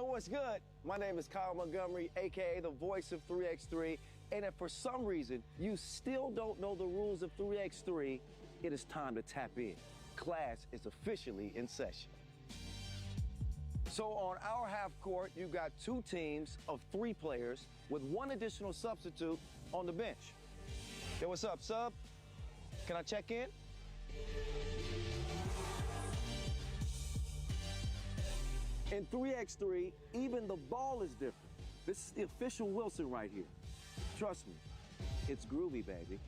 Yo, what's good? My name is Kyle Montgomery, aka the voice of 3x3. And if for some reason you still don't know the rules of 3x3, it is time to tap in. Class is officially in session. So on our half court, you've got two teams of 3 players with 1 additional substitute on the bench. Yo, what's up, sub? Can I check in? In 3x3, even the ball is different. This is the official Wilson right here. Trust me, it's groovy, baby.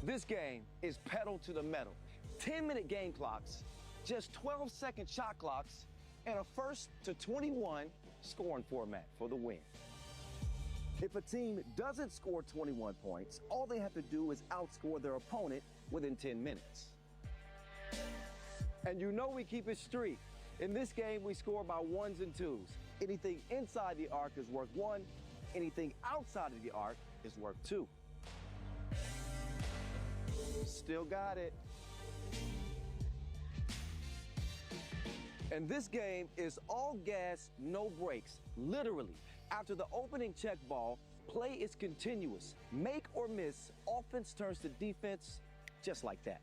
This game is pedal to the metal. 10-minute game clocks, just 12-second shot clocks, and a first to 21 scoring format for the win. If a team doesn't score 21 points, all they have to do is outscore their opponent within 10 minutes. And you know we keep it street. In this game, we score by 1s and 2s. Anything inside the arc is worth 1. Anything outside of the arc is worth 2. Still got it. And this game is all gas, no brakes. Literally, after the opening check ball, play is continuous. Make or miss, offense turns to defense just like that.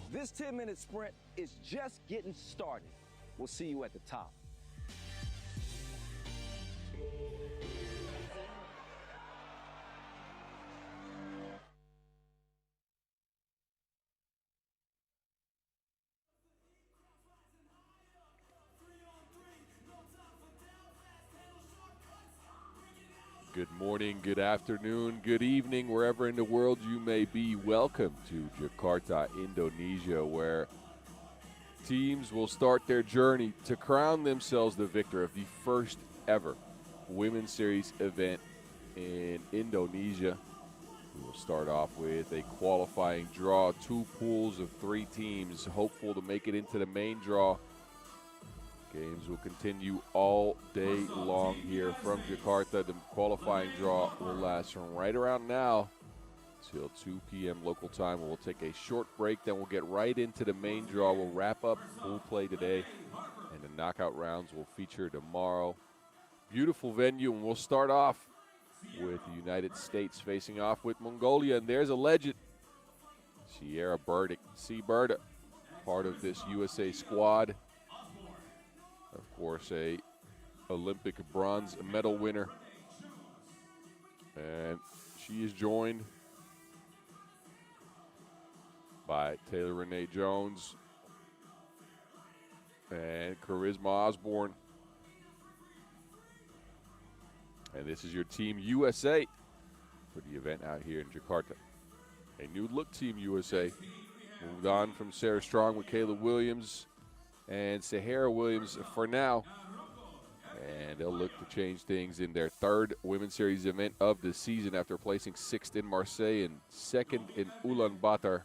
This 10-minute sprint is just getting started. We'll see you at the top. Good morning, good afternoon, good evening, wherever in the world you may be. Welcome to Jakarta, Indonesia, where teams will start their journey to crown themselves the victor of the first ever Women's Series event in Indonesia. We will start off with a qualifying draw, 2 pools of 3 teams, hopeful to make it into the main draw. Games will continue all day long here from Jakarta. The qualifying draw will last from right around now till 2 p.m. local time. We'll take a short break, then we'll get right into the main draw. We'll wrap up pool play today, and the knockout rounds will feature tomorrow. Beautiful venue, and we'll start off with the United States facing off with Mongolia, and there's a legend, Sierra Berta, part of this USA squad. Of course, a Olympic bronze medal winner. And she is joined by Taylor Renee Jones and Charisma Osborne. And this is your Team USA for the event out here in Jakarta. A new look Team USA. Moved on from Sarah Strong with Kayla Williams and Sahara Williams for now. And they'll look to change things in their 3rd Women's Series event of the season after placing 6th in Marseille and 2nd in Ulaanbaatar.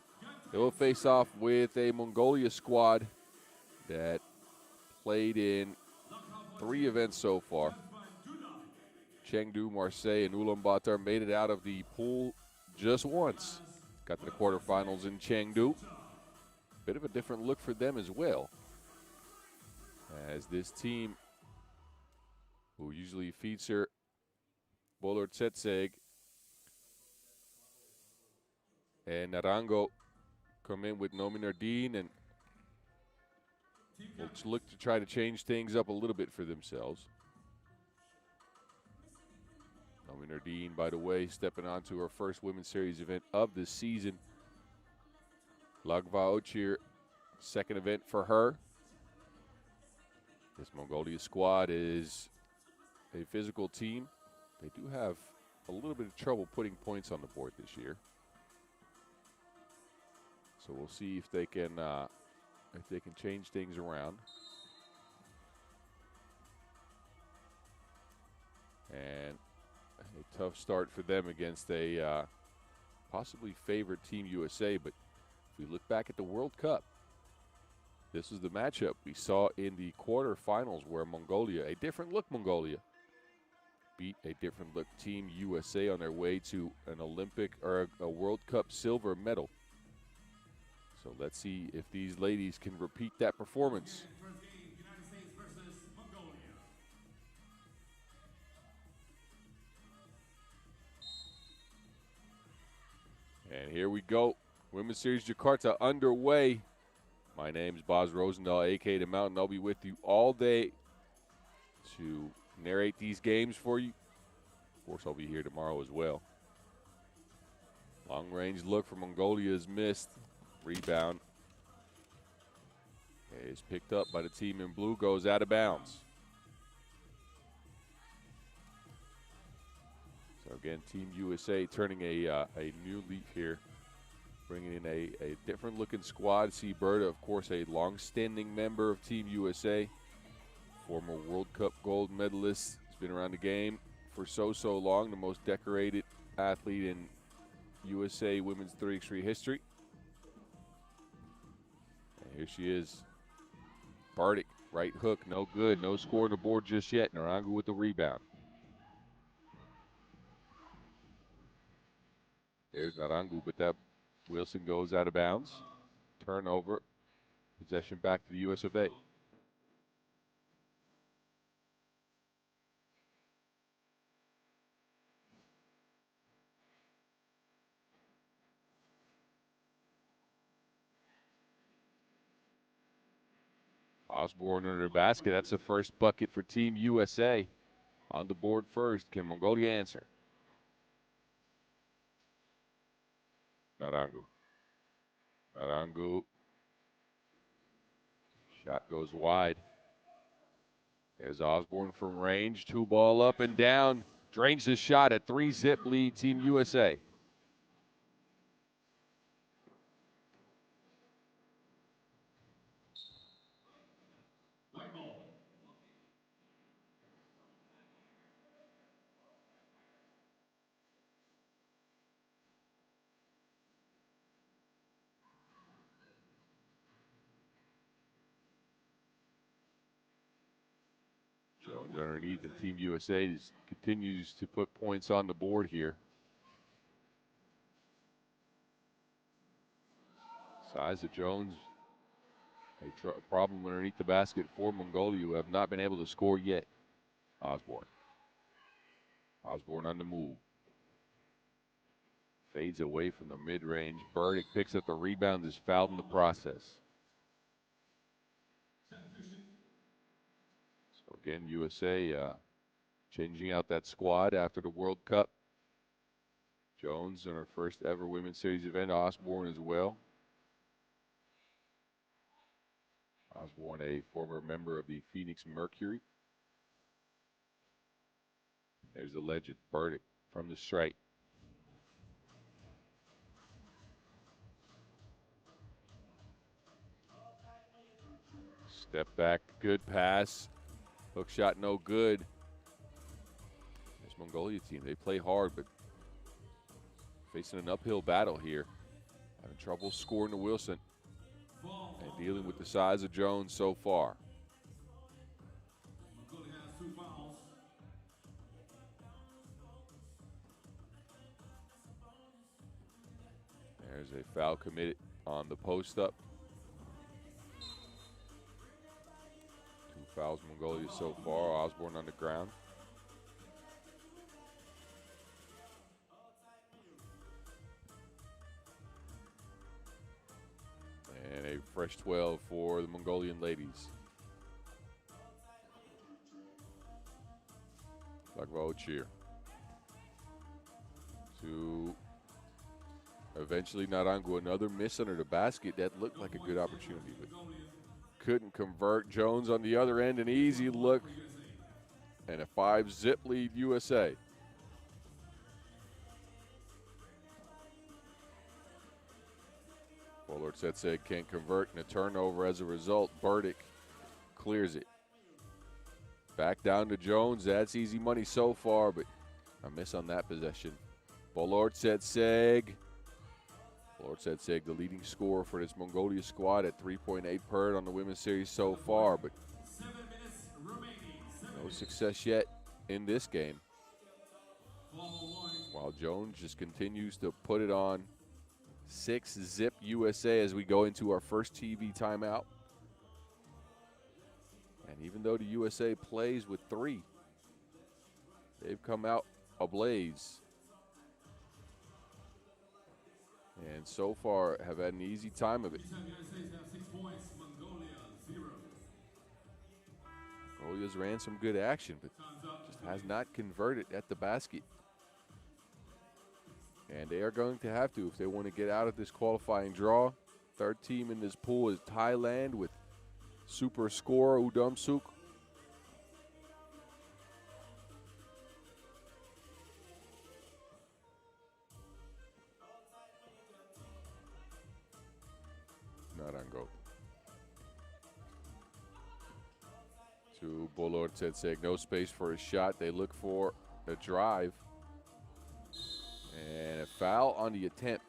They will face off with a Mongolia squad that played in 3 events so far. Chengdu, Marseille, and Ulaanbaatar made it out of the pool just once. Got to the quarterfinals in Chengdu. Bit of a different look for them as well, as this team, who usually feature Bolor Tsetseg and Narango, come in with Nomi Nardine, and will look to try to change things up a little bit for themselves. Nomi Nardine, by the way, stepping onto her first Women's Series event of the season. Lagva Ochir, 2nd event for her. This Mongolia squad is a physical team. They do have a little bit of trouble putting points on the board this year. So we'll see if they can change things around. And a tough start for them against a possibly favored Team USA. But if we look back at the World Cup, this was the matchup we saw in the quarterfinals where Mongolia, a different look Mongolia, beat a different look Team USA on their way to an Olympic or a World Cup silver medal. So let's see if these ladies can repeat that performance. First game, United States versus Mongolia. And here we go. Women's Series Jakarta underway. My name is Boz Rosendahl, a.k.a. The Mountain. I'll be with you all day to narrate these games for you. Of course, I'll be here tomorrow as well. Long-range look for Mongolia is missed. Rebound is picked up by the team in blue, goes out of bounds. So again, Team USA turning a new leaf here, bringing in a different looking squad. See Berta, of course, a long-standing member of Team USA, former World Cup gold medalist, has been around the game for so long, the most decorated athlete in USA women's 3x3 history. And here she is. Bardic, right hook, no good. No score on the board just yet. Narangu with the rebound. There's Narangu, but that Wilson goes out of bounds. Turnover. Possession back to the US of A. Osborne under the basket. That's the first bucket for Team USA. On the board first. Can Mongolia answer? Narangu. Narangu. Shot goes wide. There's Osborne from range. 2-ball up and down. Drains the shot at 3-zip lead, Team USA. Jones underneath, and Team USA continues to put points on the board here. Size of Jones, a problem underneath the basket for Mongolia, who have not been able to score yet. Osborne. Osborne on the move. Fades away from the mid-range. Burdick picks up the rebound, is fouled in the process. So again, USA changing out that squad after the World Cup. Jones in her first ever Women's Series event. Osborne as well. Osborne, a former member of the Phoenix Mercury. There's the legend, Burdick, from the stripe. Step back, good pass. Hook shot, no good. This Mongolia team, they play hard, but facing an uphill battle here. Having trouble scoring to Wilson. And dealing with the size of Jones so far. There's a foul committed on the post up. 2 fouls Mongolia so far. Osborne on the ground. And a fresh 12 for the Mongolian ladies. Lagvo cheer. To eventually Narangu, another miss under the basket. That looked like a good opportunity, but couldn't convert. Jones on the other end, an easy look. And a 5-zip lead USA. Lord Setseg can't convert, and a turnover as a result. Burdick clears it. Back down to Jones. That's easy money so far, but a miss on that possession. Bolord Setseg. Bolord Setseg, the leading scorer for this Mongolia squad at 3.8 per on the Women's Series so far, but no success yet in this game. While Jones just continues to put it on 6-zip USA as we go into our first TV timeout. And even though the USA plays with 3, they've come out ablaze. And so far have had an easy time of it. United States have 6 points. Mongolia 0. Mongolia's ran some good action, but Time's up. just has not converted at the basket. And they are going to have to if they want to get out of this qualifying draw. Third team in this pool is Thailand with super scorer Udom Suk. Not on go. To Bolor Tsetseg, no space for a shot. They look for a drive. And a foul on the attempt.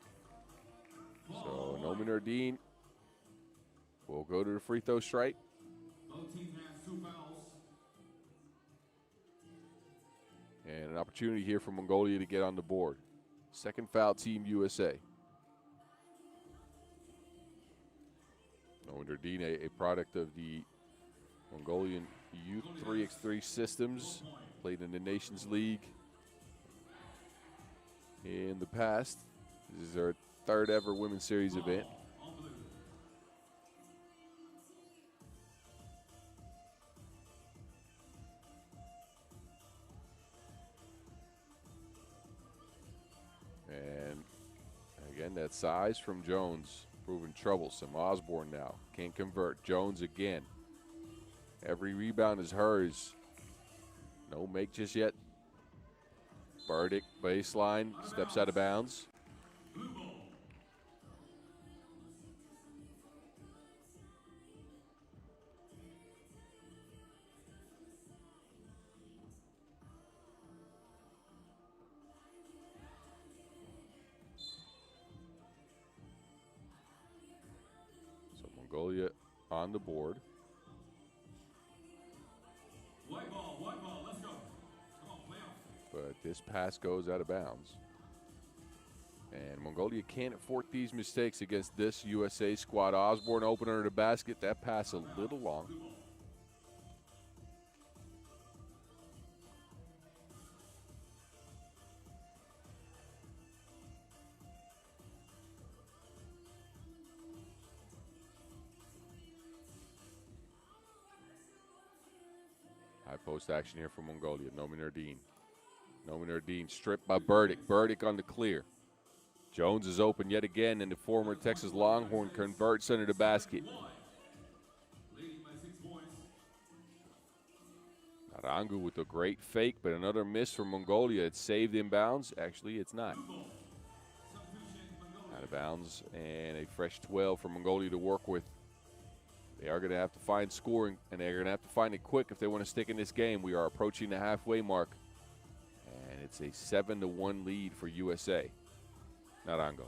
So Noman Erdine will go to the free throw strike. Both teams have 2 fouls. And an opportunity here for Mongolia to get on the board. Second foul, Team USA. Noman Erdine, a product of the Mongolian Youth 3x3 systems, played in the Nations League in the past. This is their 3rd ever Women's Series event. And again, that size from Jones proving troublesome. Osborne now can't convert. Jones again. Every rebound is hers. No make just yet. Burdick, baseline, steps out of bounds. So Mongolia on the board. White ball, let's go. Come on, play off. But this pass goes out of bounds. And Mongolia can't afford these mistakes against this USA squad. Osborne opener to the basket. That pass a little long. High post action here for Mongolia. Noman Erdine. Noman Erdine stripped by Burdick. Burdick on the clear. Jones is open yet again, and the former Texas Longhorn converts under the basket. Leading by 6 points. Narangu with a great fake, but another miss from Mongolia. It's saved in bounds. Actually, it's not. Out of bounds, and a fresh 12 for Mongolia to work with. They are going to have to find scoring, and they're going to have to find it quick if they want to stick in this game. We are approaching the halfway mark, and it's a 7-1 lead for USA. Narango.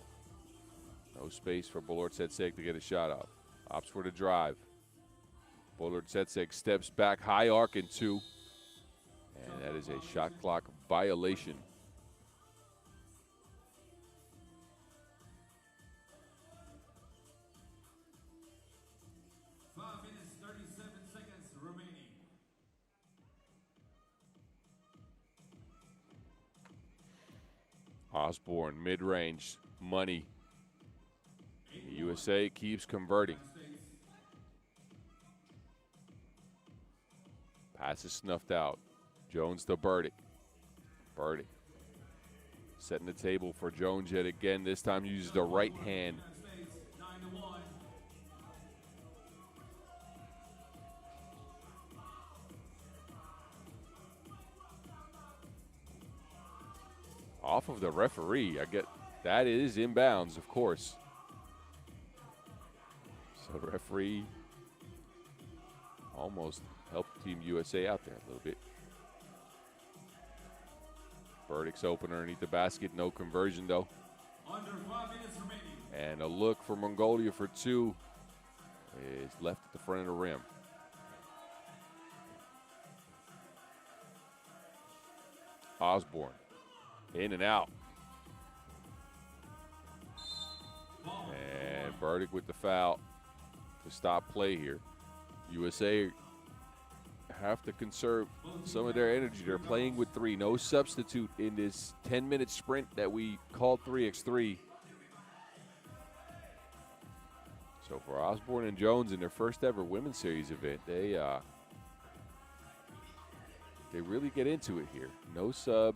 No space for Bolor Tsetseg to get a shot off. Opts for the drive. Bolor Tsetseg steps back, high arc and 2. And that is a shot clock violation. Osborne, mid-range, money. The USA keeps converting. Pass is snuffed out. Jones to Burdick. Burdick setting the table for Jones yet again. This time uses the right hand. Off of the referee. I get that is inbounds, of course. So the referee almost helped Team USA out there a little bit. Burdick's open underneath the basket. No conversion, though. Under 5 minutes remaining. And a look for Mongolia for 2 is left at the front of the rim. Osborne. In and out. Verdict with the foul to stop play here. USA have to conserve some of their energy. They're playing with 3. No substitute in this 10-minute sprint that we called 3x3. So for Osborne and Jones in their first ever women's series event, they really get into it here. No sub,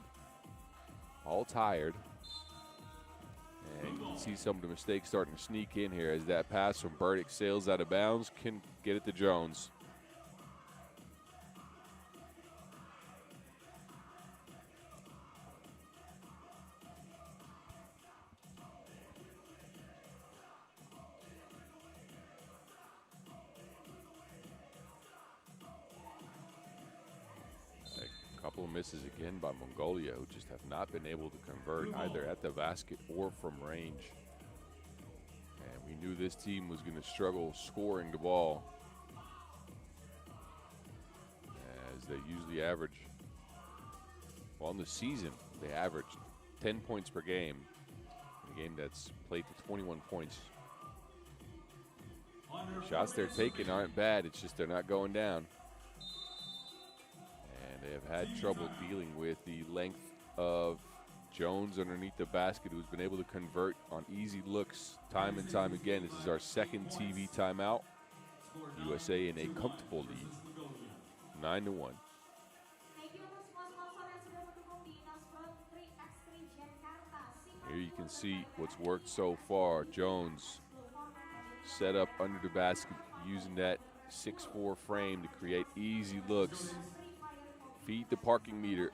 all tired. And you can see some of the mistakes starting to sneak in here as that pass from Burdick sails out of bounds, can get it to Jones. Couple of misses again by Mongolia, who just have not been able to convert either at the basket or from range. And we knew this team was going to struggle scoring the ball, as they usually average, well, in the season, they averaged 10 points per game. In a game that's played to 21 points. The shots they're taking aren't bad, it's just they're not going down. They have had trouble dealing with the length of Jones underneath the basket, who's been able to convert on easy looks time and time again. This is our second TV timeout. USA in a comfortable lead, 9-1. Here you can see what's worked so far. Jones set up under the basket using that 6'4" frame to create easy looks. Feed the parking meter,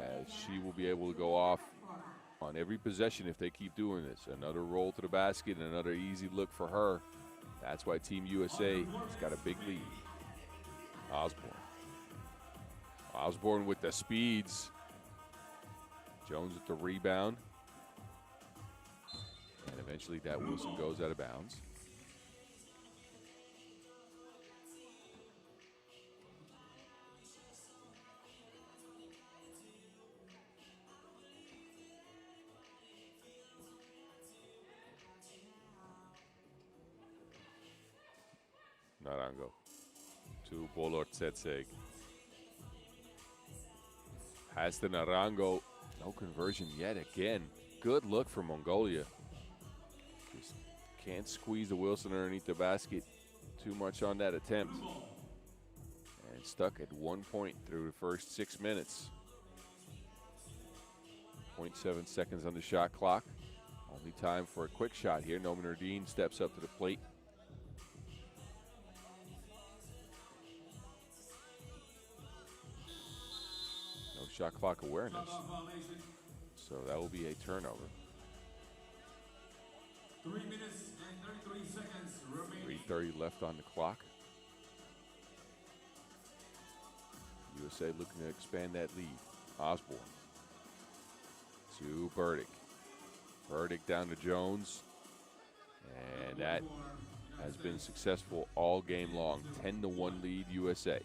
as she will be able to go off on every possession if they keep doing this. Another roll to the basket and another easy look for her. That's why Team USA has got a big lead. Osborne with the speeds. Jones with the rebound. And eventually that Wilson goes out of bounds. Narango to Bolortsetseg. Has the Narango. No conversion yet again. Good look for Mongolia. Just can't squeeze the Wilson underneath the basket too much on that attempt. And stuck at 1 point through the first 6 minutes. 0.7 seconds on the shot clock. Only time for a quick shot here. Noman Erdine steps up to the plate. Shot clock awareness. So that will be a turnover. 3 minutes and 33 seconds remaining. 3:30 left on the clock. USA looking to expand that lead. Osborne to Burdick. Burdick down to Jones. And that has been successful all game long. 10-1 lead USA.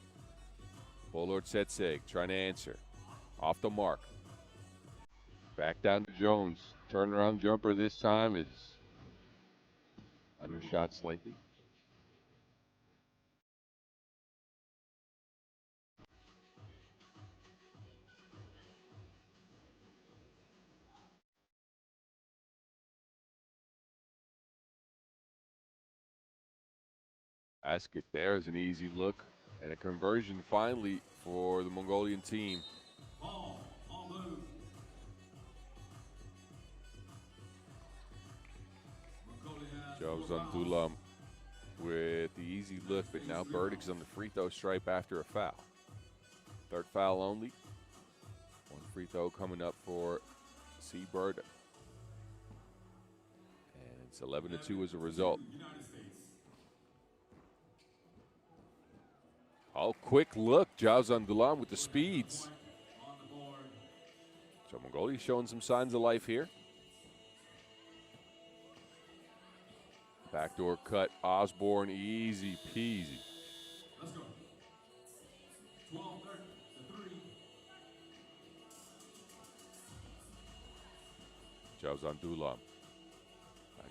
Bolortsetseg trying to answer. Off the mark. Back down to Jones. Turnaround jumper this time is undershot slightly. Basket there is an easy look. And a conversion finally for the Mongolian team. Jobzandulam with the easy look, but now Burdick's on the free throw stripe after a foul. Third foul only. One free throw coming up for C. Burdick. And it's 11-2 as a result. Oh, quick look. Jobzandulam with the speeds. So Mongolia showing some signs of life here. Backdoor cut, Osborne, easy peasy. Let's go. 12-3. Jobzandulam.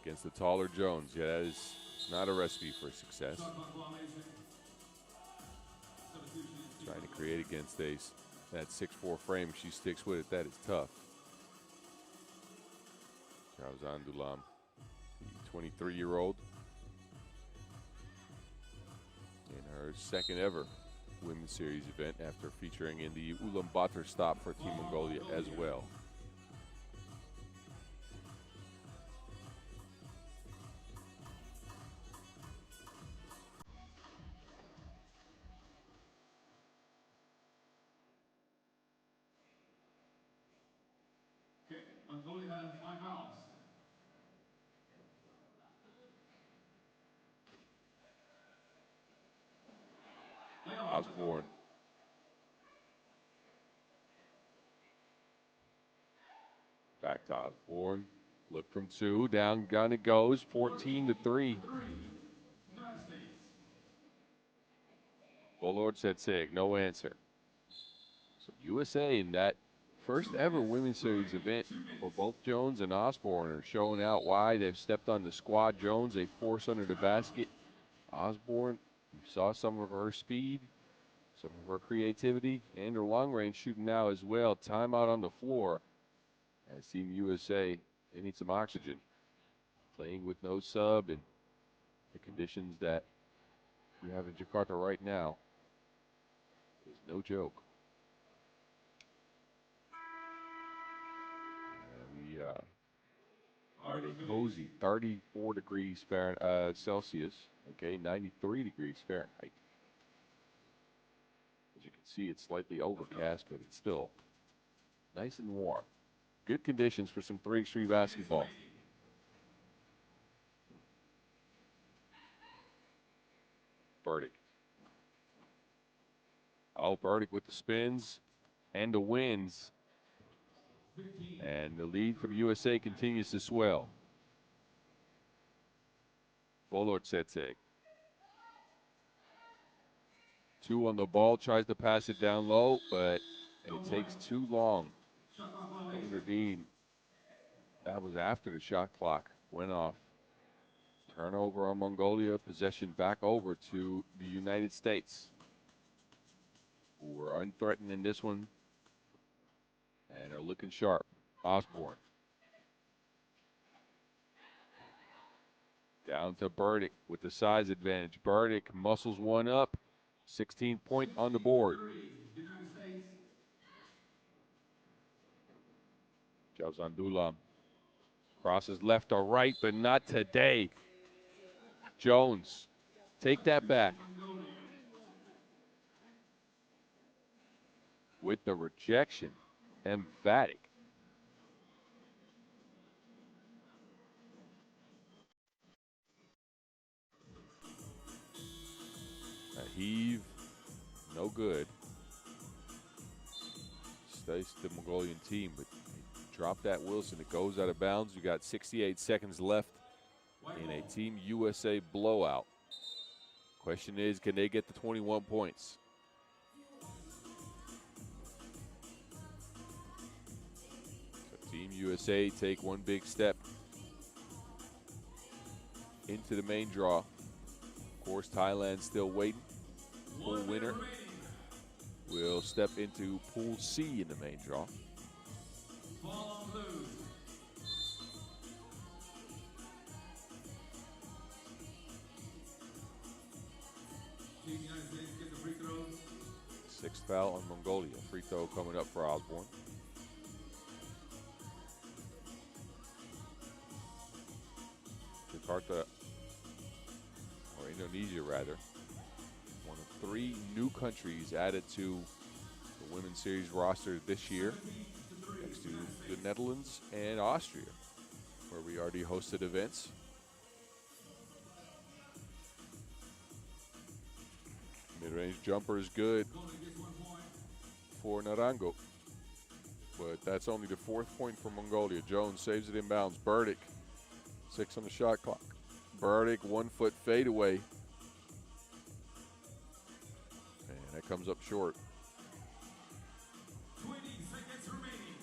against the taller Jones. Yeah, that is not a recipe for success. Trying to create against that 6'4" frame. She sticks with it. That is tough. Jauzan Dulam, the 23-year-old, in her second ever Women's Series event after featuring in the Ulaanbaatar stop for Team Mongolia as well. Mongolia has 5 fouls. Osborne. Back to Osborne. Look from 2. Down it goes. 14-3. Bullard said sig. No answer. So USA in that first ever Women's Series event for both Jones and Osborne are showing out why they've stepped on the squad. Jones, a force under the basket. Osborne, you saw some of her speed, some of her creativity, and her long range shooting now as well. Timeout on the floor. As Team USA, they need some oxygen. Playing with no sub and the conditions that we have in Jakarta right now is no joke. And we are at a cozy 34 degrees Celsius, okay, 93 degrees Fahrenheit. As you can see, it's slightly overcast, but it's still nice and warm. Good conditions for some 3x3 basketball. Burdick. Oh, Burdick with the spins and the wins. And the lead from USA continues to swell. Bullard sets egg. 2 on the ball, tries to pass it down low, but it takes too long. Dean, that was after the shot clock went off. Turnover on Mongolia, possession back over to the United States, who were unthreatened in this one and are looking sharp. Osborne. Down to Burdick with the size advantage. Burdick muscles one up. 16-point on the board. Jauzan Dulam crosses left or right, but not today. Jones, take that back. With the rejection, emphatic. A heave, no good. Stays the Mongolian team, but drop that Wilson. It goes out of bounds. You got 68 seconds left in a Team USA blowout. Question is, can they get the 21 points? So Team USA take one big step into the main draw. Of course, Thailand still waiting. Pool winner will step into Pool C in the main draw. Sixth foul on Mongolia. Free throw coming up for Osborne. Jakarta, or Indonesia rather, one of 3 new countries added to the Women's Series roster this year, next to the Netherlands and Austria, where we already hosted events. Mid-range jumper is good for Narango, but that's only the 4th point for Mongolia. Jones saves it inbounds. Burdick, 6 on the shot clock. Burdick, 1-foot fadeaway. And that comes up short. 20 seconds remaining.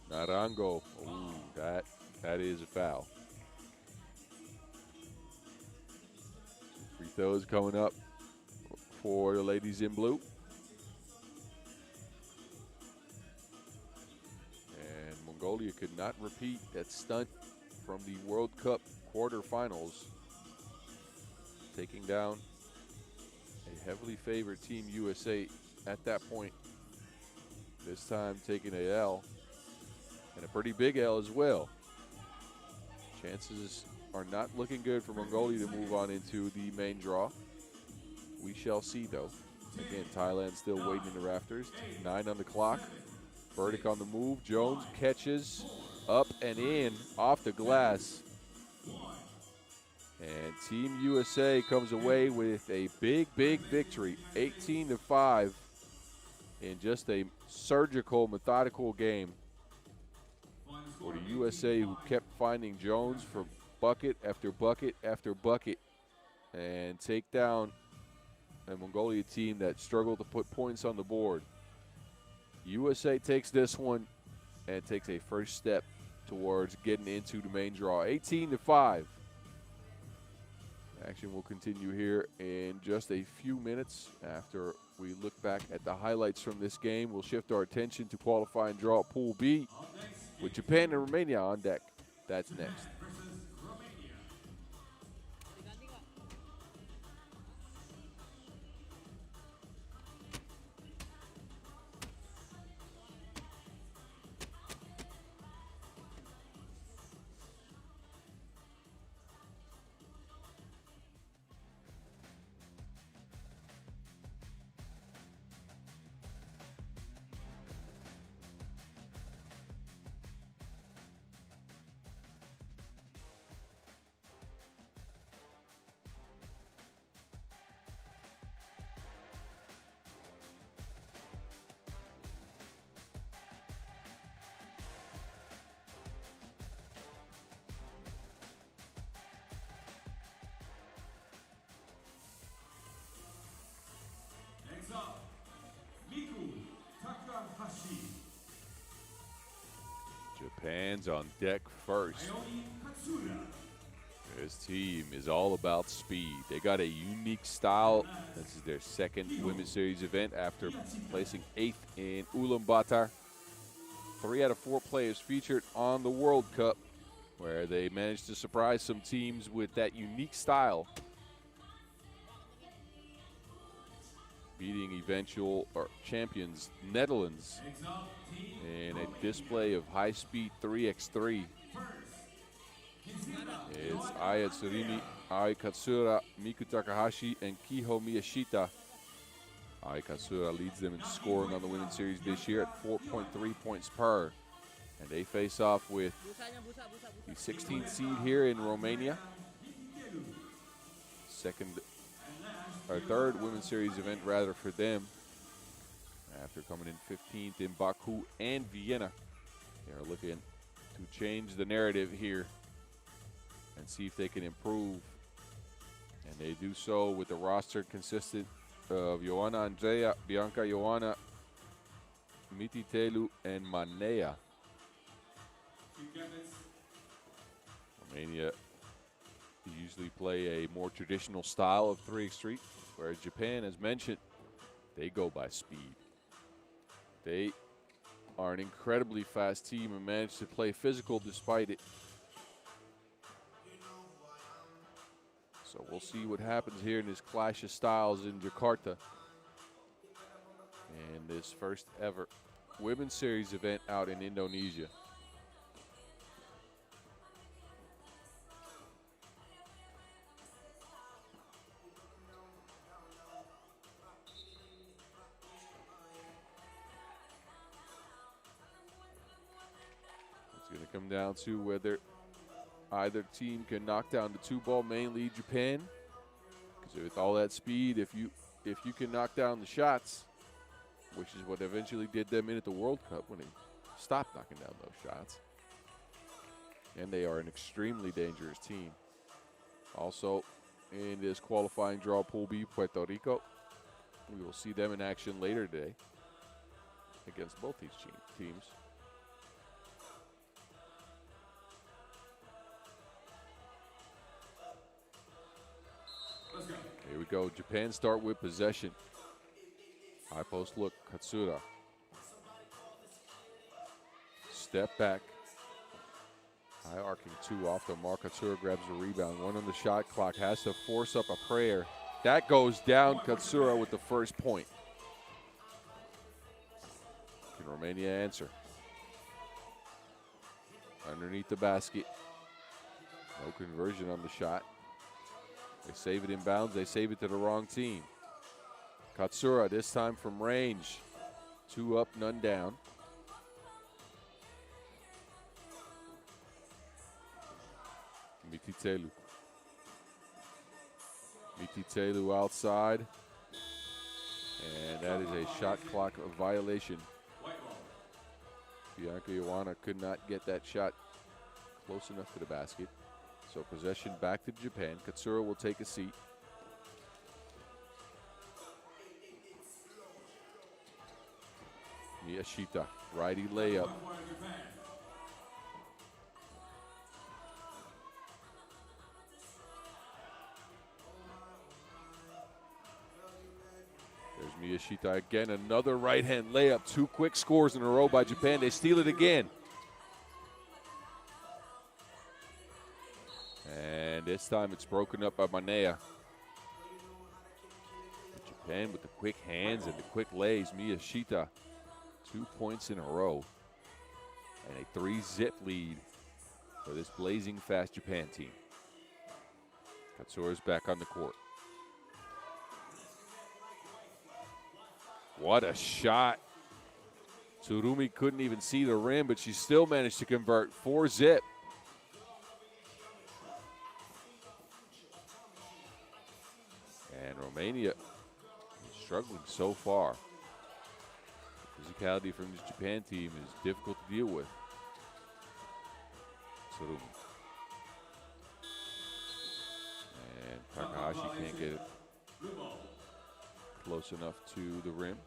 Narango, ooh, that That is a foul. Free throws coming up for the ladies in blue. And Mongolia could not repeat that stunt from the World Cup quarterfinals, taking down a heavily favored Team USA at that point. This time taking a L, and a pretty big L as well. Chances are not looking good for Mongolia to move on into the main draw. We shall see, though. Again, Thailand still waiting in the rafters. 9 on the clock. Burdick on the move. Jones catches up and in off the glass. And Team USA comes away with a big, big victory, 18-5, in just a surgical, methodical game for the USA, who kept finding Jones for bucket after bucket after bucket and take down a Mongolia team that struggled to put points on the board. USA takes this one and takes a first step towards getting into the main draw, 18-5. Action will continue here in just a few minutes. After we look back at the highlights from this game, we'll shift our attention to qualifying draw Pool B with Japan and Romania on deck. That's next. Japan's on deck first. This team is all about speed. They got a unique style. This is their second Women's Series event after placing 8th in Ulaanbaatar. 3 out of 4 players featured on the World Cup, where they managed to surprise some teams with that unique style, beating eventual champions Netherlands in a display of high-speed 3x3. It's Aya Tsurimi, Ai Katsura, Miku Takahashi, and Kiho Miyashita. Ai Katsura leads them in scoring on the Women's Series this year at 4.3 points per. And they face off with the 16th seed here in Romania. Third Women's Series event rather for them, after coming in 15th in Baku and Vienna. They are looking to change the narrative here and see if they can improve. And they do so with the roster consistent of Joanna Andrea, Bianca Joanna, Mititelu, and Manea. Romania usually play a more traditional style of 3x3, whereas Japan, as mentioned, they go by speed. They are an incredibly fast team and manage to play physical despite it. So we'll see what happens here in this clash of styles in Jakarta, and this first ever Women's Series event out in Indonesia. It's going to come down to whether either team can knock down the 2-ball, mainly Japan. Because with all that speed, if you can knock down the shots, which is what eventually did them in at the World Cup when they stopped knocking down those shots. And they are an extremely dangerous team. Also, in this qualifying draw Pool B, Puerto Rico. We will see them in action later today against both these teams. go. Japan start with possession. High post look, Katsura. Step back. High arcing 2 off the mark. Katsura grabs the rebound. 1 on the shot clock. Has to force up a prayer. That goes down. Katsura with the first point. Can Romania answer? Underneath the basket. No conversion on the shot. They save it in bounds. They save it to the wrong team. Katsura this time from range. 2 up, none down. Mititelu. Mititelu outside. And that is a shot clock violation. Bianca Ioana could not get that shot close enough to the basket. So possession back to Japan. Katsura will take a seat. Miyashita, righty layup. There's Miyashita again, another right-hand layup. 2 quick scores in a row by Japan. They steal it again. And this time it's broken up by Manea. Japan with the quick hands and the quick lays. Miyashita, 2 points in a row. And a 3-zip lead for this blazing fast Japan team. Katsura's back on the court. What a shot. Tsurumi couldn't even see the rim, but she still managed to convert. 4-zip. And Romania is struggling so far. The physicality from this Japan team is difficult to deal with. Tsurumi. And Takahashi can't get it close enough to the rim.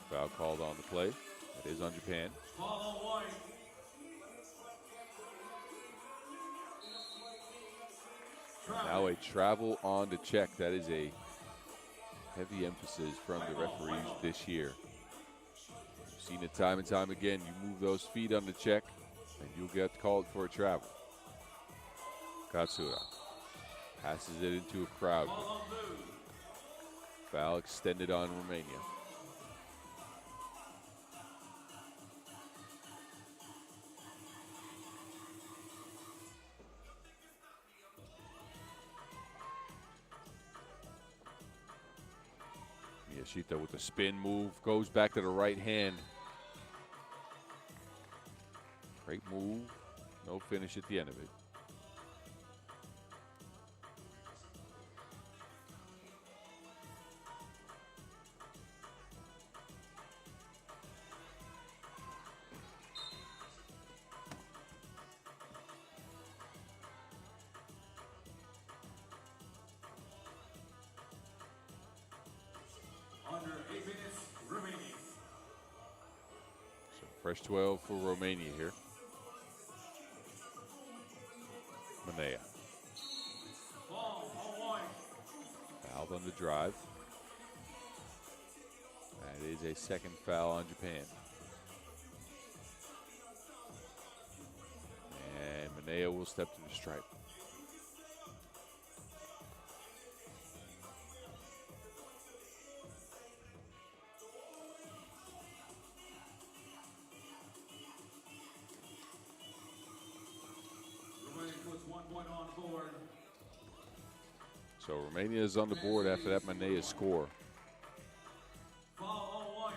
Foul called on the play. That is on Japan. Now a travel on to check. That is a heavy emphasis from the referees this year. We've seen it time and time again. You move those feet on the check and you'll get called for a travel. Katsura passes it into a crowd. Foul extended on Romania. Miyashita with the spin move, goes back to the right hand. Great move, no finish at the end of it. Fresh 12 for Romania here. Manea. Fouled on the drive. That is a second foul on Japan. And Manea will step to the stripe. So Romania is on the board after that Manea score. Manea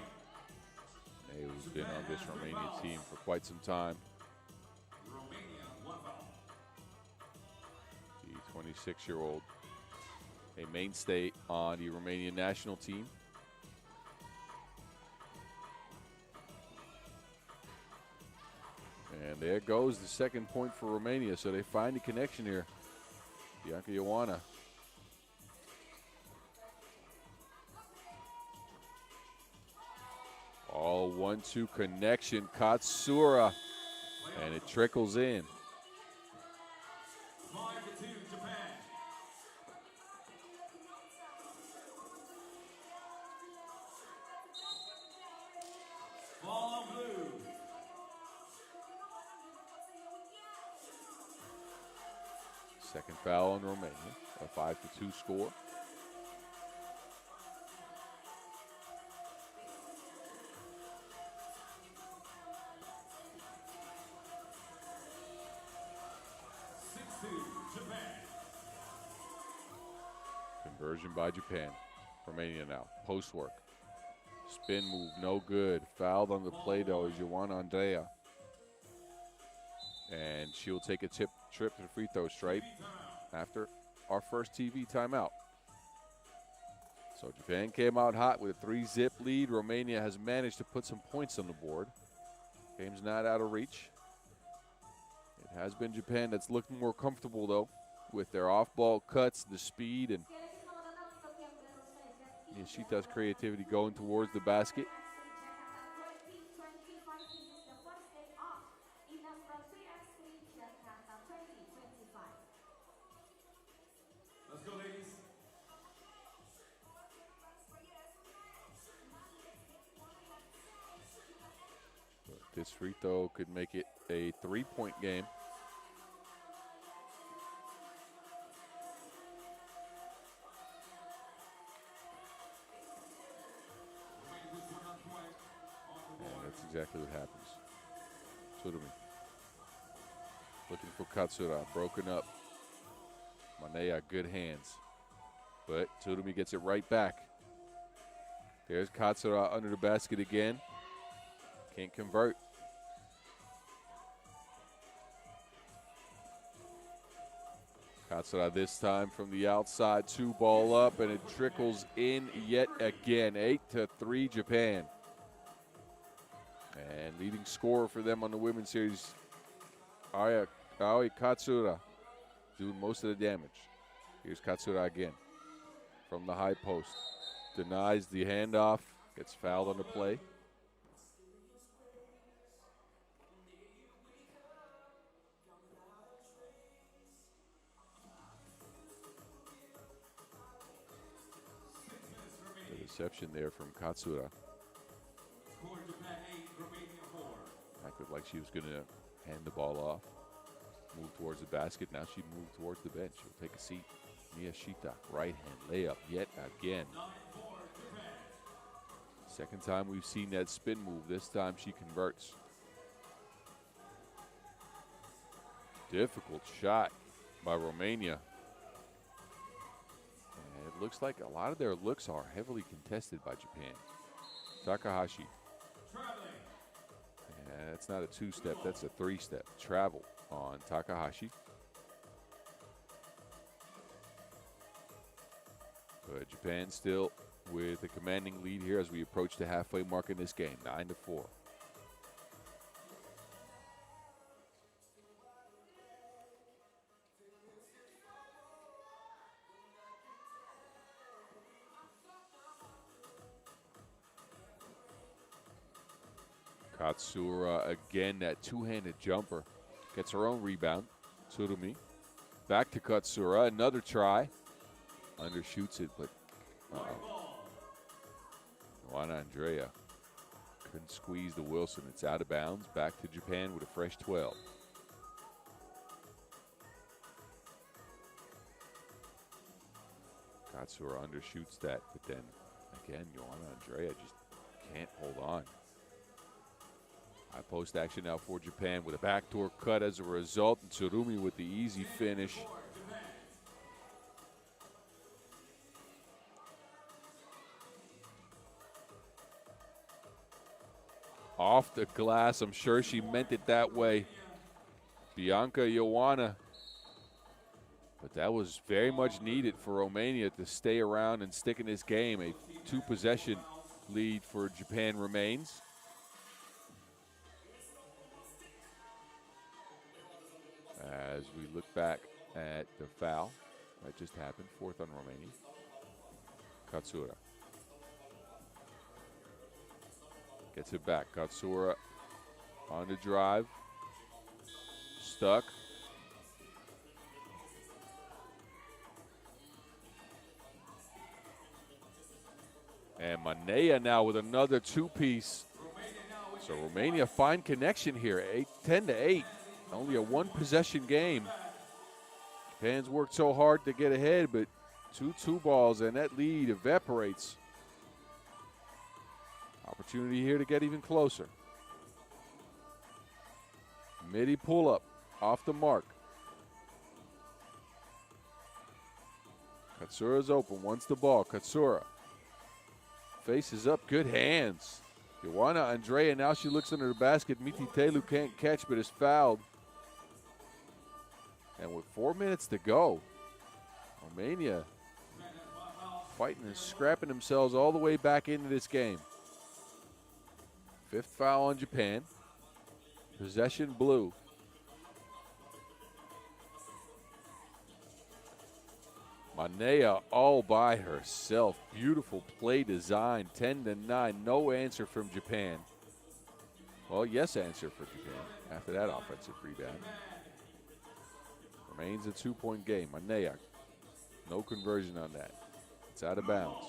has been on this Romania team for quite some time. The 26-year-old, a mainstay on the Romanian national team. And there goes the second point for Romania. So they find the connection here. Bianca Ioana. 1-2 connection, Katsura, and it trickles in. 5-2 Japan. Ball blue. Second foul on Romania, a 5-2 score. Conversion by Japan. Romania now. Post work. Spin move, no good. Fouled on the play, though, is Joanna Andrea. And she'll take a trip to the free throw stripe after our first TV timeout. So Japan came out hot with a 3-zip lead. Romania has managed to put some points on the board. Game's not out of reach. It has been Japan that's looked more comfortable, though, with their off-ball cuts, the speed, and Nishita's creativity going towards the basket. Let's go, ladies. This free throw could make it a 3-point game. And that's exactly what happens. Tsurumi looking for Katsura, broken up. Manea, good hands. But Tsurumi gets it right back. There's Katsura under the basket again. Can't convert. Katsura this time from the outside, 2 ball up, and it trickles in yet again. 8-3 Japan. And leading scorer for them on the women's series, Aoi Katsura, doing most of the damage. Here's Katsura again from the high post. Denies the handoff, gets fouled on the play. The reception there from Katsura. Acted like she was going to hand the ball off, move towards the basket. Now she moved towards the bench. She'll take a seat. Miyashita, right hand layup yet again. Second time we've seen that spin move. This time she converts. Difficult shot by Romania. And it looks like a lot of their looks are heavily contested by Japan. Takahashi. And that's not a 2-step, that's a 3-step. Travel on Takahashi. But Japan still with a commanding lead here as we approach the halfway mark in this game, 9-4. Katsura again, that 2-handed jumper. Gets her own rebound. Tsurumi. Back to Katsura, another try. Undershoots it, but Juan Andrea couldn't squeeze the Wilson. It's out of bounds. Back to Japan with a fresh 12. Katsura undershoots that, but then again, Juan Andrea just can't hold on. High post action now for Japan with a backdoor cut as a result, and Tsurumi with the easy finish. Off the glass, I'm sure she meant it that way. Bianca Ioana. But that was very much needed for Romania to stay around and stick in this game. A 2-possession lead for Japan remains. As we look back at the foul that just happened, 4th on Romania. Katsura Gets it back. Katsura on the drive. Stuck. And Manea now with another two-piece. So Romania fine connection here, 10 to 8. Only a one-possession game. Japan's worked so hard to get ahead, but two balls, and that lead evaporates. Opportunity here to get even closer. Midi pull-up, off the mark. Katsura's open, wants the ball. Katsura faces up, good hands. Ioana Andrea, now she looks under the basket. Mititelu can't catch, but is fouled. And with 4 minutes to go, Romania fighting and scrapping themselves all the way back into this game. 5th foul on Japan. Possession blue. Manea all by herself. Beautiful play design. 10 to 9. No answer from Japan. Well, yes answer for Japan after that offensive rebound. Remains a 2-point game. Manea, no conversion on that. It's out of bounds.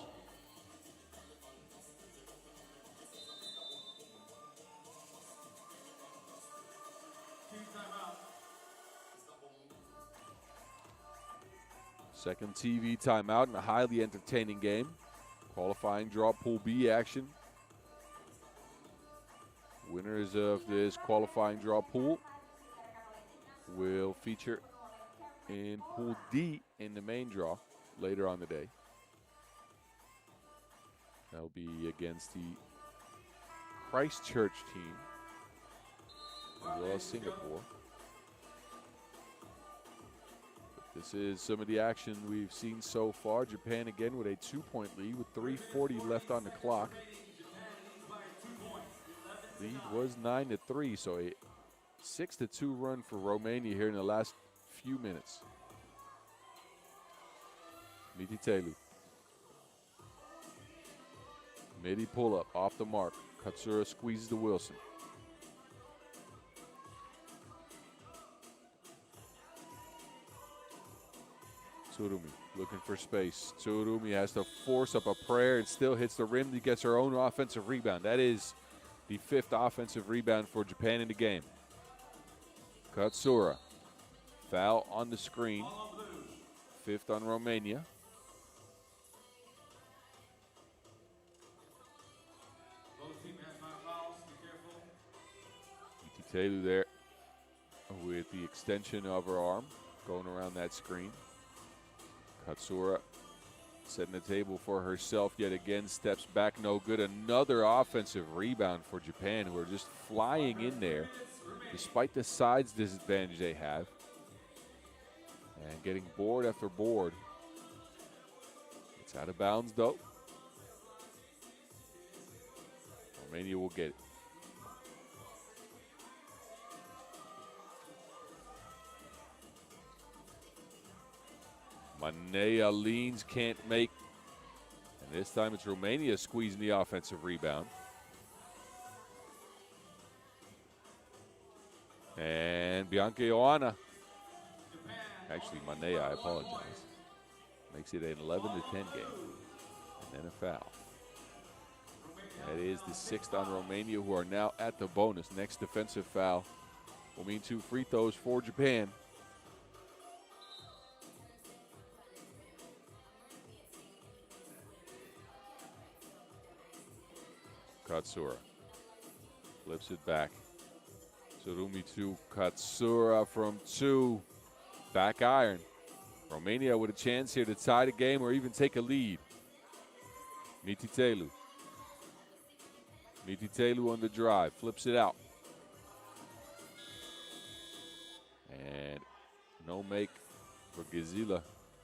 Second TV timeout in a highly entertaining game. Qualifying draw Pool B action. Winners of this qualifying draw pool will feature in Pool D in the main draw later on the day. That'll be against the Christchurch team, as well as Singapore. This is some of the action we've seen so far. Japan again with a 2-point lead with 3:40 left on the clock. Lead was 9 to 3, so a 6 to 2 run for Romania here in the last few minutes. Mititelu. Midi pull up off the mark. Katsura squeezes to Wilson. Tsurumi looking for space. Tsurumi has to force up a prayer and still hits the rim. He gets her own offensive rebound. That is the 5th offensive rebound for Japan in the game. Katsura. Foul on the screen. 5th on Romania. Mititelu there with the extension of her arm going around that screen. Katsura setting the table for herself yet again, steps back, no good. Another offensive rebound for Japan, who are just flying in there despite the size disadvantage they have. And getting board after board. It's out of bounds though. Romania will get it. Manea leans, can't make. And this time it's Romania squeezing the offensive rebound. And Bianca Ioana. Actually, Manea, I apologize. Makes it an 11 to 10 game. And then a foul. That is the 6th on Romania, who are now at the bonus. Next defensive foul will mean 2 free throws for Japan. Katsura flips it back. Tsurumi to Katsura from 2. Back iron. Romania with a chance here to tie the game or even take a lead. Mititelu. Mititelu on the drive. Flips it out. And no make for Gizila.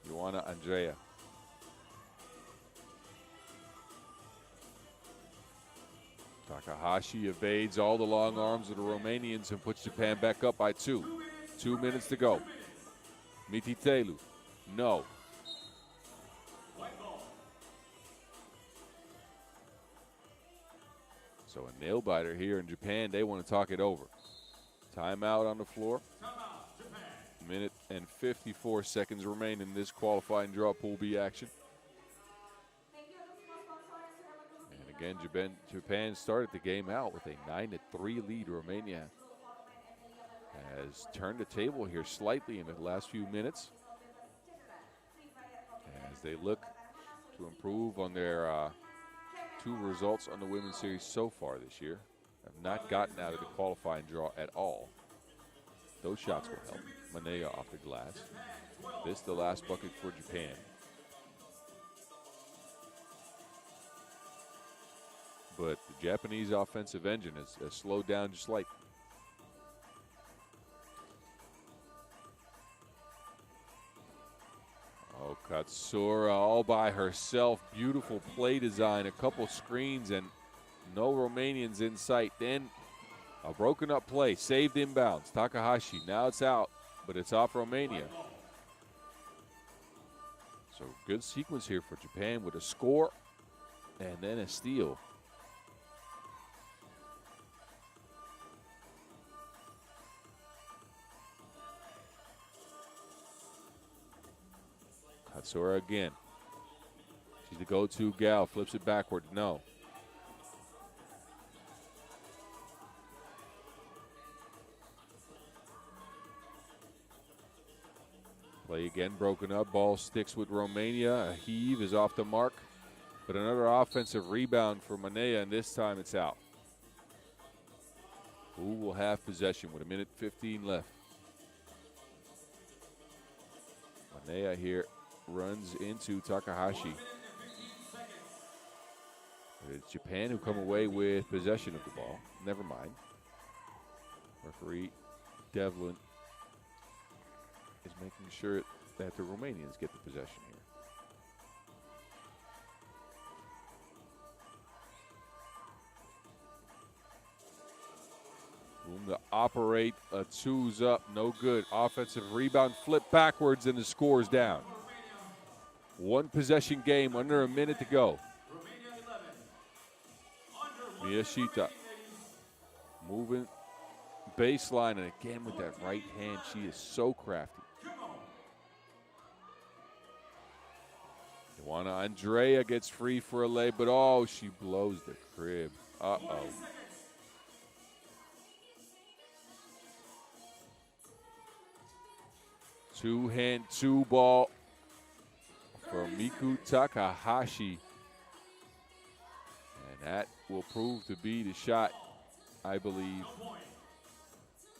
Ioana Andrea. Takahashi evades all the long arms of the Romanians and puts Japan back up by 2. 2 minutes to go. Mititelu. No. So a nail biter here in Japan. They want to talk it over. Timeout on the floor. Minute and 54 seconds remain in this qualifying draw Pool B action. And again, Japan started the game out with a 9-3 lead. Romania has turned the table here slightly in the last few minutes as they look to improve on their 2 results on the women's series so far this year. Have not gotten out of the qualifying draw at all. Those shots will help. Manea off the glass. This the last bucket for Japan. But the Japanese offensive engine has slowed down just slightly. Oh, Katsura all by herself. Beautiful play design. A couple screens and no Romanians in sight. Then a broken up play. Saved inbounds. Takahashi. Now it's out, but it's off Romania. So good sequence here for Japan with a score and then a steal. Katsura again. She's the go-to gal. Flips it backward. No. Play again broken up. Ball sticks with Romania. A heave is off the mark. But another offensive rebound for Manea, and this time it's out. Who will have possession with 1:15 left? Manea here runs into Takahashi. It's Japan who come away with possession of the ball. Never mind. Referee Devlin is making sure that the Romanians get the possession here. Room to operate. A 2's up. No good. Offensive rebound. Flip backwards and the score's down. 1 possession game. Under a minute to go. Miyashita moving baseline, and again with that right hand, she is so crafty. Juana Andrea gets free for a lay, but oh, she blows the crib. Uh-oh. Two-hand, 2-ball for Miku Takahashi. And that will prove to be the shot, I believe,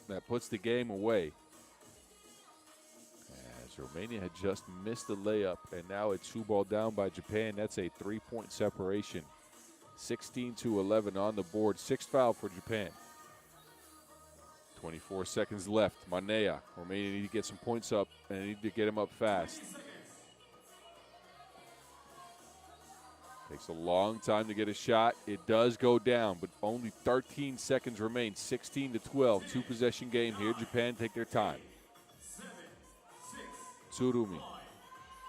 that puts the game away. As Romania had just missed the layup, and now a 2-ball down by Japan. That's a 3-point separation. 16-11 on the board. 6th foul for Japan. 24 seconds left. Manea. Romania need to get some points up, and they need to get them up fast. Takes a long time to get a shot. It does go down, but only 13 seconds remain. 16-12, 2-possession game here. Japan take their time. Tsurumi.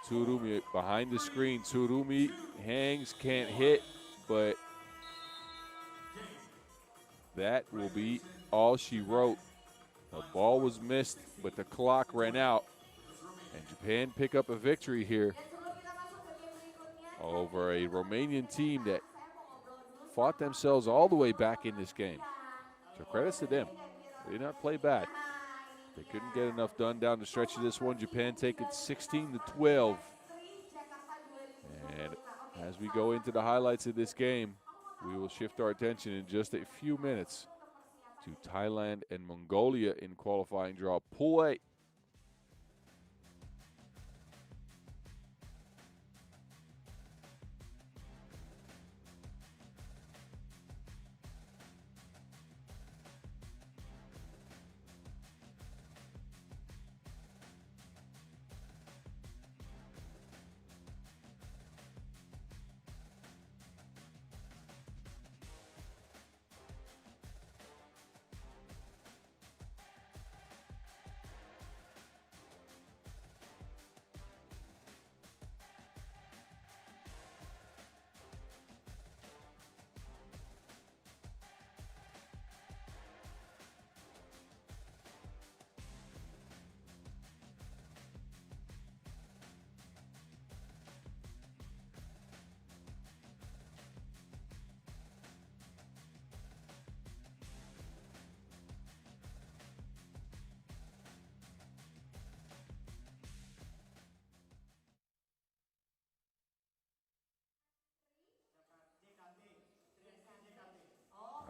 Tsurumi behind the screen. Tsurumi hangs, can't hit, but that will be all she wrote. The ball was missed, but the clock ran out. And Japan pick up a victory here over a Romanian team that fought themselves all the way back in this game. So credits to them. They did not play bad. They couldn't get enough done down the stretch of this one. Japan take it 16-12. And as we go into the highlights of this game, we will shift our attention in just a few minutes to Thailand and Mongolia in qualifying draw Pool A.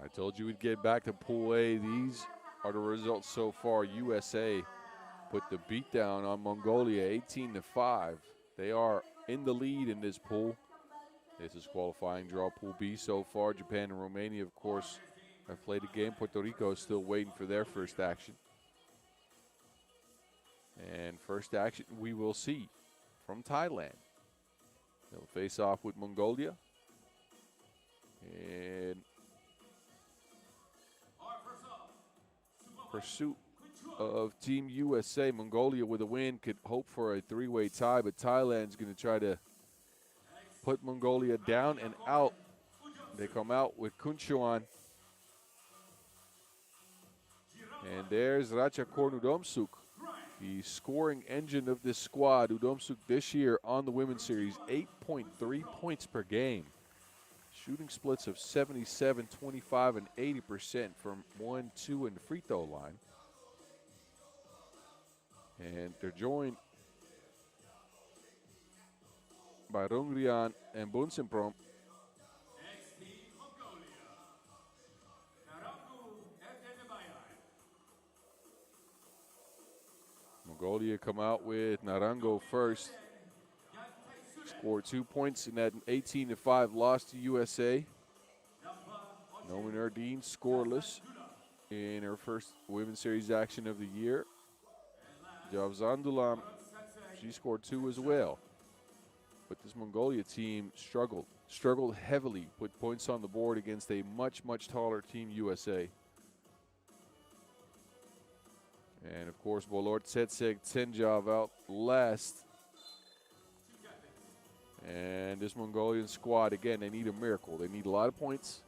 I told you we'd get back to Pool A. These are the results so far. USA put the beat down on Mongolia 18-5. They are in the lead in this pool. This is qualifying draw Pool B so far. Japan and Romania, of course, have played a game. Puerto Rico is still waiting for their first action. And first action we will see from Thailand. They'll face off with Mongolia. And pursuit of Team USA. Mongolia with a win could hope for a three-way tie, but Thailand's going to try to put Mongolia down and out. They come out with Kunchuan. And there's Ratchakorn Udomsuk, the scoring engine of this squad. Udomsuk this year on the Women's Series, 8.3 points per game. Shooting splits of 77, 25, and 80% from 1, 2, and the free throw line. And they're joined by Rungrian and Bunsenprom. Mongolia come out with Narango first. Scored 2 points in that 18-5 loss to USA. Noman Erdine scoreless in her first Women's Series action of the year. Javzandulam, she scored 2 as well. But this Mongolia team struggled heavily, put points on the board against a much, much taller Team USA. And of course, Bolor Tsetseg Tsenjav out last. And this Mongolian squad, again, they need a miracle. They need a lot of points,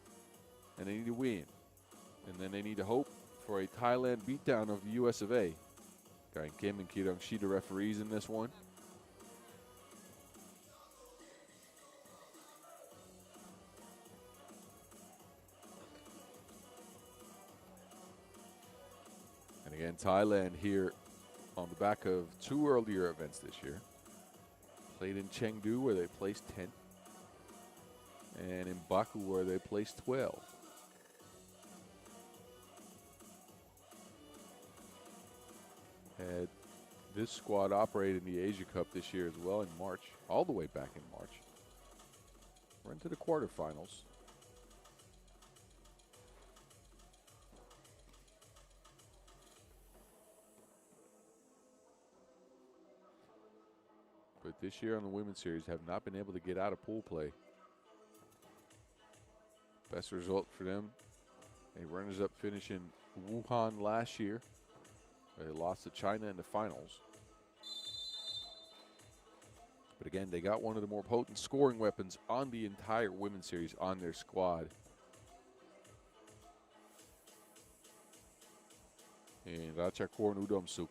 and they need to win. And then they need to hope for a Thailand beatdown of the US of A. Guy Kim and Kirang Shi, the referees in this one. And again, Thailand here on the back of 2 earlier events this year. Played in Chengdu, where they placed 10th, and in Baku, where they placed 12. Had this squad operate in the Asia Cup this year as well in March, all the way back in March. We're into the quarterfinals. But this year on the Women's Series have not been able to get out of pool play. Best result for them, a runners-up finish in Wuhan last year. They lost to China in the finals. But again, they got one of the more potent scoring weapons on the entire Women's Series on their squad. And Ratchakorn Udomsuk.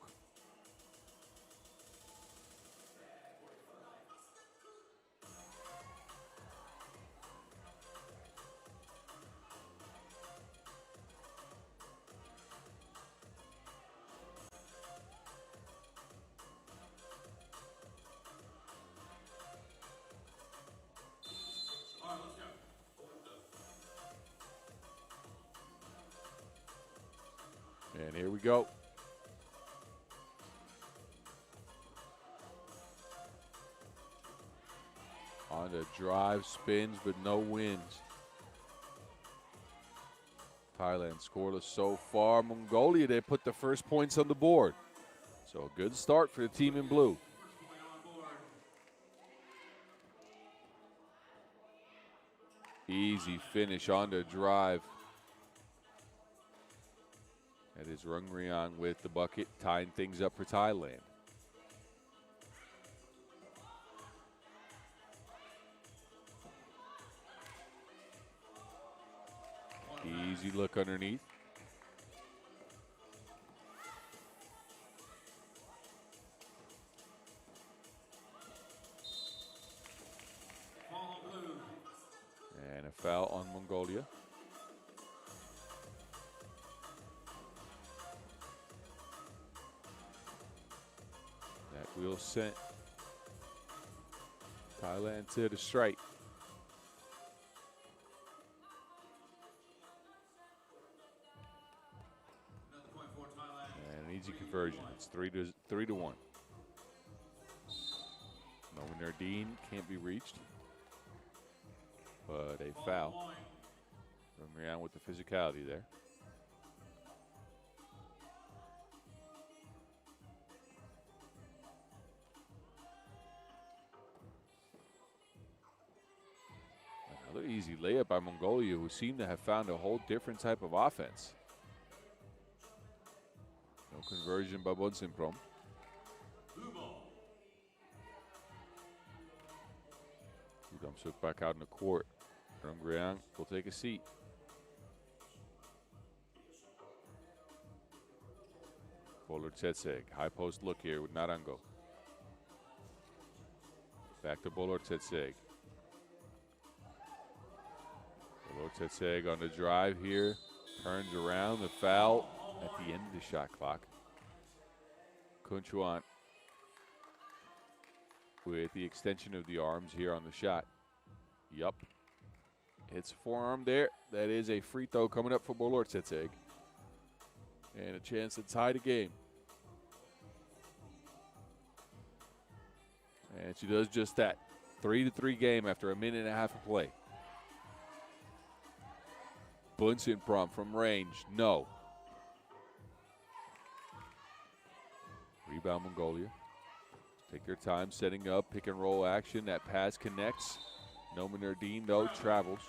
And here we go. On the drive, spins, but no wins. Thailand scoreless so far. Mongolia, they put the first points on the board. So a good start for the team in blue. Easy finish on the drive. That is Rungrian with the bucket, tying things up for Thailand. Easy look underneath. And a foul on Mongolia. That will send Thailand to the strike. conversion. It's 3-1. Nardine can't be reached, but a foul. Romania with the physicality there. Another easy layup by Mongolia, who seem to have found a whole different type of offense. No conversion by Bonsimprom. Udamsuk back out in the court. Rungriang will take a seat. Bowler Tsetseg, high post look here with Narango. Back to Bowler Tsetseg. Bowler Tsetseg on the drive here. Turns around, the foul at the end of the shot clock. Kunchuan with the extension of the arms here on the shot. Yup. Hits forearm there. That is a free throw coming up for Bowler Tsetseg. And a chance to tie the game. And she does just that. 3-3 game after a minute and a half of play. Bunsenprom from range. No. Rebound Mongolia. Take their time setting up. Pick and roll action. That pass connects. Noman Nardine, though, travels.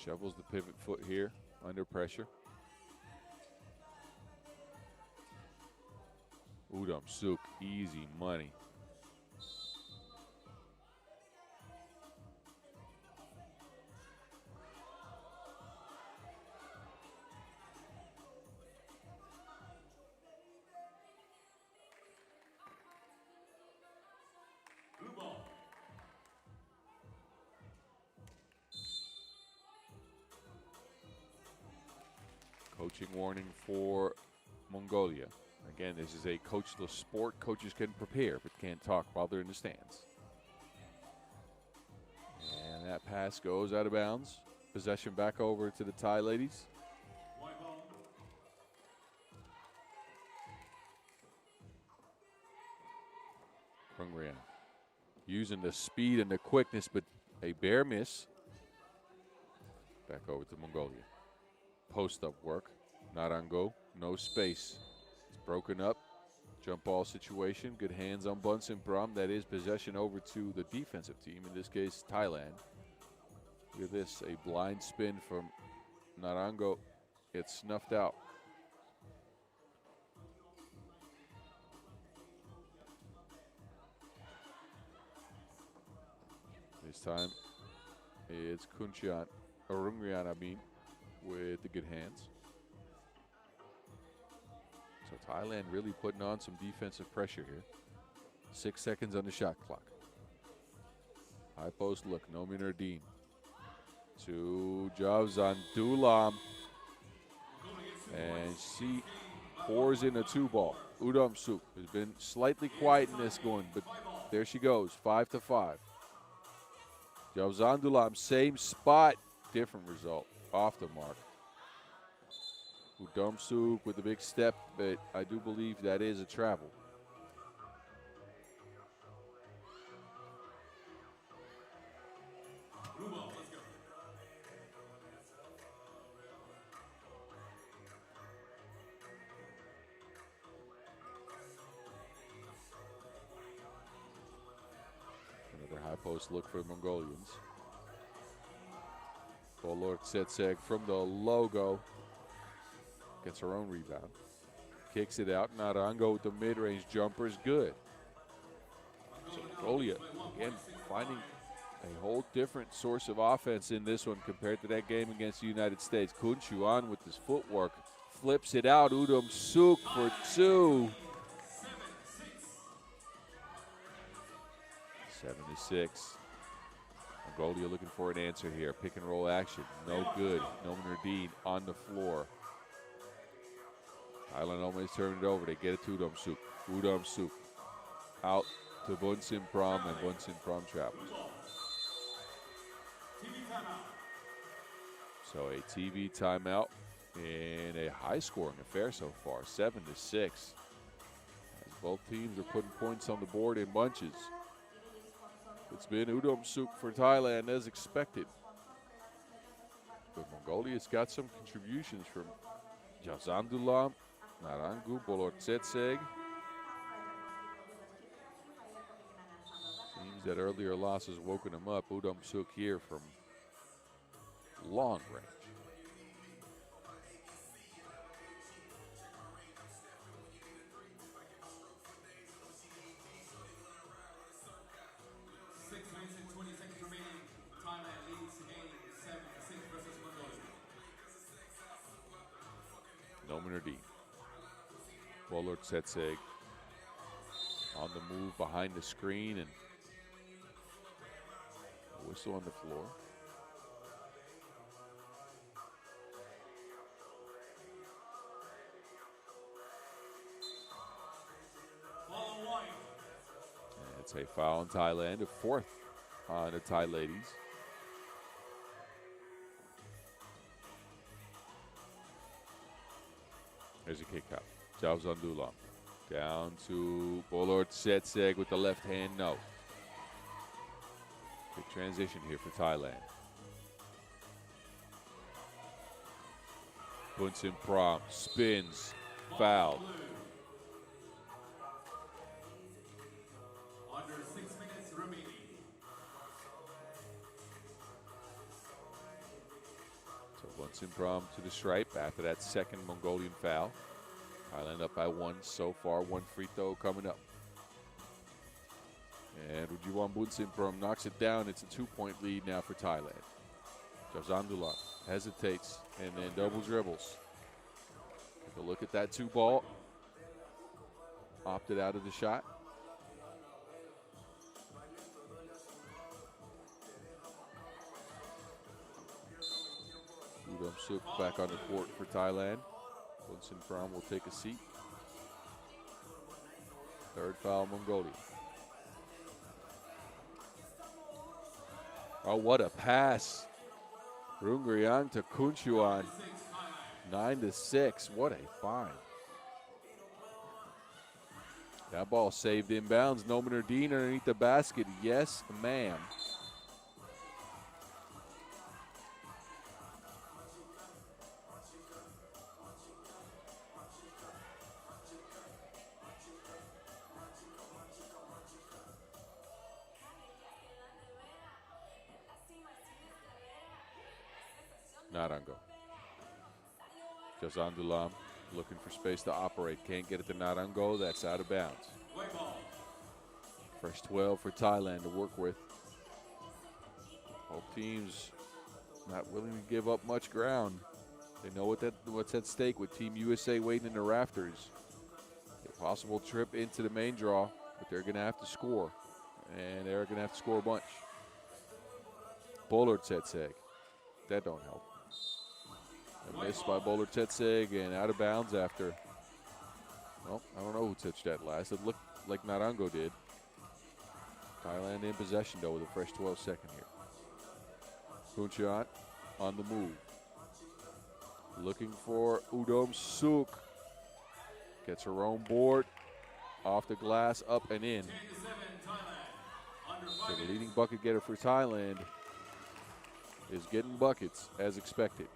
Shovels the pivot foot here, under pressure. Udamsuk, easy money. Coaching warning for Mongolia. Again, this is a coachless sport. Coaches can prepare but can't talk while they're in the stands. And that pass goes out of bounds. Possession back over to the Thai ladies. Rungrian using the speed and the quickness, but a bare miss. Back over to Mongolia. Post-up work. Narango, no space. It's broken up. Jump ball situation. Good hands on Bunsenprom. That is possession over to the defensive team, in this case Thailand. Look at this, a blind spin from Narango. It's snuffed out. This time it's Kunchian, Rungrian, with the good hands. So Thailand really putting on some defensive pressure here. 6 seconds on the shot clock. High post look, Nomi Nardine. To Javzandulam. And she pours in a 2-ball. Udamsuk has been slightly quiet in this going, but there she goes, 5-5. Javzandulam, same spot, different result, off the mark. Udamsuk with a big step, but I do believe that is a travel. Another high post look for the Mongolians. Bowler Tsetseg from the logo. Gets her own rebound. Kicks it out. Narango with the mid-range jumper is good. So Mongolia, again, finding a whole different source of offense in this one compared to that game against the United States. Kunchuan with his footwork flips it out. Udamsuk for 2. 7-6. Mongolia looking for an answer here. Pick and roll action. No good. Noman Nardine on the floor. Thailand almost turned it over. They get it to Udamsuk. Udamsuk out to Bunsin Prom, and Bunsin Prom travels. TV timeout. So a TV timeout in a high-scoring affair so far, 7-6. As both teams are putting points on the board in bunches. It's been Udom Suk for Thailand as expected. But Mongolia's got some contributions from Jazandulam, Narangu, Bolortsetseg. Seems that earlier losses woken him up. Udom Suk here from long range. Nominardi. Bolortsetseg on the move behind the screen, and a whistle on the floor. And it's a foul on Thailand, a fourth on the Thai ladies. There's a kick out. Jazandulam down to Bolortsetseg with the left hand, no. Good transition here for Thailand. Bunsin Prom spins, fouled. Under 6 minutes remaining. So Bunsin Prom to the stripe after that second Mongolian foul. Thailand up by one so far, one free throw coming up. And Rujiwan Bunsin Prom knocks it down. It's a 2-point lead now for Thailand. Jazandulam hesitates and then double dribbles. Take a look at that 2-ball. Opted out of the shot. Udom Suk back on the court for Thailand. Bunsin Prom will take a seat. Third foul, Mongolia. Oh, what a pass. Rungriang to Kunchuan. 9-6. What a find. That ball saved inbounds. Nominardine underneath the basket. Yes, ma'am. Narango. Jazandulam looking for space to operate. Can't get it to Narango. That's out of bounds. Fresh 12 for Thailand to work with. Both teams not willing to give up much ground. They know what's at stake with Team USA waiting in the rafters. A possible trip into the main draw, but they're going to have to score. And they're going to have to score a bunch. Bolortsetseg. That don't help. A miss by Bolortsetseg and out of bounds after. Well, I don't know who touched that last. It looked like Narango did. Thailand in possession, though, with a fresh 12-second here. Kunchuan on the move. Looking for Udom Suk. Gets her own board. Off the glass, up and in. So the leading bucket getter for Thailand is getting buckets as expected.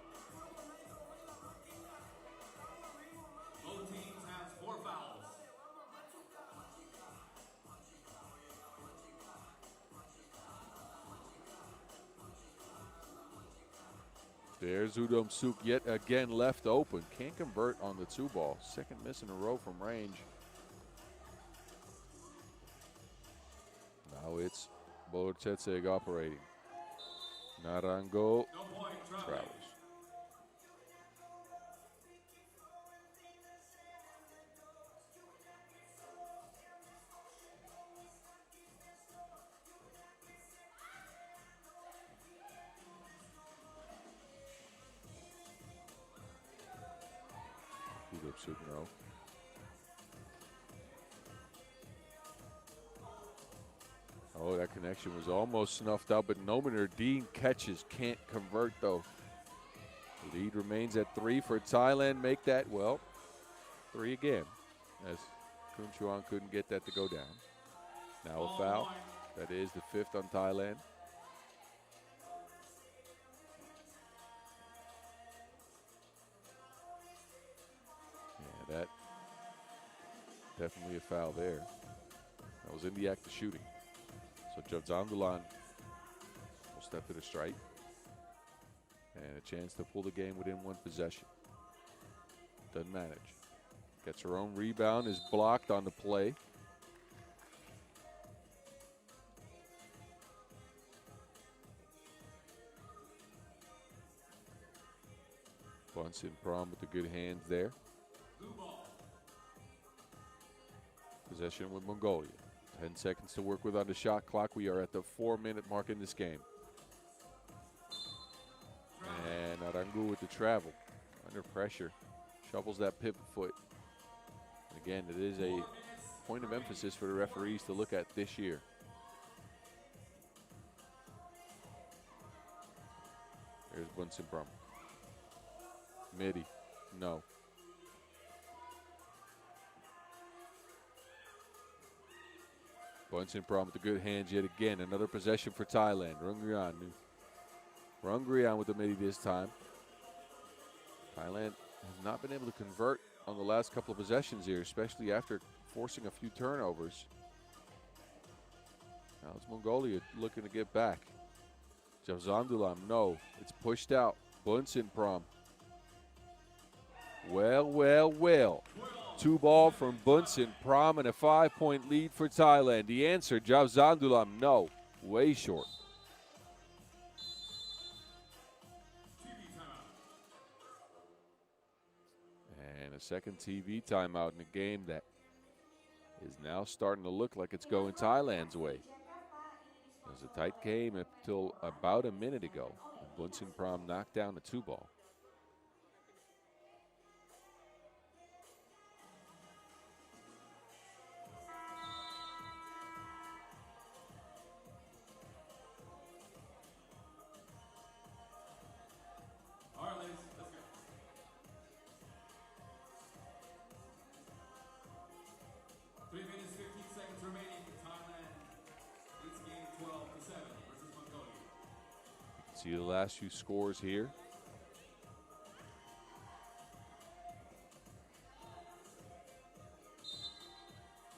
Both teams have 4 fouls. There's Udom Suk yet again left open. Can't convert on the 2-ball. Second miss in a row from range. Now it's Bolortsetseg operating. Narango travels. Udom Suk, no. Connection was almost snuffed out, but Noman Dean catches, can't convert though. The lead remains at 3 for Thailand. Make that, well, 3 again, as Kun Chuan couldn't get that to go down. Now a foul. That is the 5th on Thailand. Yeah, that definitely a foul there. That was in the act of shooting. So Javzandulan will step to the strike. And a chance to pull the game within 1 possession. Doesn't manage. Gets her own rebound, is blocked on the play. Bunsen Prom with the good hands there. Possession with Mongolia. 10 seconds to work with on the shot clock. We are at the 4-minute mark in this game. And Arangu with the travel. Under pressure. Shovels that pivot foot. And again, it is a point of emphasis for the referees to look at this year. There's Bunsen Prom. Midi, no. Bunsen Prom with the good hands yet again. Another possession for Thailand. Rungrian with the midi this time. Thailand has not been able to convert on the last couple of possessions here, especially after forcing a few turnovers. Now it's Mongolia looking to get back. Javzandulam, no. It's pushed out. Bunsen Prom. Well. 2 ball from Bunsen Prom and a 5-point lead for Thailand. The answer, Javzandulam, no. Way short. And a second TV timeout in a game that is now starting to look like it's going Thailand's way. It was a tight game until about a minute ago. Bunsen Prom knocked down a 2 ball. All right, ladies, let's go. 3 minutes, 15 seconds remaining. Thailand leads the game 12-7 versus Mongolia. See the last few scores here.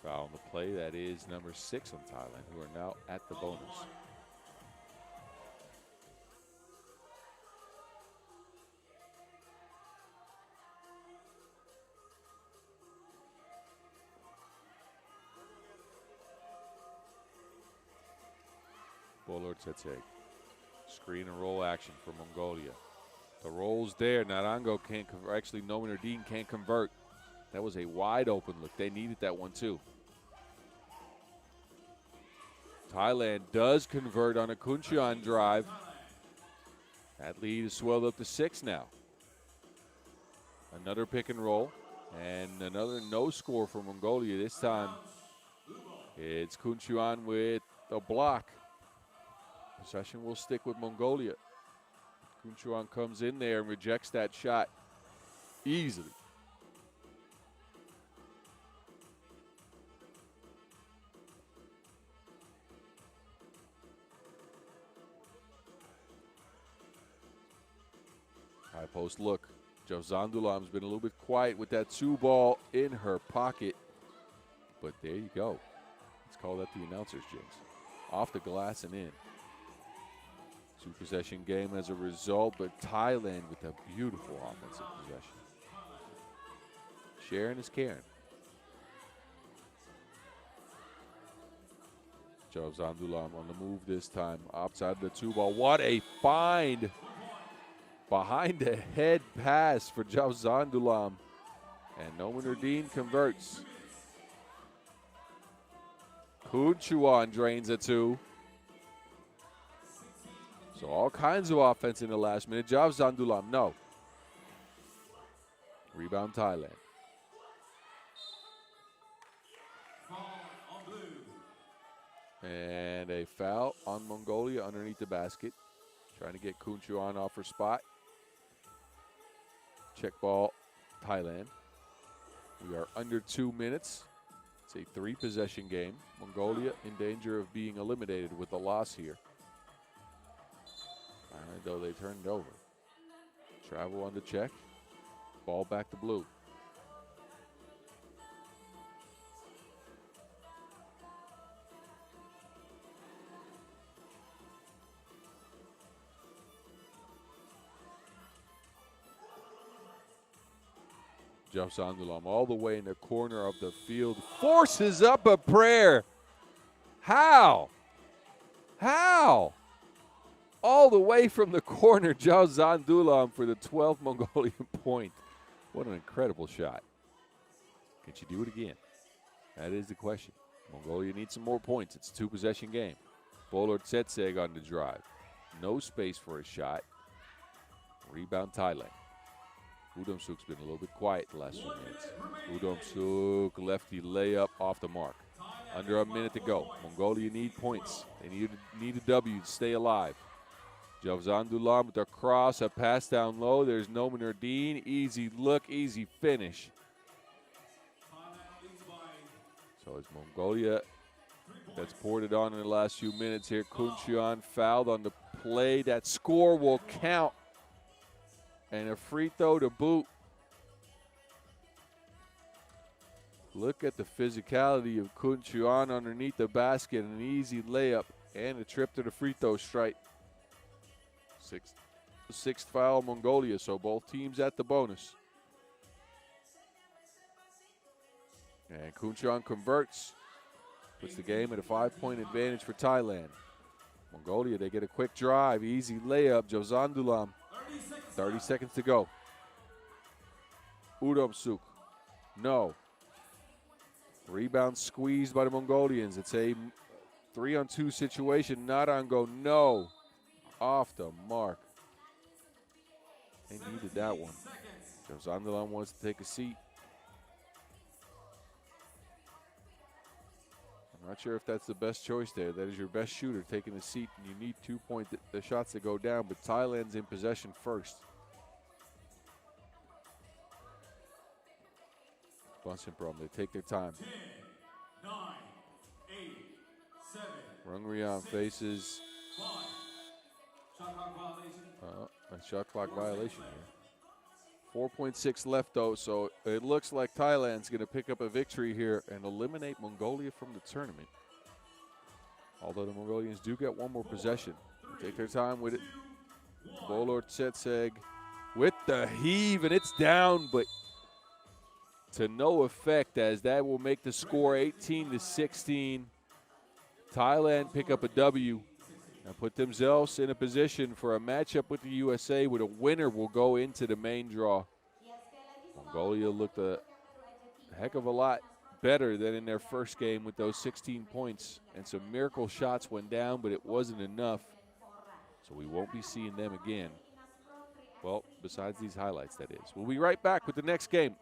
Foul on the play. That is number 6 on Thailand, who are now at the bonus. Bolor Tsetseg. Screen and roll action for Mongolia. The roll's there. Narango can't convert. Actually, Noman Dean can't convert. That was a wide open look. They needed that one too. Thailand does convert on a Kuncheon drive. That lead is swelled up to 6 now. Another pick and roll. And another no score for Mongolia. This time it's Kuncheon with a block. Possession will stick with Mongolia. Kuncheon comes in there and rejects that shot easily. High post look. Javzandulam's been a little bit quiet with that 2 ball in her pocket. But there you go. Let's call that the announcer's jinx. Off the glass and in. 2-possession game as a result, but Thailand with a beautiful offensive possession. Sharon is caring. Javzandulam on the move this time. Outside the 2 ball. What a find! Behind the head pass for Javzandulam. And Noman Dean converts. Kuncheon drains a 2. So all kinds of offense in the last minute. Javzandulam, no. Rebound Thailand. And And a foul on Mongolia underneath the basket. Trying to get Kunchuan off her spot. Check ball, Thailand. We are under 2 minutes. It's a 3-possession game. Mongolia in danger of being eliminated with a loss here. All right, though they turned it over. Travel on the check. Ball back to blue. Sandulam all the way in the corner of the field. Forces up a prayer. How? How? All the way from the corner, Zandulam for the 12th Mongolian point. What an incredible shot. Can she do it again? That is the question. Mongolia needs some more points. It's a 2-possession game. Bolor Tsetseg on the drive. No space for a shot. Rebound Thailand. Udomsuk's been a little bit quiet the last few minutes. Udomsuk, lefty layup off the mark. Under a minute to go. Mongolia need points. They need a W to stay alive. Javzandulam with the cross, a pass down low. There's Noman Erdine. Easy look, easy finish. So it's Mongolia that's poured it on in the last few minutes here. Kunchuan fouled on the play. That score will count. And a free throw to boot. Look at the physicality of Kunchuan underneath the basket. An easy layup and a trip to the free throw strike. Sixth foul Mongolia, so both teams at the bonus. And Kunchuan converts. Puts the game at a 5-point advantage for Thailand. Mongolia, they get a quick drive. Easy layup. Jozandulam. 30 seconds to go. Udomsuk. No. Rebound squeezed by the Mongolians. It's a 3-on-2 situation. Narango, no. Off the mark. They needed that one. Jozandulam wants to take a seat. I'm not sure if that's the best choice there. That is your best shooter taking a seat, and you need 2-point the shots to go down, but Thailand's in possession first. Bunsenbrom, they take their time. 10, 9, 8, 7. Rungrian faces 5. Shot clock violation. a shot clock violation here. 4.6 left, though, so it looks like Thailand's going to pick up a victory here and eliminate Mongolia from the tournament. Although the Mongolians do get one more possession. Take their time with it. Bolor Tsetseg with the heave, and it's down, but to no effect, as that will make the score 18-16. Thailand pick up a W and put themselves in a position for a matchup with the USA, where the winner will go into the main draw. Mongolia looked a heck of a lot better than in their first game with those 16 points, and some miracle shots went down, but it wasn't enough. So we won't be seeing them again. Well, besides these highlights, that is. We'll be right back with the next game.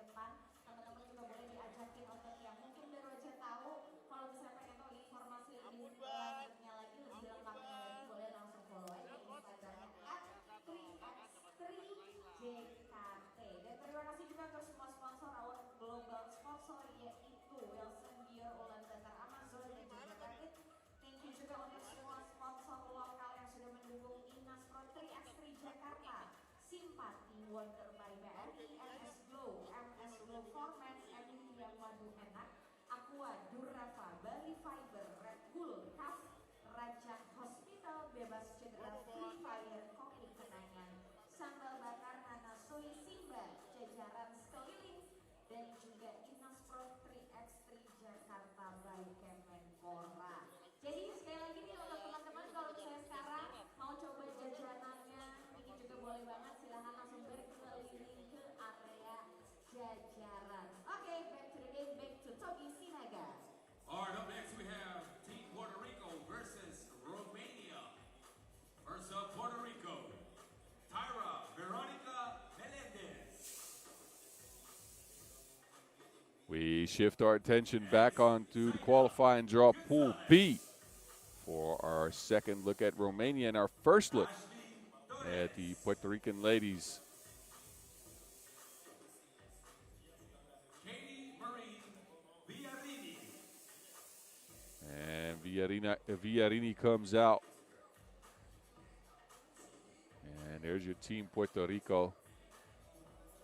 Simpati Wonder by BRI, MS Glow, MS Glow Format, Emilia Madu Enak, Aqua Durava, Bali Fiber, Red Bull, CAF, Raja Hospital, Bebas Cedera, Free Fire, Kopi Kenangan, Sambal Bakar, Hana Soy Simba, jajaran sekeliling, dan juga Inas Pro 3x3 Jakarta by Kemenpora. Jadi sekali lagi nih untuk teman-teman, kalau misalnya sekarang mau coba jajanannya, ini juga boleh banget, silahkan langsung berkeliling ke area jajaran. Okay, back to the game, back to Togi Sinaga. All right, up next we have Team Puerto Rico versus Romania. First up, Puerto Rico, Tyra Veronica Melendez. We shift our attention back onto the qualifying draw, Pool B. for our second look at Romania and our first look at the Puerto Rican ladies. And Villarini comes out. And there's your team, Puerto Rico.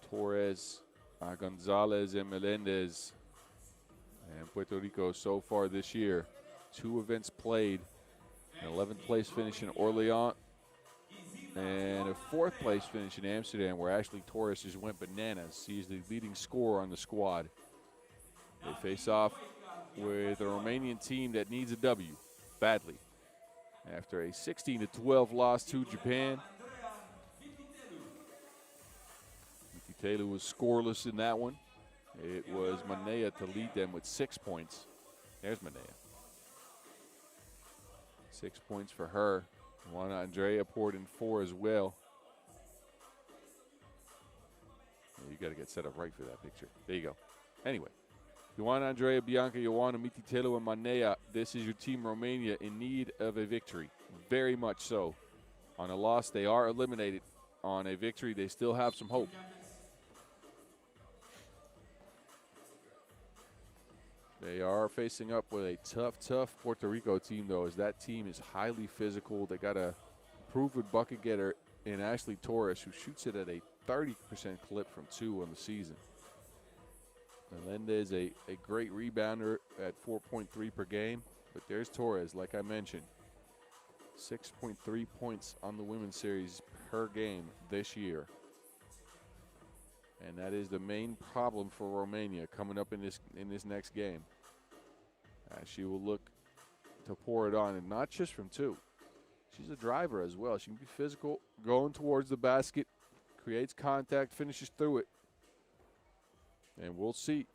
Torres, Gonzalez, and Melendez. And Puerto Rico so far this year, 2 events played, an 11th place finish in Orleans, and a 4th place finish in Amsterdam, where Ashley Torres just went bananas. He's the leading scorer on the squad. They face off with a Romanian team that needs a W badly. After a 16-12 loss to Japan, Taylor was scoreless in that one. It was Manea to lead them with 6 points. There's Manea. 6 points for her. Juana Andrea poured in 4 as well. You got to get set up right for that picture. There you go. Anyway, Juana Andrea, Bianca Joanna, Mititelu, and Manea. This is your team Romania in need of a victory. Very much so. On a loss, they are eliminated. On a victory, they still have some hope. They are facing up with a tough Puerto Rico team, though, as that team is highly physical. They got a proven bucket getter in Ashley Torres, who shoots it at a 30% clip from 2 on the season. Melendez, a great rebounder at 4.3 per game. But there's Torres, like I mentioned, 6.3 points on the women's series per game this year. And that is the main problem for Romania coming up in this next game. She will look to pour it on, and not just from 2. She's a driver as well. She can be physical, going towards the basket, creates contact, finishes through it. And we'll see.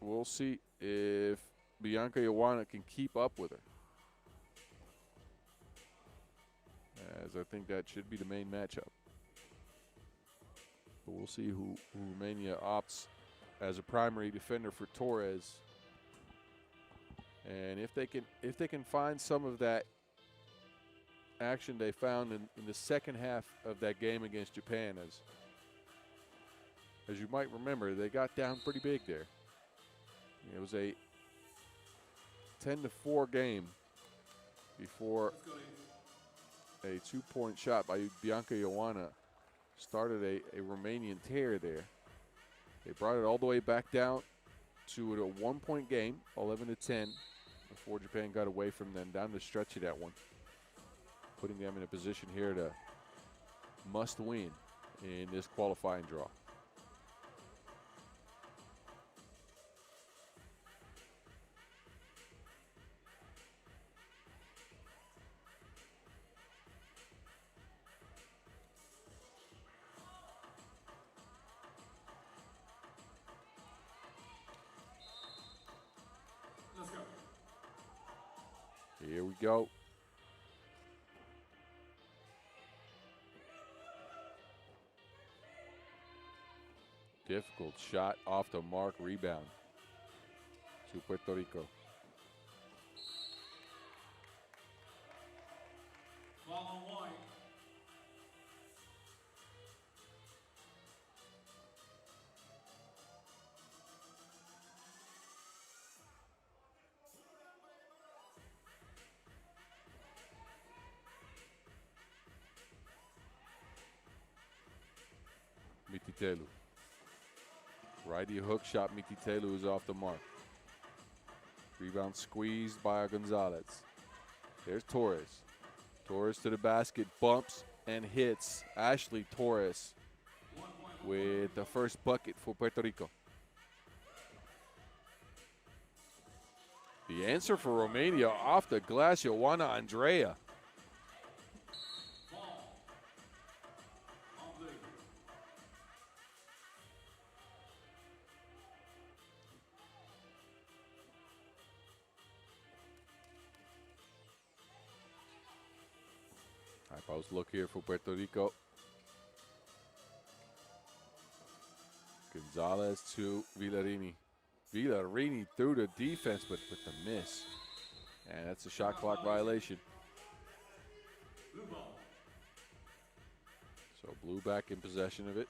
We'll see if Bianca Joanna can keep up with her, as I think that should be the main matchup. But we'll see who Romania opts as a primary defender for Torres, and if they can find some of that action they found in the second half of that game against Japan, as you might remember, they got down pretty big there. It was a 10-4 game before a 2-point shot by Bianca Joanna started a Romanian tear there. They brought it all the way back down to a 1-point game, 11-10, before Japan got away from them, down the stretch of that one, putting them in a position here to must win in this qualifying draw. Here we go. Difficult shot off the mark, rebound to Puerto Rico. Ball on white. Mititelu. Righty hook shot, Mititelu is off the mark. Rebound squeezed by Gonzalez. There's Torres. Torres to the basket, bumps and hits. Ashley Torres with the first bucket for Puerto Rico. The answer for Romania off the glass, Joana Andrea. High post look here for Puerto Rico. Gonzalez to Villarini. Villarini through the defense, but with the miss. And that's a shot clock violation. Blue ball. So Blue back in possession of it.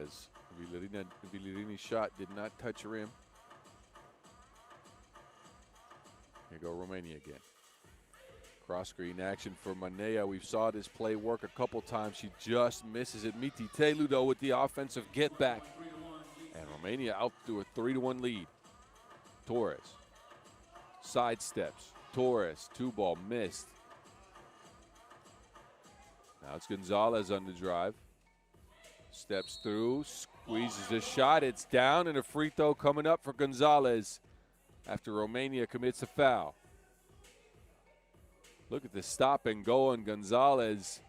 As Villarini's shot did not touch rim. Here go Romania again. Cross screen action for Manea. We saw this play work a couple times. She just misses it. Mititelu though with the offensive get back. And Romania out to a 3-1 lead. Torres sidesteps. Torres, 2-ball, missed. Now it's Gonzalez on the drive. Steps through, squeezes the shot. It's down, and a free throw coming up for Gonzalez after Romania commits a foul. Look at the stop and go, and Gonzalez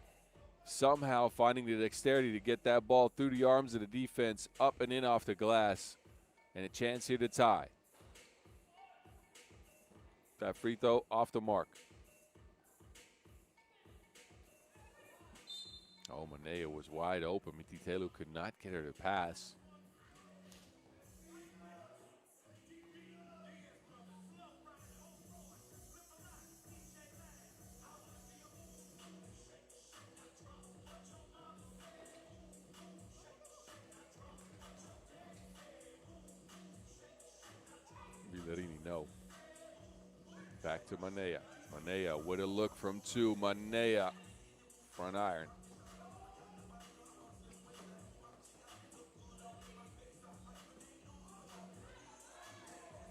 somehow finding the dexterity to get that ball through the arms of the defense, up and in off the glass, and a chance here to tie. That free throw off the mark. Oh, Manea was wide open. Mititelu could not get her to pass. Villarini, no. Back to Manea. Manea with a look from 2. Manea, front iron.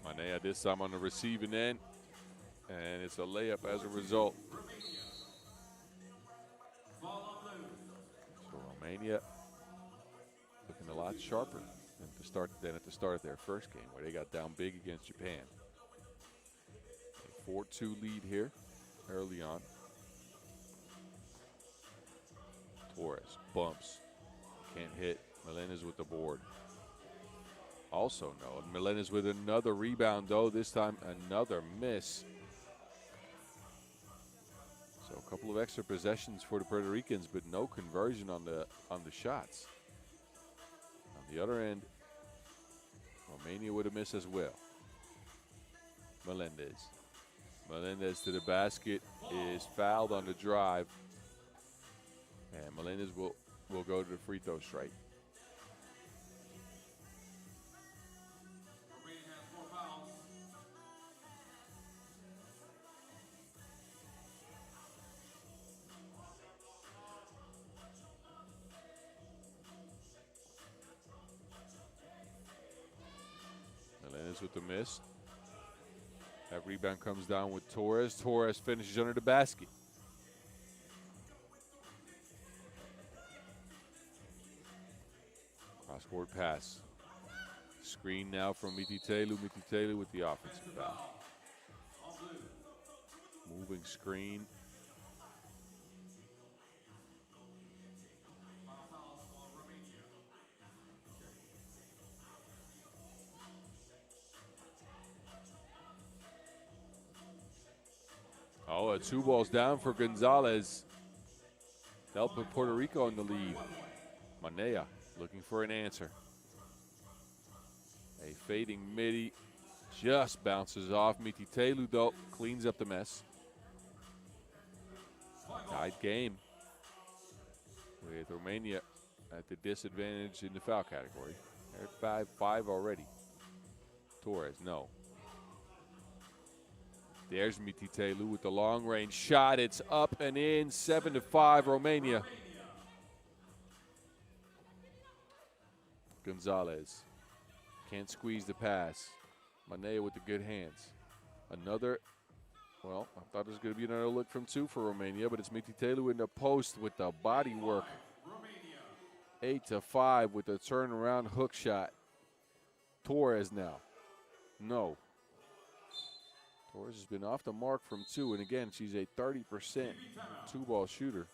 Manea this time on the receiving end, and it's a layup as a result. So Romania looking a lot sharper than at the start of their first game, where they got down big against Japan. A 4-2 lead here early on. Torres bumps, can't hit. Melendez with the board. Also no. Melendez with another rebound, though. This time another miss. So a couple of extra possessions for the Puerto Ricans, but no conversion on the shots. On the other end, Romania would have missed as well. Melendez. Melendez to the basket, is fouled on the drive. And Melendez will go to the free throw strike. Melendez with the miss. That rebound comes down with Torres. Torres finishes under the basket. Cross-court pass. Screen now from Mititelu. Mititelu with the offensive foul. Moving screen. Oh, 2 balls down for Gonzalez. They'll put Puerto Rico in the lead. Manea looking for an answer. A fading midi just bounces off. Mititelu, though, cleans up the mess. Tied game with Romania at the disadvantage in the foul category. They're at 5 already. Torres, no. There's Mititelu with the long range shot. It's up and in. 7-5 Romania. Gonzalez can't squeeze the pass. Manea with the good hands. Another, well, I thought it was going to be another look from 2 for Romania, but it's Mititelu in the post with the body work. 8-5 with the turnaround hook shot. Torres now. No. Torres has been off the mark from 2, and again, she's a 30% 2-ball shooter.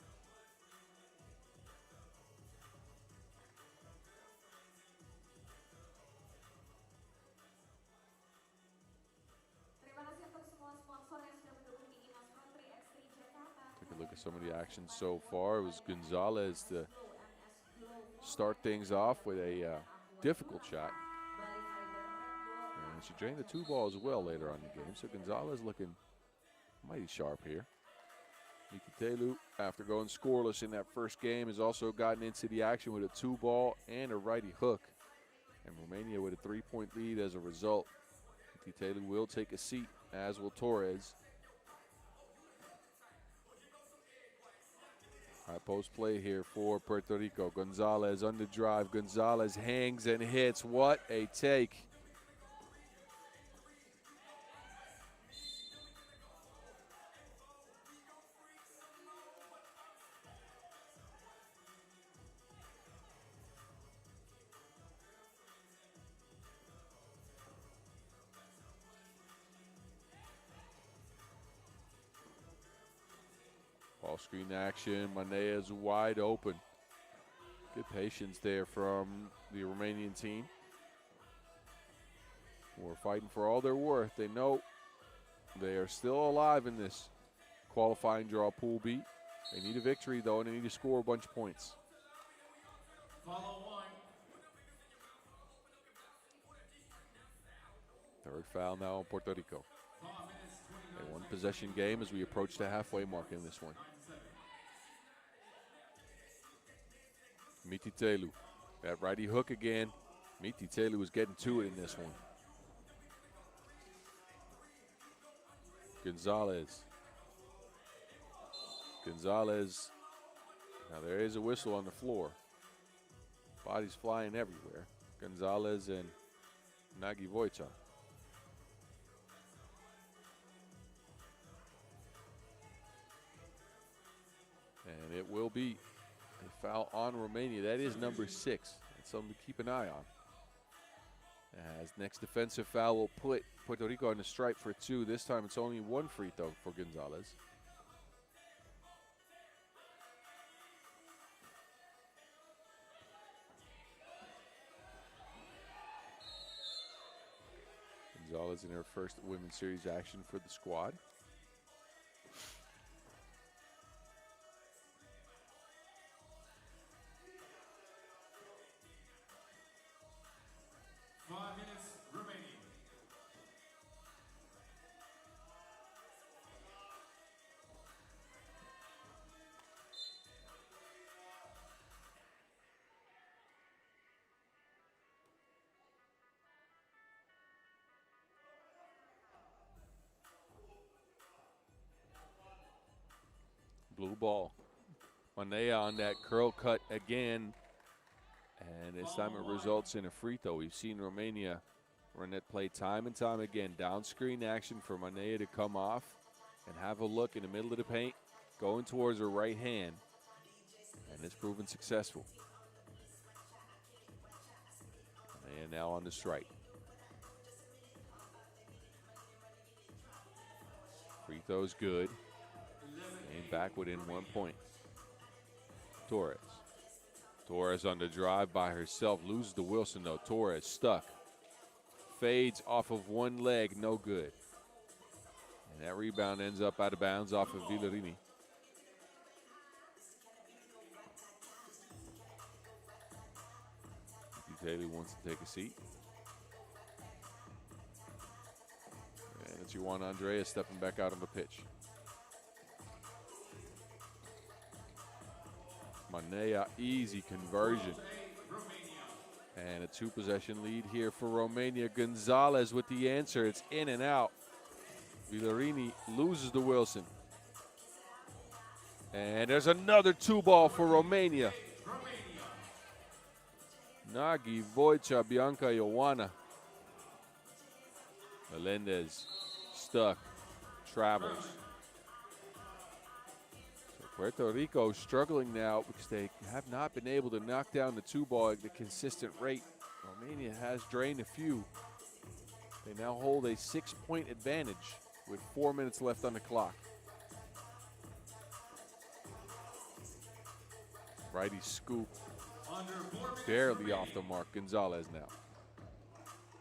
Take a look at some of the action so far. It was Gonzalez to start things off with a difficult shot. And she drained the 2 ball as well later on in the game. So Gonzalez looking mighty sharp here. Mikitelu, after going scoreless in that first game, has also gotten into the action with a 2 ball and a righty hook. And Romania with a 3-point lead as a result. Mikitelu will take a seat, as will Torres. High post play here for Puerto Rico. Gonzalez on the drive. Gonzalez hangs and hits. What a take. Ball screen action. Manea is wide open. Good patience there from the Romanian team, who are fighting for all they're worth. They know they are still alive in this qualifying draw pool B. They need a victory, though, and they need to score a bunch of points. Follow one. Third foul now on Puerto Rico. 5 minutes, 29 A one-possession game as we approach the halfway mark in this one. Mikitelu, that righty hook again. Mikitelu was getting to it in this one. Gonzalez. Now there is a whistle on the floor. Bodies flying everywhere. Gonzalez and Nagy Vojta. And it will be a foul on Romania. That is number 6. That's something to keep an eye on. As next defensive foul will put Puerto Rico on the stripe for 2. This time it's only 1 free throw for Gonzalez. Gonzalez in her first Women's Series action for the squad. Blue ball. Manea on that curl cut again. And this time it results in a free throw. We've seen Romania run that play time and time again. Down screen action for Manea to come off and have a look in the middle of the paint, going towards her right hand. And it's proven successful. Manea now on the strike. Free throw's good. Game back within 1 point. Torres on the drive by herself. Loses to Wilson, though. Torres stuck. Fades off of one leg. No good. And that rebound ends up out of bounds off of Villarini. Taylor wants to take a seat. And it's Juan Andrea stepping back out on the pitch. Manea, easy conversion. And a 2-possession lead here for Romania. Gonzalez with the answer. It's in and out. Villarini loses to Wilson. And there's another 2-ball for Romania. Nagy Vojta Bianca Ioana. Melendez stuck. Travels. Puerto Rico struggling now because they have not been able to knock down the 2-ball at the consistent rate. Romania has drained a few. They now hold a 6-point advantage with 4 minutes left on the clock. Righty scoop. Barely off the mark. Gonzalez now.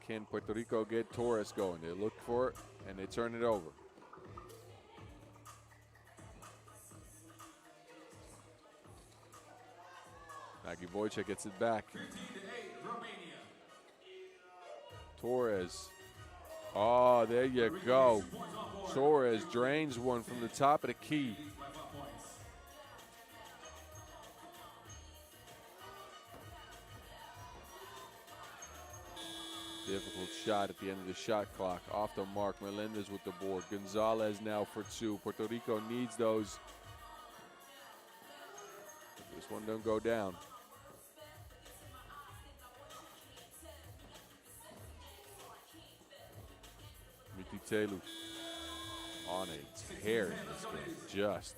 Can Puerto Rico get Torres going? They look for it and they turn it over. Nagy Vojta gets it back. 15-8, Romania. Torres Oh, there you go. Torres drains one from the top of the key. Difficult shot at the end of the shot clock. Off the mark, Melendez with the board. Gonzalez now for two. Puerto Rico needs those. This one don't go down. Mititelu on a tear in this game. Just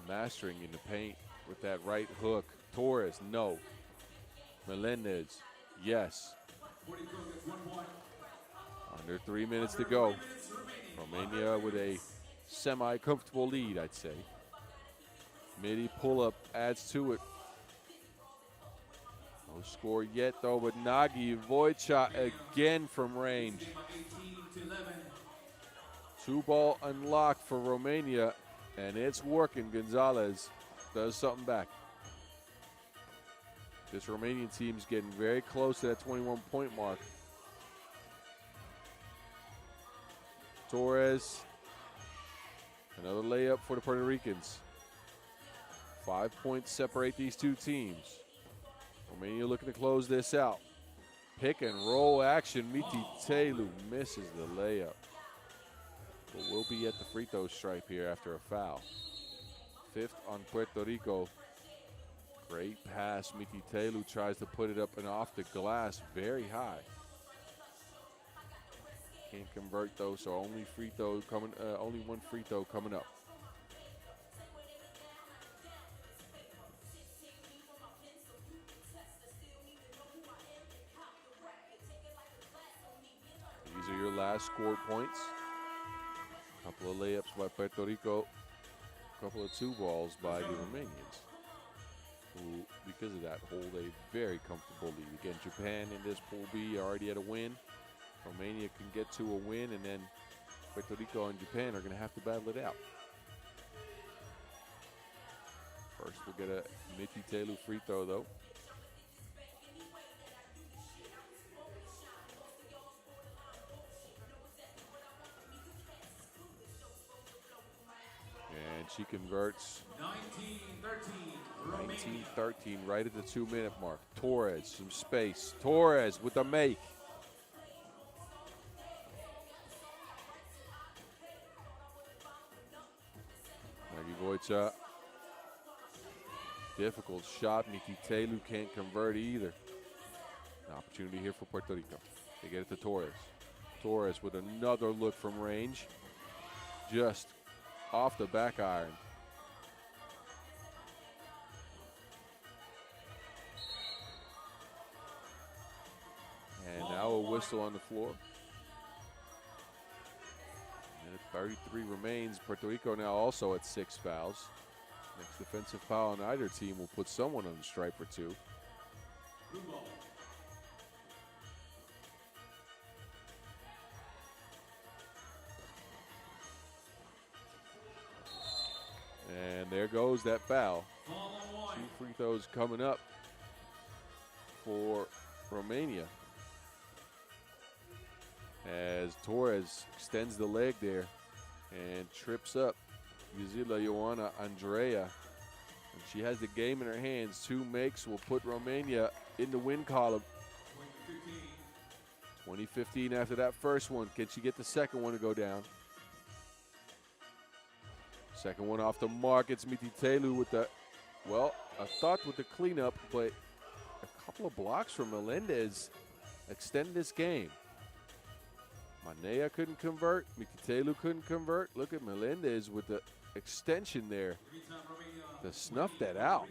mastering in the paint with that right hook. Torres, no. Melendez, yes. Under 3 minutes to go. Romania with a semi-comfortable lead, I'd say. Midi pull-up adds to it. No score yet, though, but Nagy Vojca again from range. 2-ball unlocked for Romania, and it's working. Gonzalez does something back. This Romanian team's getting very close to that 21-point mark. Torres, another layup for the Puerto Ricans. 5 points separate these two teams. Romania looking to close this out. Pick and roll action. Mititelu misses the layup. But we'll be at the free throw stripe here after a foul. 5th on Puerto Rico. Great pass. Mititelu tries to put it up and off the glass very high. Can't convert though, so only one free throw coming up. These are your last scored points. Couple of layups by Puerto Rico. Couple of 2-balls by the Romanians, who, because of that, hold a very comfortable lead. Again, Japan in this Pool B already had a win. Romania can get to a win, and then Puerto Rico and Japan are going to have to battle it out. First, we'll get a Mititelu free throw, though. And she converts. 19-13, right at the 2-minute mark. Torres, some space. Torres with the make. Vojca. Difficult shot. Mititelu can't convert either. An opportunity here for Puerto Rico. They get it to Torres. Torres with another look from range. Just off the back iron. And now a whistle on the floor. Minute 33 remains. Puerto Rico now also at 6 fouls. Next defensive foul on either team will put someone on the stripe for 2. And there goes that foul. 2 free throws coming up for Romania. As Torres extends the leg there and trips up Yuzila Ioana Andrea. And she has the game in her hands. 2 makes will put Romania in the win column. 20-15 after that first one. Can she get the second one to go down? Second one off the mark. It's Mititelu with the, well, I thought with the cleanup, but a couple of blocks from Melendez extend this game. Manea couldn't convert. Mititelu couldn't convert. Look at Melendez with the extension there to snuff that out.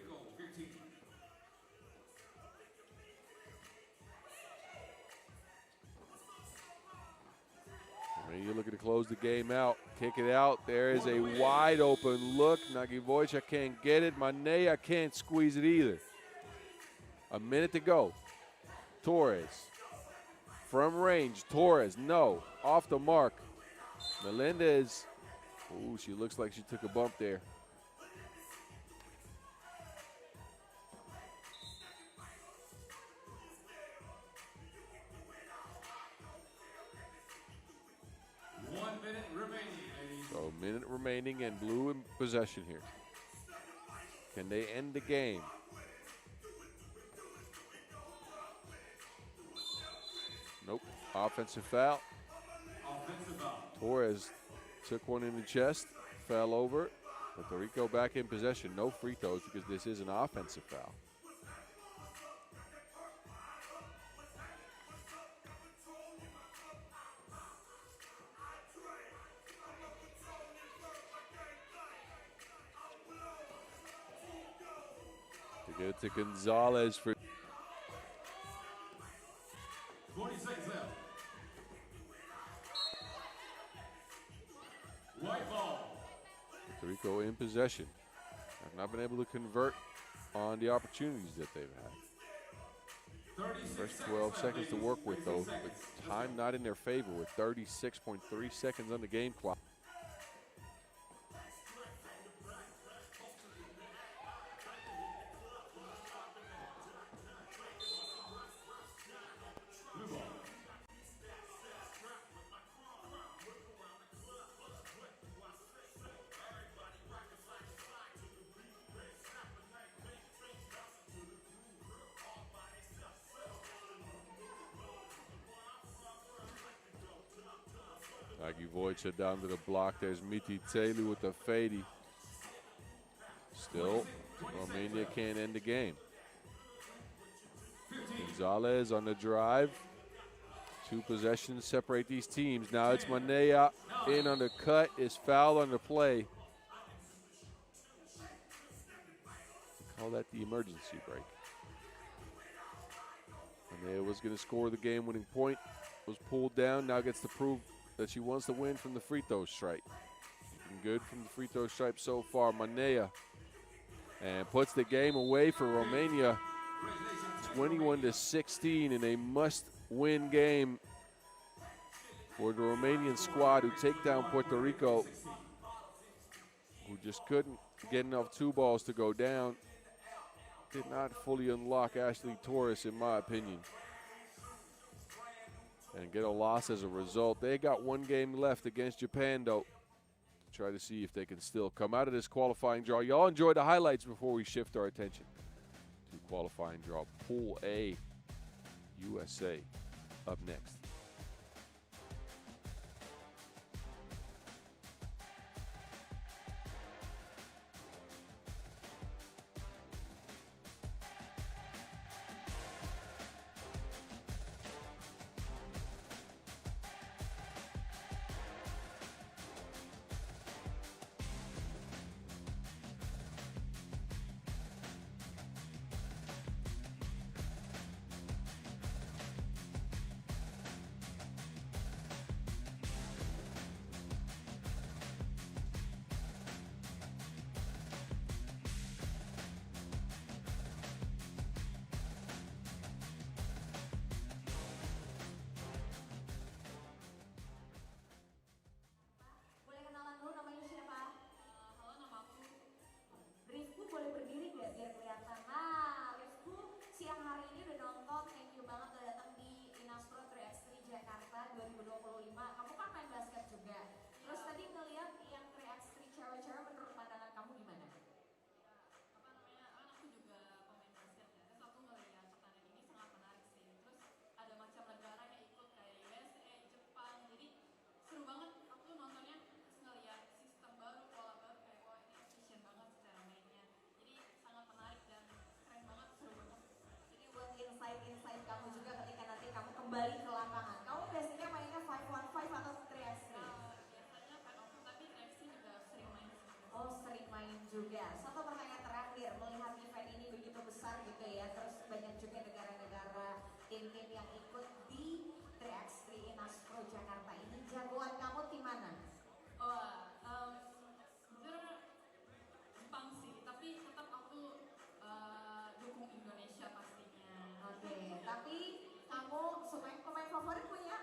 You're looking to close the game out. Kick it out. There is a wide open look. Nagy Vojca can't get it. Manea can't squeeze it either. A minute to go. Torres. From range, Torres, no. Off the mark. Melendez, ooh, she looks like she took a bump there. remaining and blue in possession here. Can they end the game? Nope. Offensive foul. Offensive foul. Torres took one in the chest, fell over. Puerto Rico back in possession. No free throws because this is an offensive foul. To go to Gonzalez for 20 seconds left. White ball. Puerto Rico in possession. Have not been able to convert on the opportunities that they've had. 36 First seconds 12 left, seconds to ladies. work with, though. 36 But seconds. time not in their favor with 36.3 seconds on the game clock. Blue ball. Aggie Vojca down to the block. There's Miti Telu with the fadey. Still, Romania can't end the game. 15. Gonzalez on the drive. 2 possessions separate these teams. Now it's Manea in on the cut. Is fouled on the play. Call that the emergency break. Manea was going to score the game-winning point. Was pulled down. Now gets to prove that she wants to win from the free throw stripe. Looking good from the free throw stripe so far. Manea. And puts the game away for Romania. 21-16 in a must-win game for the Romanian squad, who take down Puerto Rico, who just couldn't get enough 2 balls to go down. Did not fully unlock Ashley Torres, in my opinion, and get a loss as a result. They got 1 game left against Japan, though, to try to see if they can still come out of this qualifying draw. Y'all enjoy the highlights before we shift our attention to qualifying draw. Pool A, USA, up next. Boleh kenalan dulu, namanya siapa? Halo, nama aku Rifku. Boleh berdiri nggak biar kelihatan? Nah, Rifku siang hari ini udah nonton. Thank you banget udah datang di FIBA 3x3 Jakarta 2025. Kamu kan main basket juga. Terus tadi ngeliat yang 3x3 cewek-cewek, menurut pandangan kamu gimana? Apa namanya, kan aku juga pemain basket ya, terus aku ngeliat pertandingan ini sangat menarik sih. Terus ada macam negara yang ikut kayak USA, Jepang, jadi seru banget. Aku nontonnya terus ngeliat sistem baru, pola baru, kayak wah ini efisien banget secara mainnya, jadi sangat menarik dan keren banget, seru banget. Ini buat insight-insight kamu juga ketika nanti kamu kembali ke lapangan. Kamu biasanya mainnya 5-on-5 atau 3x3? Biasanya fan off, tapi reaksi juga sering main sih. Oh, sering main juga. Satu pertanyaan terakhir, melihat event ini begitu besar gitu ya, terus banyak juga negara-negara, tim-tim yang ikut di 3x3 Inas Pro Jakarta ini, jagoan kamu tim mana? Jujur Jepang sih, tapi tetap aku dukung Indonesia pastinya. Oke, tapi kamu pemain favorit punya?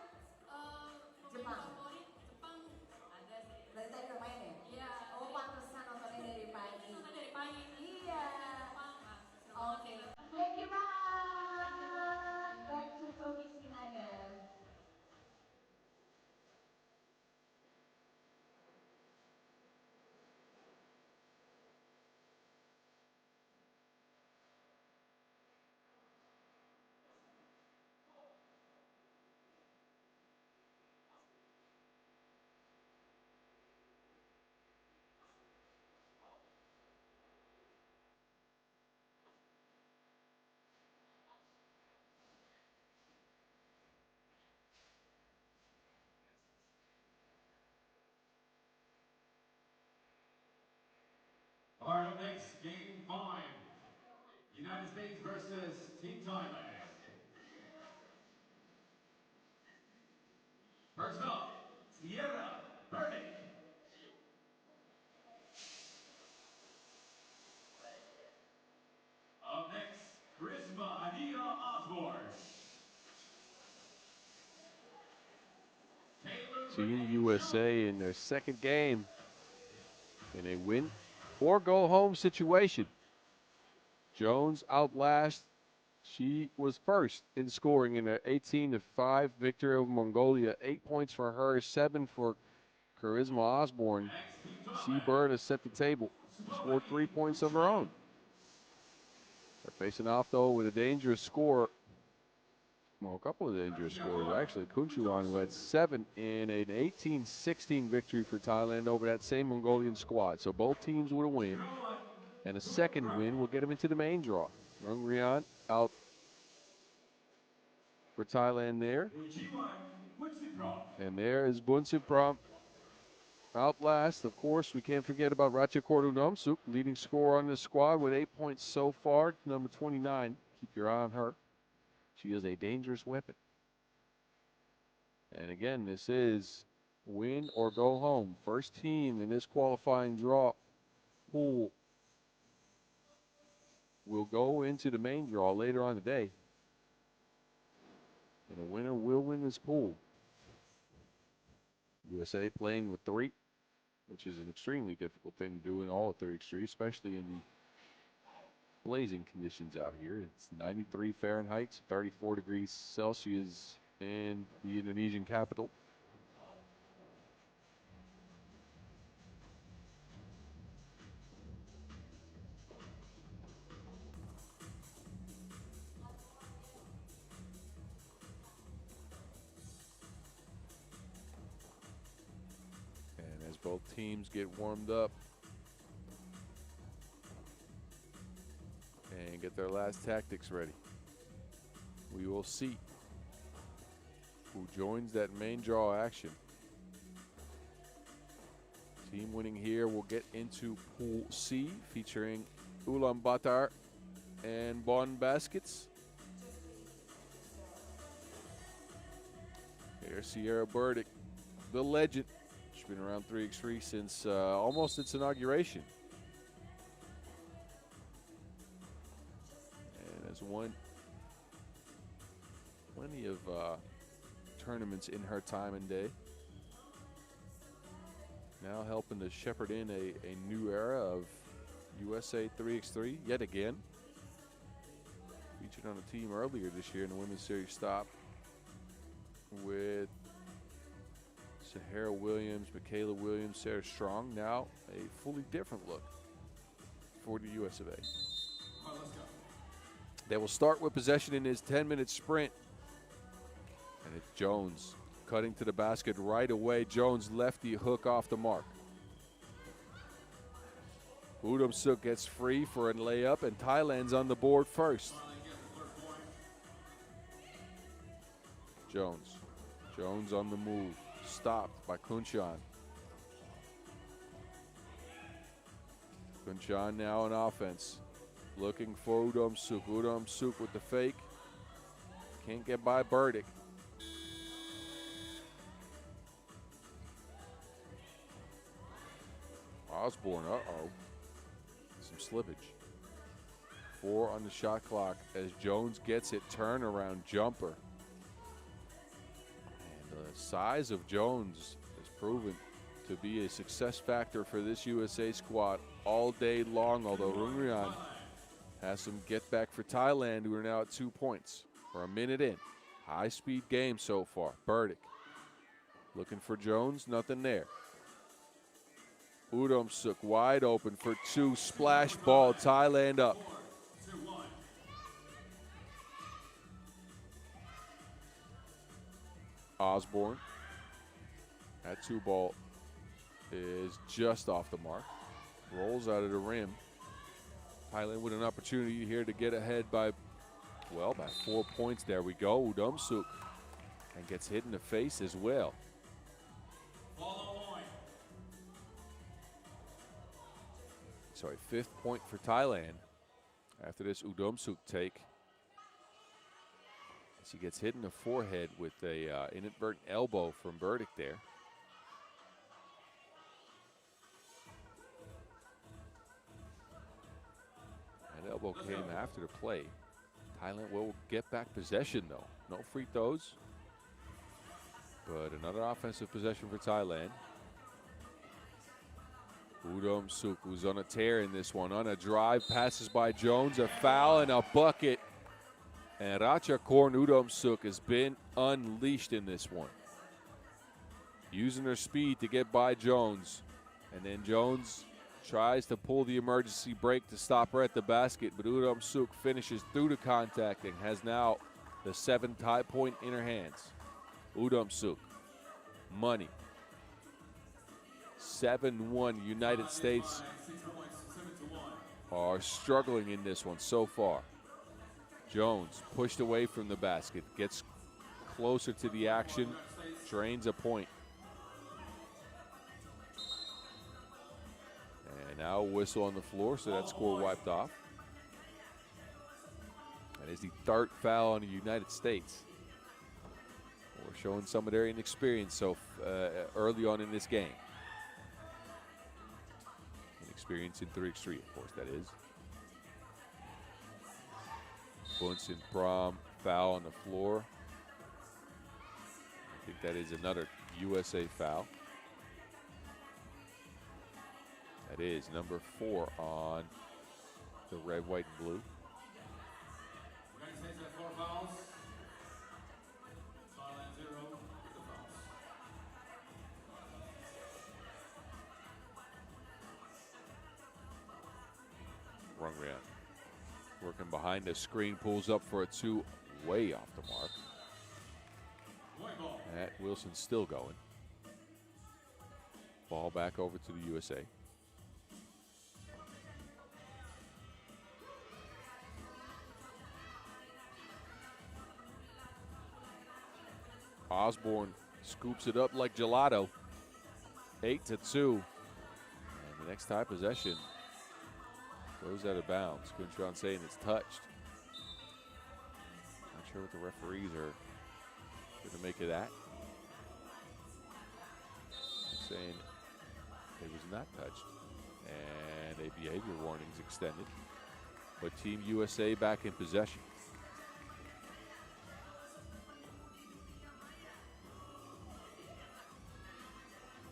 Pemain Jepang. favorit Jepang ada sih. Berarti tadi udah main ya? Iya. Oh, pantesan nontonnya dari pagi. Nonton dari pagi. Iya. Jepang, nah, seru Oke. banget. Thank you banget. Back to Coach Sinaga. Our next game 5, United States versus Team Thailand. First up, Sierra Burdick. Up next, Charisma Adia Osborne. Team USA in their second game in a win or go home situation. Jones outlast. She was first in scoring in an 18-5 victory over Mongolia. 8 points for her, 7 for Charisma Osborne. Seabird has set the table. Scored 3 points of her own. They're facing off, though, with a dangerous score. Well, a couple of dangerous scores, actually. Kunchuan, who had 7 in an 18-16 victory for Thailand over that same Mongolian squad. So both teams with a win. And a second win will get them into the main draw. Rungrian out for Thailand there. And there is Bunsipram out last. Of course, we can't forget about Ratchakordu Namsuk, leading scorer on this squad with 8 points so far. Number 29. Keep your eye on her. She is a dangerous weapon. And again, this is win or go home. First team in this qualifying draw pool will go into the main draw later on today. And the winner will win this pool. USA playing with 3, which is an extremely difficult thing to do in all of 3x3, especially in the blazing conditions out here. It's 93 Fahrenheit, 34 degrees Celsius in the Indonesian capital. And as both teams get warmed up and get their last tactics ready, we will see who joins that main draw action. Team winning here will get into Pool C, featuring Ulaanbaatar and Bon Baskets. Here's Sierra Burdick, the legend. She's been around 3x3 since almost its inauguration. And has won plenty of tournaments in her time and day. Now helping to shepherd in a new era of USA 3x3 yet again. Featured on a team earlier this year in the Women's Series stop with Sahara Williams, Michaela Williams, Sarah Strong. Now a fully different look for the US of A. They will start with possession in his 10-minute sprint. And it's Jones cutting to the basket right away. Jones lefty hook off the mark. Udamsuk gets free for a layup, and Thailand's on the board first. Jones. Jones on the move. Stopped by Kunchan. Kunchan now on offense. Looking for Udamsuk. Udamsuk with the fake. Can't get by Burdick. Osborne, some slippage. 4 on the shot clock as Jones gets it. Turnaround jumper. And the size of Jones has proven to be a success factor for this USA squad all day long, although Rungrian has some get back for Thailand, who are now at 2 points. We're a minute in. High-speed game so far. Burdick looking for Jones, nothing there. Udamsuk wide open for 2. Splash ball, Thailand up. Osborne. That 2 ball is just off the mark. Rolls out of the rim. Thailand with an opportunity here to get ahead by 4 points. There we go. Udamsuk. And gets hit in the face as well. fifth point for Thailand after this Udomsuk take. She gets hit in the forehead with a inadvertent elbow from Burdick there. That elbow came after the play. Thailand will get back possession though. No free throws, but another offensive possession for Thailand. Udomsuk, who's on a tear in this one, on a drive, passes by Jones, a foul and a bucket. And Ratchakorn Udomsuk has been unleashed in this one. Using her speed to get by Jones. And then Jones tries to pull the emergency brake to stop her at the basket, but Udomsuk finishes through the contact and has now the 7th tie point in her hands. Udomsuk, money. 7-1 United States are struggling in this one so far. Jones pushed away from the basket, gets closer to the action, drains a point. And now a whistle on the floor, so that score wiped off. That is the 3rd foul on the United States. We're showing some of their inexperience so early on in this game. Inexperience in 3x3, of course, that is. Bunsen Prom foul on the floor. I think that is another USA foul. That is number 4 on the red, white, and blue. United States have 4 fouls. Thailand 0 with the fouls. Rungrian working behind the screen, pulls up for a 2, way off the mark. That Wilson's still going. Ball back over to the USA. Osborne scoops it up like gelato. 8-2. And the next tie possession goes out of bounds. Kuntron saying it's touched. Not sure what the referees are going to make of that. They're saying it was not touched. And a behavior warning is extended. But Team USA back in possession.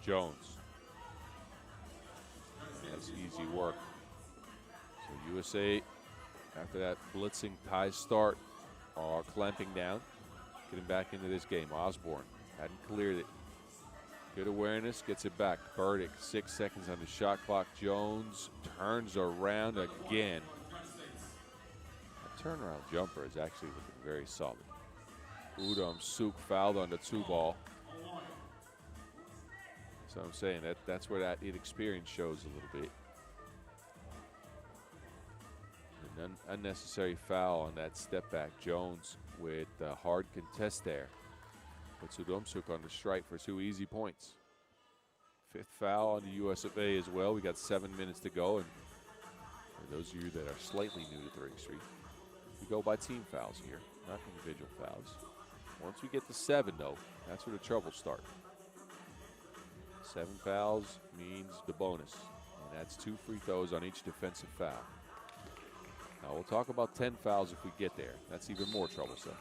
Jones. That's easy work. So USA, after that blitzing Thai start, are clamping down, getting back into this game. Osborne hadn't cleared it. Good awareness, gets it back. Burdick, 6 seconds on the shot clock. Jones turns around again. That turnaround jumper is actually looking very solid. Udomsuk fouled on the 2 ball. So I'm saying that's where that inexperience shows a little bit. An unnecessary foul on that step back. Jones with a hard contest there. Puts Udomsuk on the strike for 2 easy points. 5th foul on the US of A as well. We got 7 minutes to go. And for those of you that are slightly new to 3x3, we go by team fouls here, not individual fouls. Once we get to 7, though, that's where the trouble starts. 7 fouls means the bonus, and that's 2 free throws on each defensive foul. Now we'll talk about 10 fouls if we get there. That's even more troublesome.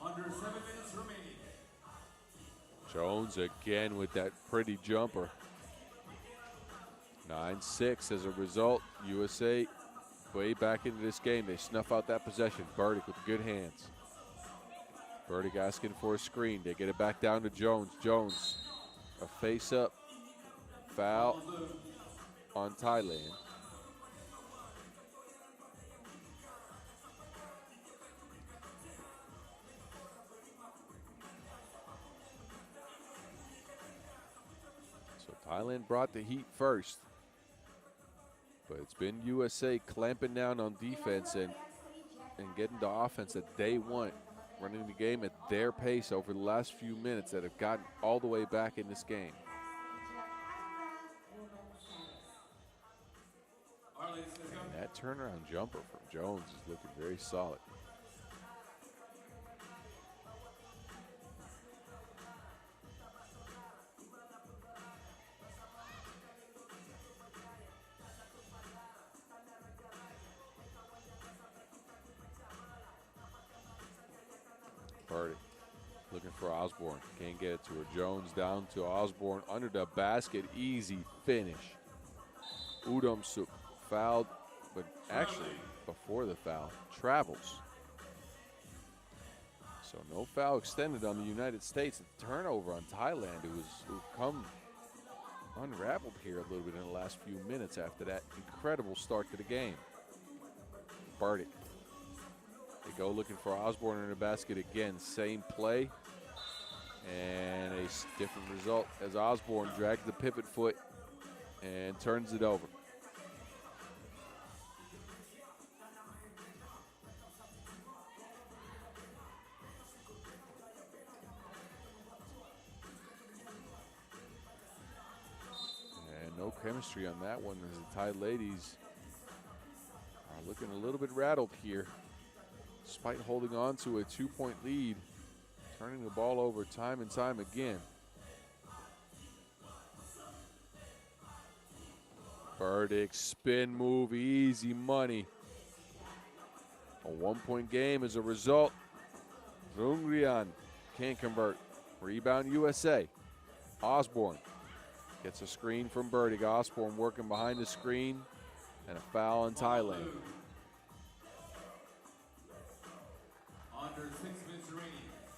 Under 7 minutes remaining. Jones again with that pretty jumper. 9-6 as a result. USA way back into this game. They snuff out that possession. Burdick with good hands. Burdick asking for a screen. They get it back down to Jones. Jones, a face-up foul on Thailand. So Thailand brought the heat first. But it's been USA clamping down on defense and getting the offense that they want, running the game at their pace over the last few minutes that have gotten all the way back in this game. And that turnaround jumper from Jones is looking very solid. Puerto looking for Osborne. Can't get it to her. Jones down to Osborne under the basket. Easy finish. Udomsuk fouled, but actually before the foul, travels. So no foul extended on the United States. A turnover on Thailand, who've come unraveled here a little bit in the last few minutes after that incredible start to the game. Bardic. They go looking for Osborne in the basket again. Same play. And a different result as Osborne drags the pivot foot and turns it over. And no chemistry on that one as the Thai ladies are looking a little bit rattled here. Despite holding on to a 2-point lead, turning the ball over time and time again. Burdick spin move, easy money. A 1-point game as a result. Zungrian can't convert. Rebound USA. Osborne gets a screen from Burdick. Osborne working behind the screen, and a foul in Thailand. Under 6 minutes remaining.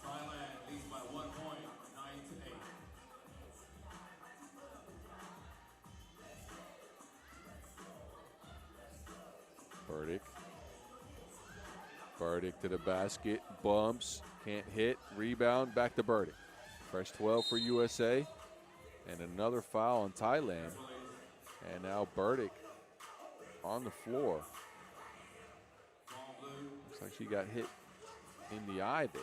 Thailand leads by 1 point, 9-8. Burdick. Burdick to the basket, bumps, can't hit, rebound, back to Burdick. Fresh 12 for USA, and another foul on Thailand. And now Burdick on the floor. Looks like she got hit in the eye there.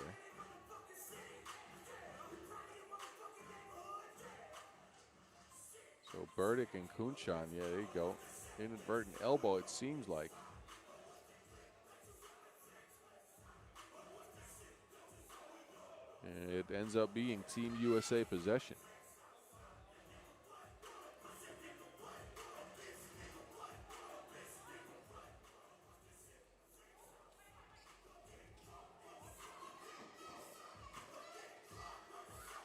So Burdick and Kunchan, yeah, there you go. Inadvertent elbow, it seems like. And it ends up being Team USA possession.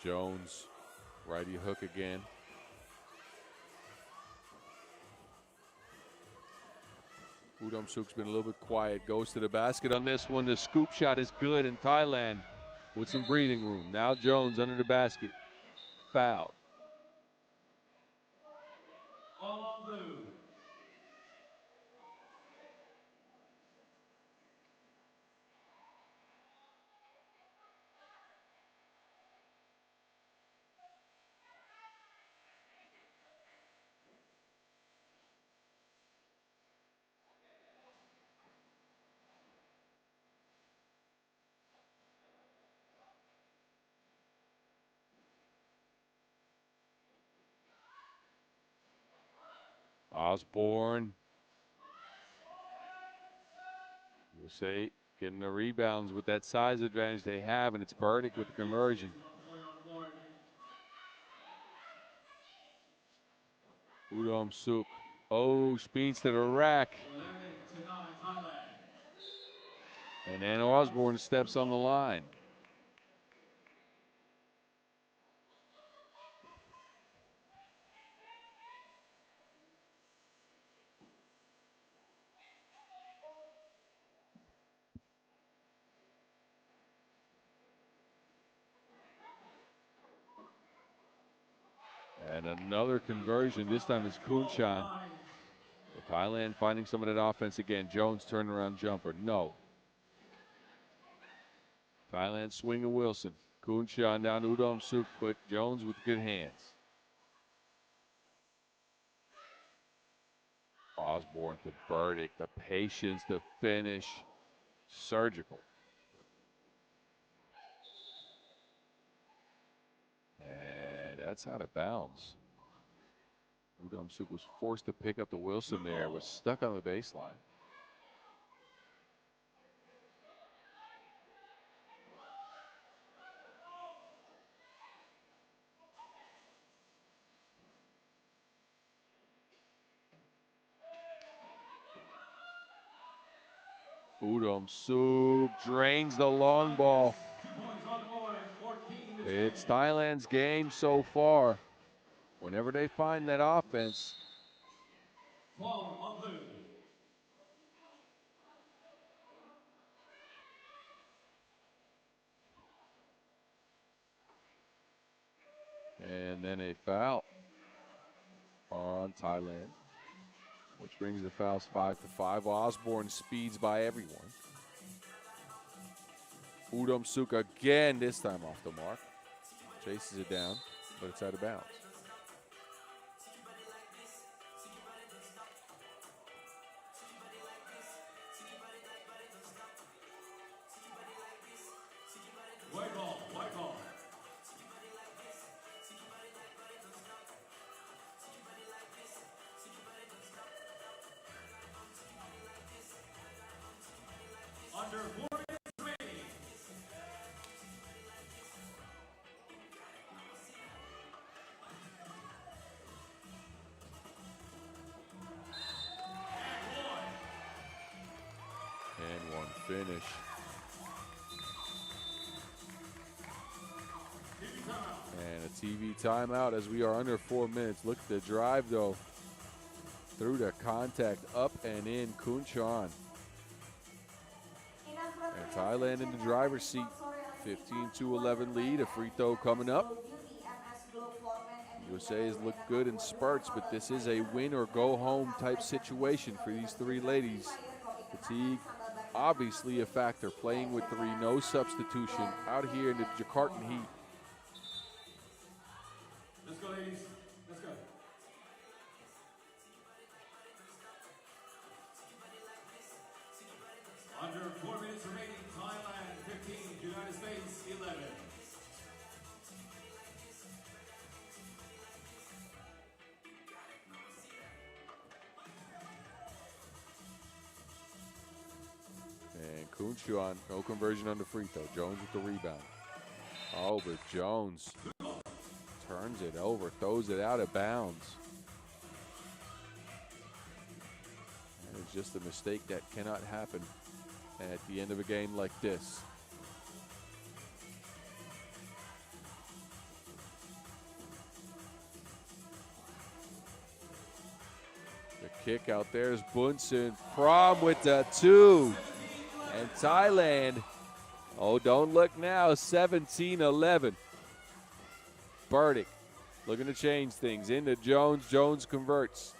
Jones, righty hook again. Udomsuk's been a little bit quiet, goes to the basket on this one. The scoop shot is good in Thailand with some breathing room. Now Jones under the basket, fouled. All blue. Osborne. USA getting the rebounds with that size advantage they have, and it's Burdick with the conversion. Udomsuk. Oh, speeds to the rack. 11-9 Thailand. And then Osborne steps on the line. And another conversion. This time it's Kunchan. Thailand finding some of that offense again. Jones turnaround jumper. No. Thailand swinging Wilson. Kunchan down to Udomsuk, but Jones with good hands. Osborne to Burdick. The patience to finish. Surgical. And that's out of bounds. Udom-Suk was forced to pick up the Wilson there. Was stuck on the baseline. Udom-Suk drains the long ball. It's Thailand's game so far. Whenever they find that offense, and then a foul on Thailand, which brings the fouls 5-5. Osborne speeds by everyone. Udom-Suk again, this time off the mark. Chases it down, but it's out of bounds. White ball, white ball. Under 4 minutes remaining. And one finish. And a TV timeout as we are under 4 minutes. Look at the drive though. Through the contact, up and in, Kunchan. And Thailand in the driver's seat. 15-11 lead, a free throw coming up. USA has looked good in spurts, but this is a win or go home type situation for these three ladies. Fatigue, obviously a factor. Playing with three, no substitution out here in the Jakartan heat. Let's go, ladies. Let's go. Under 4 minutes remaining. Thailand 15, United States 11. And Kunchan, no conversion on the free throw. Jones with the rebound. Oh, but Jones turns it over, throws it out of bounds. And it's just a mistake that cannot happen at the end of a game like this. The kick out there is Bunsen. Prom with the two. And Thailand, oh, don't look now, 17-11. Burdick looking to change things. Into Jones. Jones converts.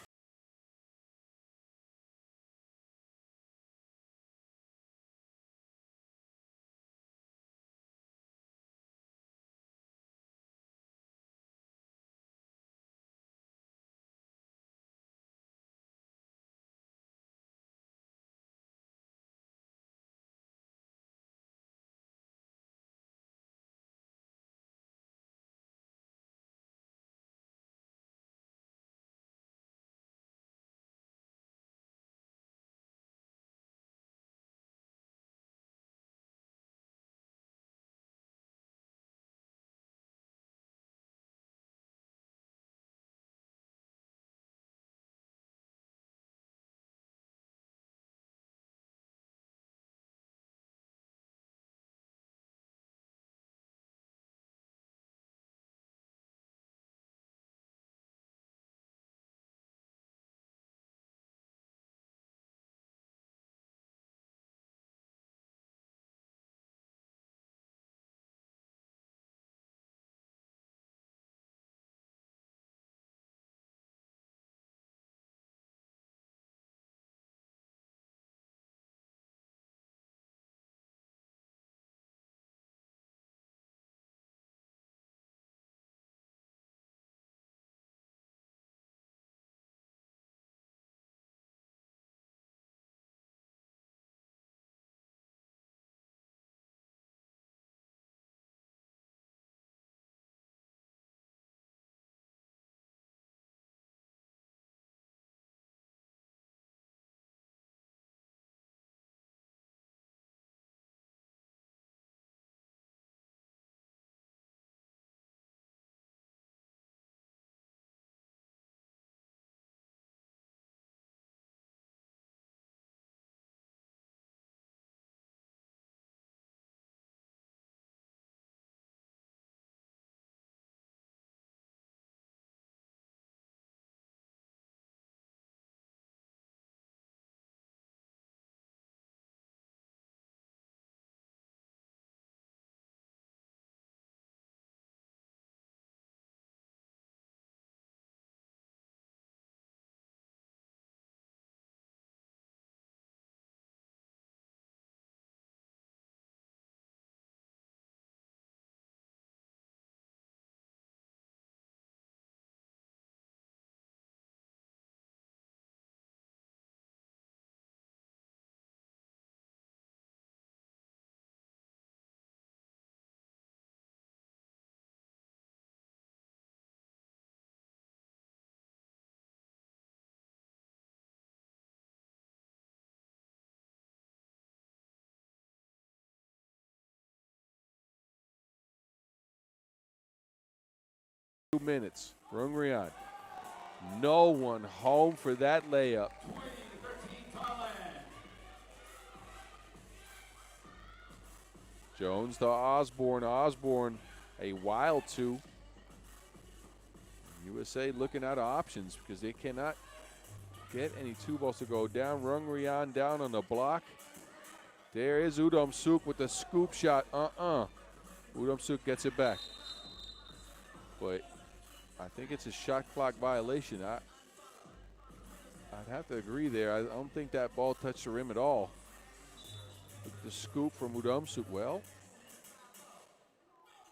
2 minutes. Rungrian. No one home for that layup. 20-13 Thailand. Jones to Osborne. Osborne, a wild two. USA looking out of options because they cannot get any two balls to go down. Rungrian down on the block. There is Udomsuk with the scoop shot. Udomsuk gets it back. But I think it's a shot clock violation. I'd have to agree there. I don't think that ball touched the rim at all. The scoop from Udomsuk, well,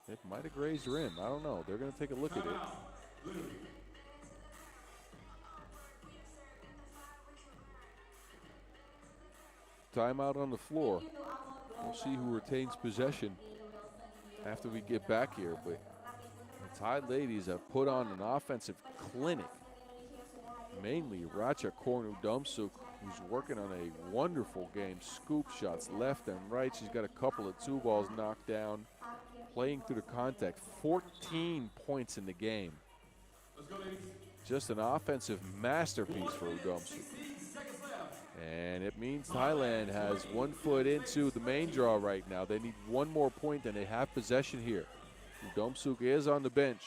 it might have grazed the rim. I don't know. They're going to take a look at it. Timeout on the floor. We'll see who retains possession after we get back here. But the Thai ladies have put on an offensive clinic. Mainly Racha Kornu Dumsuk, who's working on a wonderful game. Scoop shots left and right. She's got a couple of two balls knocked down. Playing through the contact. 14 points in the game. Just an offensive masterpiece for Udomsuk. And it means Thailand has 1 foot into the main draw right now. They need one more point and they have possession here. Udomsuk is on the bench.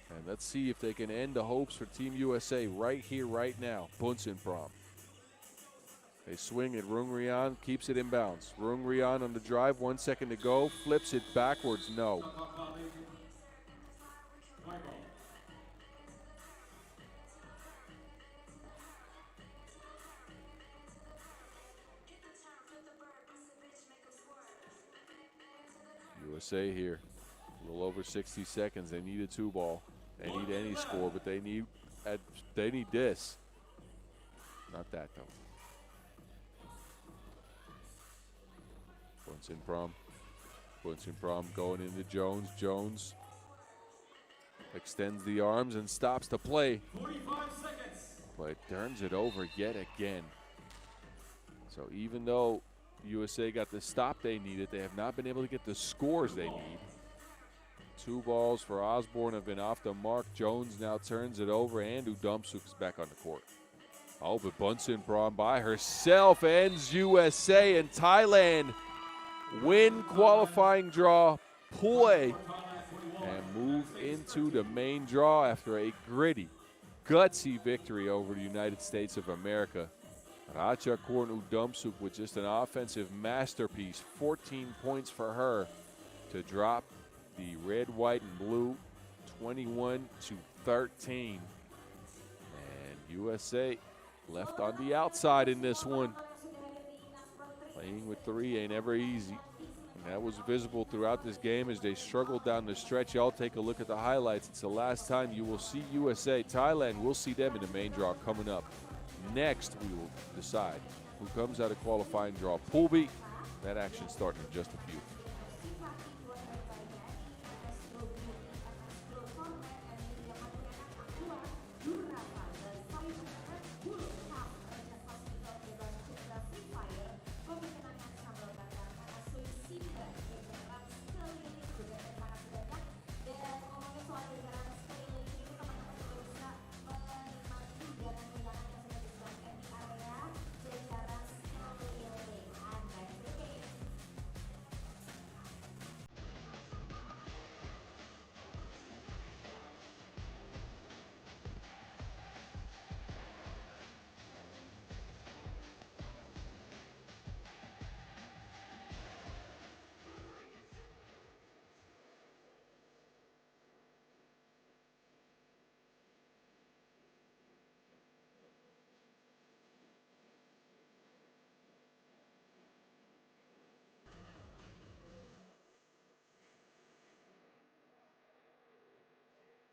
And let's see if they can end the hopes for Team USA right here, right now. Bunsenprom. They swing it. Rungrian keeps it in bounds. Rungrian on the drive, 1 second to go. Flips it backwards. No. USA here. A little over 60 seconds. They need a two ball. They need any score, but they need this. Not that though. Bunsenprom going into Jones. Jones extends the arms and stops the play. 45 seconds. But turns it over yet again. So even though USA got the stop they needed, they have not been able to get the scores they need. Two balls for Osborne have been off the mark. Jones now turns it over, and Udomsuk is back on the court. Oh, but Bunsenprom by herself ends USA, and Thailand win qualifying draw, Pool A, and move into the main draw after a gritty, gutsy victory over the United States of America. Racha Korn Udomsuk with just an offensive masterpiece, 14 points for her to drop the red, white, and blue 21-13. And USA left on the outside in this one. Playing with three ain't ever easy. And that was visible throughout this game as they struggled down the stretch. Y'all take a look at the highlights. It's the last time you will see USA. Thailand, we'll see them in the main draw coming up. Next, we will decide who comes out of qualifying draw. Pool B, that action starting in just a few.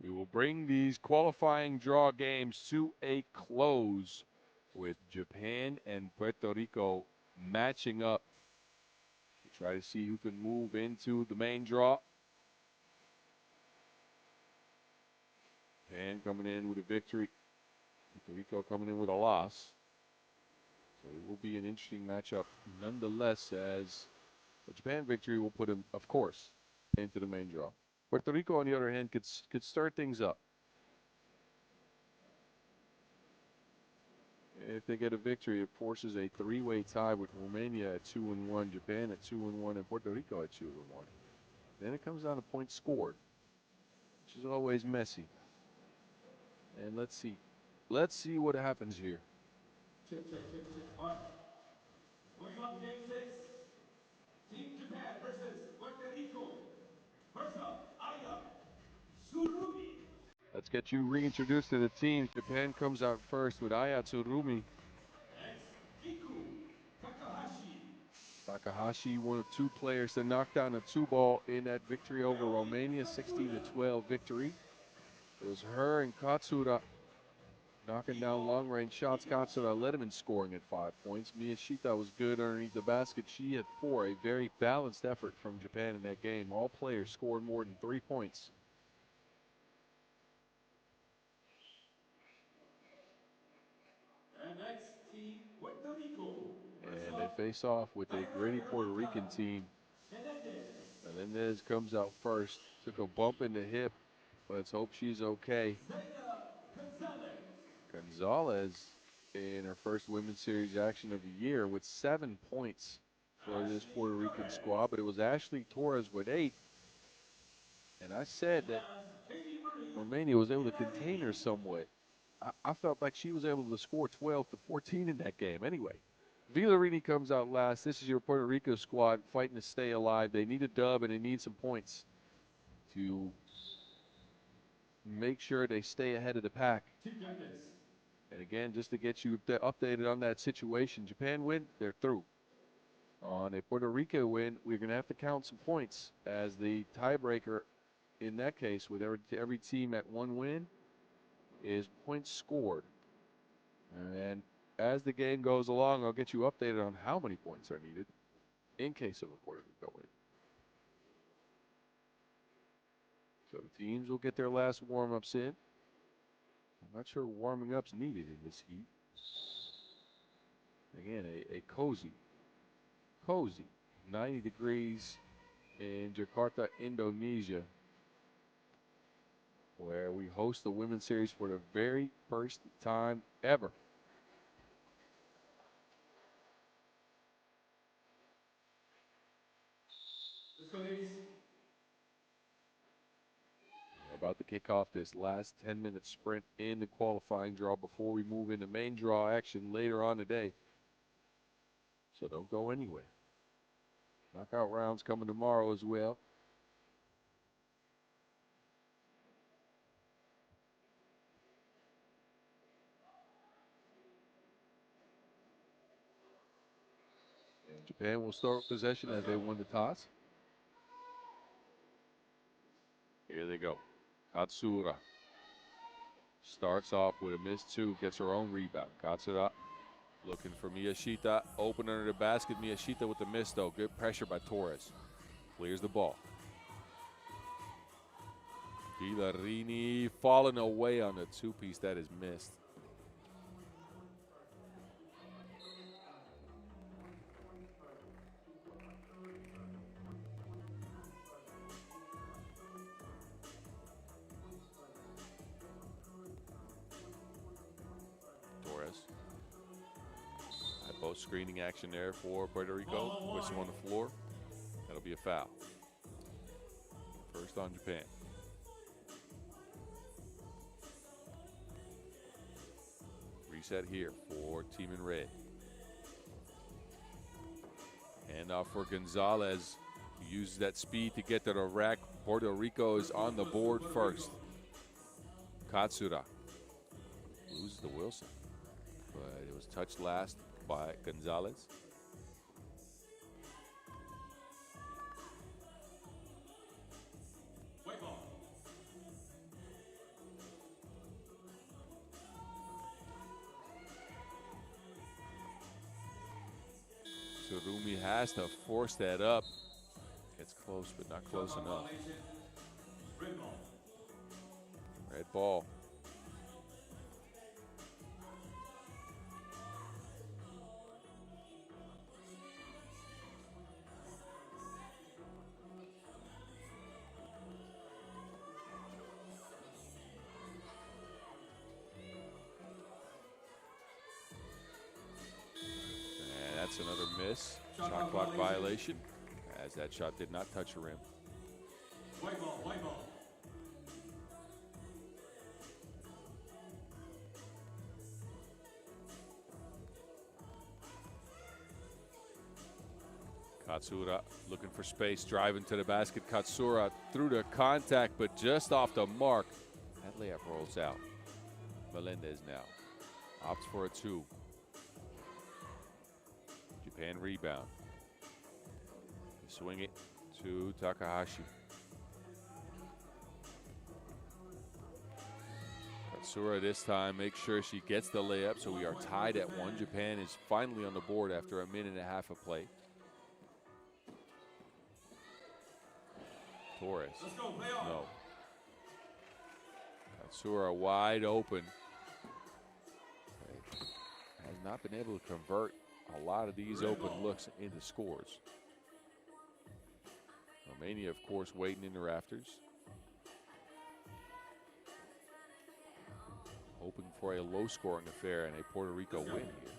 We will bring these qualifying draw games to a close with Japan and Puerto Rico matching up to try to see who can move into the main draw. Japan coming in with a victory. Puerto Rico coming in with a loss. So it will be an interesting matchup nonetheless, as the Japan victory will put them, of course, into the main draw. Puerto Rico, on the other hand, could start things up. If they get a victory, it forces a three-way tie with Romania at 2-1, Japan at 2-1, and Puerto Rico at 2-1. Then it comes down to points scored, which is always messy. And let's see. Let's see what happens here. All right. Moving on to game 6. Team Japan versus Puerto Rico. First up, Aya Surumi. Let's get you reintroduced to the team. Japan comes out first with Aya Tsurumi. Next, Kiku Takahashi. Takahashi, one of two players to knock down a 2-ball in that victory over Romania, 16-12 victory. It was her and Katsura knocking down long-range shots. Katsura led him in scoring at 5 points. Miyashita was good underneath the basket. She had 4. A very balanced effort from Japan in that game. All players scored more than 3 points. And next, Team Puerto Rico. And they face off with a gritty Puerto Rican team. Menendez comes out first. Took a bump in the hip. Let's hope she's okay. Gonzalez in her first Women's Series action of the year with 7 points for this Puerto Rican squad, but it was Ashley Torres with 8. And I said that Romania was able to contain her somewhat. I felt like she was able to score 12 to 14 in that game. Anyway, Villarini comes out last. This is your Puerto Rico squad fighting to stay alive. They need a dub and they need some points to make sure they stay ahead of the pack. And again, just to get you updated on that situation, Japan win, they're through. On a Puerto Rico win, we're going to have to count some points as the tiebreaker in that case with every team at 1 win is points scored. And as the game goes along, I'll get you updated on how many points are needed in case of a Puerto Rico win. So the teams will get their last warm-ups in. I'm not sure warming up's needed in this heat. Again, a cozy 90 degrees in Jakarta, Indonesia, where we host the Women's Series for the very first time ever. Let's go, ladies. We're about to kick off this last 10-minute sprint in the qualifying draw before we move into main draw action later on today. So don't go anywhere. Knockout rounds coming tomorrow as well. Japan will start with possession as they won the toss. Here they go. Katsura starts off with a missed 2, gets her own rebound. Katsura looking for Miyashita, open under the basket. Miyashita with the miss though. Good pressure by Torres. Clears the ball. Villarini falling away on the 2-piece that is missed. Torres. Post screening action there for Puerto Rico. Whistle on the floor. That'll be a foul. First on Japan. Reset here for Team in Red. And off for Gonzalez. He uses that speed to get to the rack. Puerto Rico is on the board first. Katsura loses to Wilson, but it was touched last by Gonzalez. White ball. Surumi has to force that up. Gets close, but not close enough. Red ball. Red ball. That's another miss. Shot clock violation, as that shot did not touch the rim. White ball, white ball. Katsura looking for space, driving to the basket. Katsura through the contact, but just off the mark. That layup rolls out. Melendez now opts for a 2. Japan rebound. Swing it to Takahashi. Katsura this time makes sure she gets the layup, so we are tied at 1. Japan is finally on the board after a minute and a half of play. Torres. No. Katsura wide open. Has not been able to convert a lot of these open looks into scores. Romania, of course, waiting in the rafters. Hoping for a low-scoring affair and a Puerto Rico win here.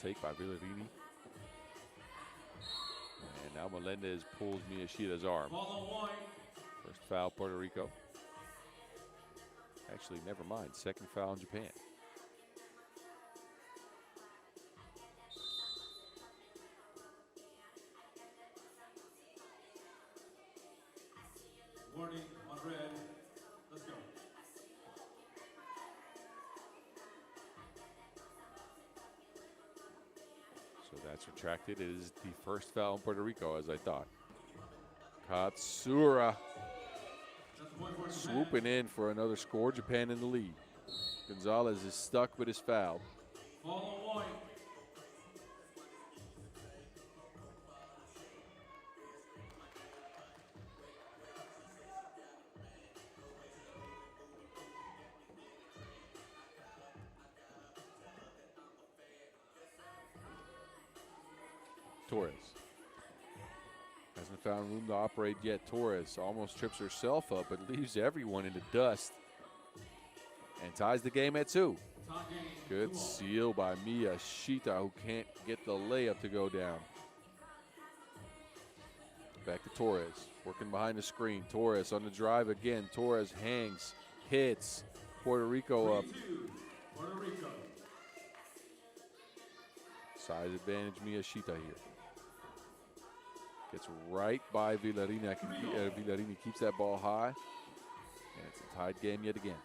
Take by Villarini. And now Melendez pulls Miyashida's arm. First foul, Puerto Rico. Actually, never mind. Second foul in Japan. Warning on red. Let's go. So that's retracted. It is the first foul in Puerto Rico, as I thought. Katsura swooping in for another score. Japan in the lead. Gonzalez is stuck but is fouled. Follow white. Torres hasn't found room to operate yet. Torres almost trips herself up, but leaves everyone in the dust and ties the game at 2. Good seal by Miyashita, who can't get the layup to go down. Back to Torres, working behind the screen. Torres on the drive again. Torres hangs, hits. Puerto Rico up. Puerto Rico. Size advantage Miyashita here. Gets right by Villarini. Villarini keeps that ball high. And it's a tied game yet again.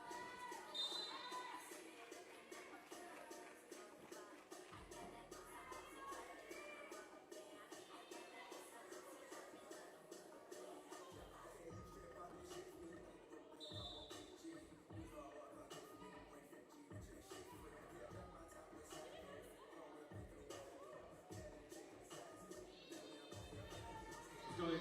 Let's go, ladies.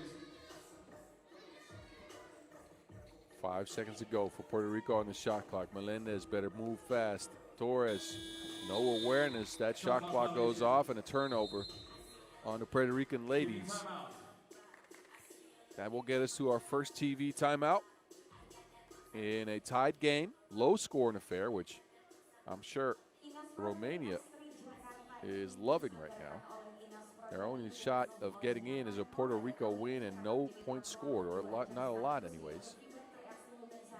5 seconds to go for Puerto Rico on the shot clock. Melendez better move fast. Torres, no awareness. That shot clock goes off and a turnover on the Puerto Rican ladies. That will get us to our first TV timeout in a tied game, low scoring affair, which I'm sure Romania is loving right now. Their only shot of getting in is a Puerto Rico win and no points scored, or not a lot anyways.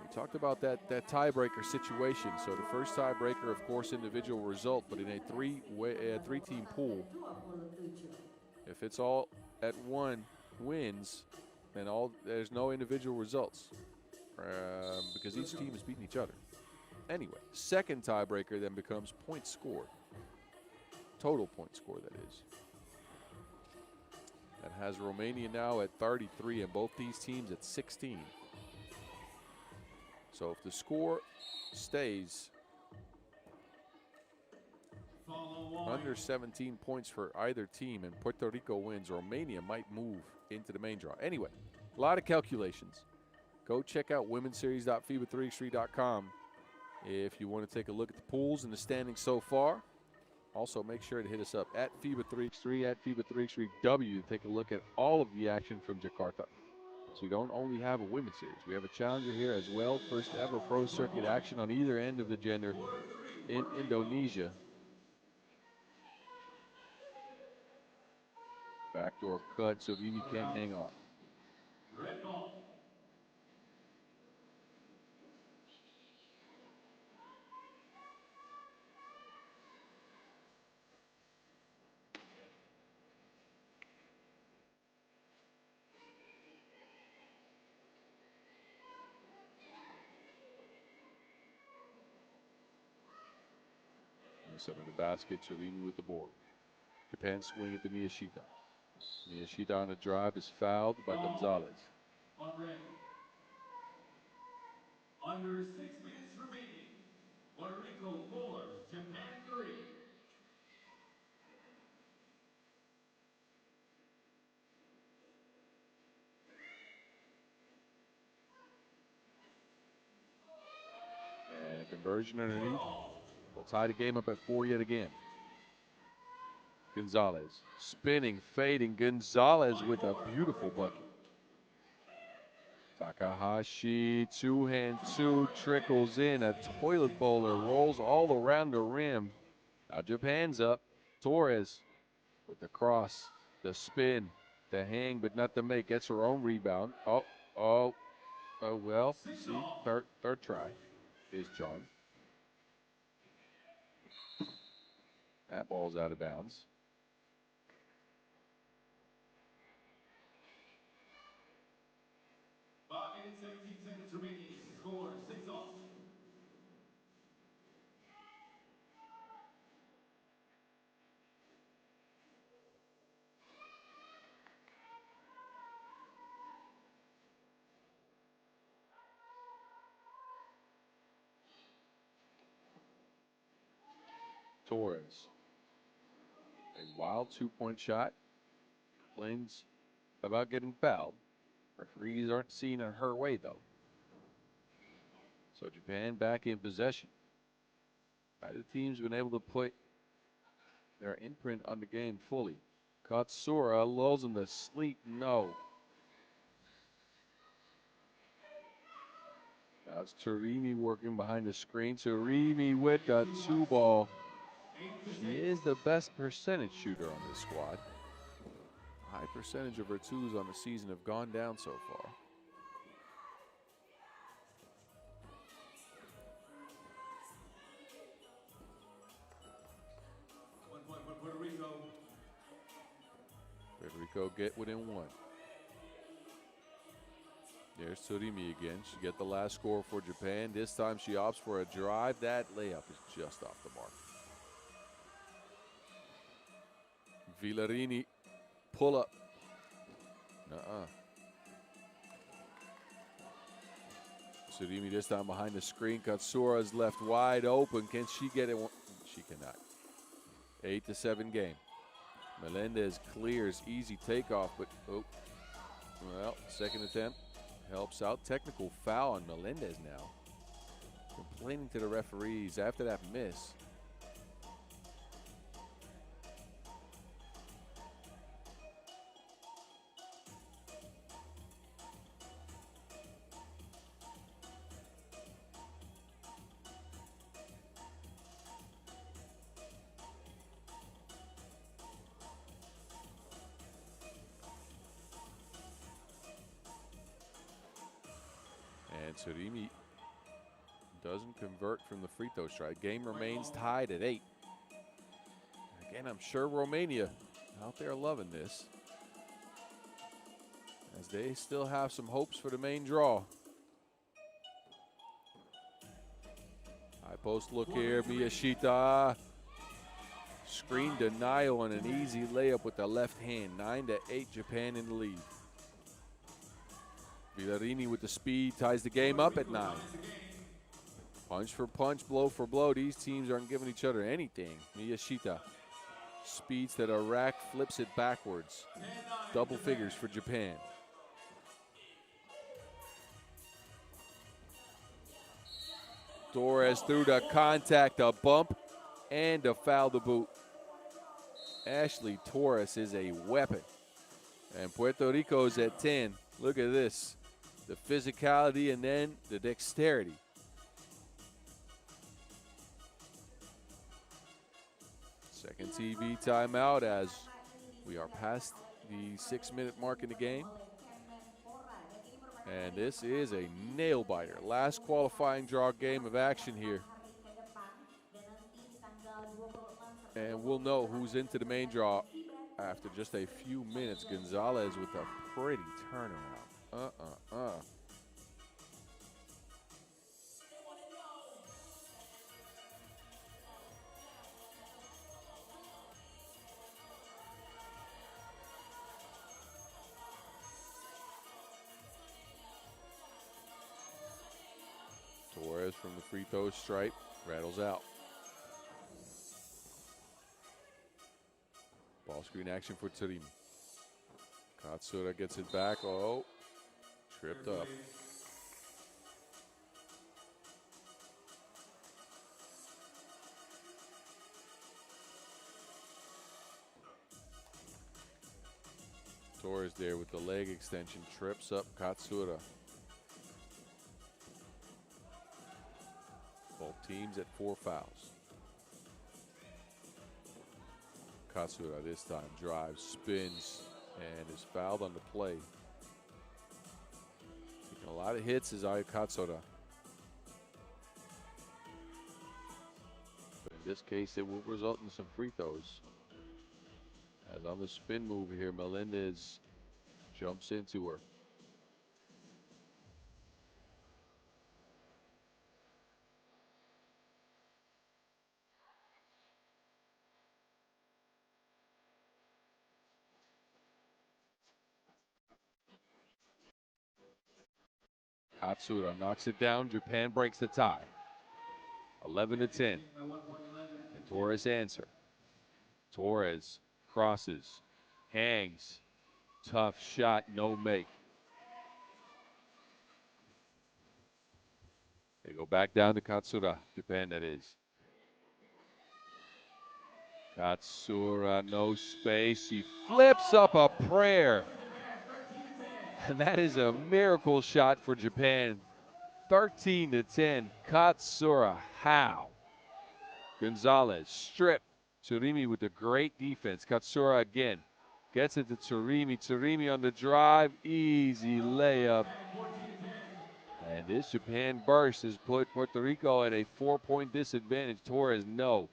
We talked about that tiebreaker situation. So the first tiebreaker, of course, individual result, but in a three-team pool, if it's all at 1 wins, then there's no individual results because each team is beating each other. Anyway, second tiebreaker then becomes points scored, total points scored, that is. That has Romania now at 33 and both these teams at 16. So if the score stays under 17 points for either team and Puerto Rico wins, Romania might move into the main draw. Anyway, a lot of calculations. Go check out womenseries.FIBA3x3.com if you want to take a look at the pools and the standings so far. Also, make sure to hit us up at FIBA 3x3, at FIBA 3x3W to take a look at all of the action from Jakarta. So we don't only have a women's series, we have a challenger here as well. First ever pro circuit action on either end of the gender in Indonesia. Backdoor cut, so Vivi can't hang on. Red ball. Center of the basket, Cellini with the board. Japan swing at the Miyashita. Miyashita on the drive is fouled by Gonzalez. On red. Under 6 minutes remaining. Puerto Rico 4, Japan 3. And a conversion underneath. We'll tie the game up at 4 yet again. Gonzalez spinning, fading. Gonzalez with a beautiful bucket. Takahashi, two-hand two, trickles in. A toilet bowler rolls all around the rim. Now Japan's up. Torres with the cross, the spin, the hang, but not the make. Gets her own rebound. Oh, well, see, third try is John. That ball's out of bounds. Minutes, 17 seconds remaining. Score 6 off. Torres. A wild two-point shot. Complains about getting fouled. Referees aren't seeing it her way, though. So Japan back in possession. Neither team's been able to put their imprint on the game fully. Katsura lulls him to sleep. No. Now it's Tarimi working behind the screen. Tarimi with the two ball. She is the best percentage shooter on this squad. High percentage of her twos on the season have gone down so far. Puerto Rico. Puerto Rico get within one. There's Surimi again. She get the last score for Japan. This time she opts for a drive. That layup is just off the mark. Villarini, pull up. Surimi this time behind the screen. Katsura is left wide open. Can she get it? She cannot. 8-7 game. Melendez clears, easy takeoff, but second attempt helps out. Technical foul on Melendez now. Complaining to the referees after that miss. And Surimi doesn't convert from the free throw strike. Game remains tied at 8. Again, I'm sure Romania out there loving this, as they still have some hopes for the main draw. High post look here, Miyashita. Screen denial and an easy layup with the left hand. 9-8, Japan in the lead. Villarini with the speed ties the game up at 9. Punch for punch, blow for blow. These teams aren't giving each other anything. Miyashita speeds to the rack, flips it backwards. Double figures for Japan. Torres through the contact, a bump, and a foul to boot. Ashley Torres is a weapon. And Puerto Rico's at 10. Look at this. The physicality and then the dexterity. Second TV timeout as we are past the 6-minute mark in the game. And this is a nail biter. Last qualifying draw game of action here. And we'll know who's into the main draw after just a few minutes. Gonzalez with a pretty turnaround. Torres from the free throw stripe rattles out. Ball screen action for Tarimi. Katsura gets it back. Oh, tripped up. Torres there with the leg extension, trips up Katsura. Both teams at 4 fouls. Katsura this time drives, spins, and is fouled on the play. Taking a lot of hits is Aya Katsura. But in this case, it will result in some free throws. As on the spin move here, Melendez jumps into her. Katsura knocks it down. Japan breaks the tie. 11-10. And Torres answer. Torres crosses, hangs. Tough shot, no make. They go back down to Katsura. Japan, that is. Katsura, no space. He flips up a prayer. And that is a miracle shot for Japan. 13-10. Katsura, how? Gonzalez, strip. Tsurimi with a great defense. Katsura again. Gets it to Tsurimi. Tsurimi on the drive. Easy layup. And this Japan burst has put Puerto Rico at a 4-point disadvantage. Torres, no.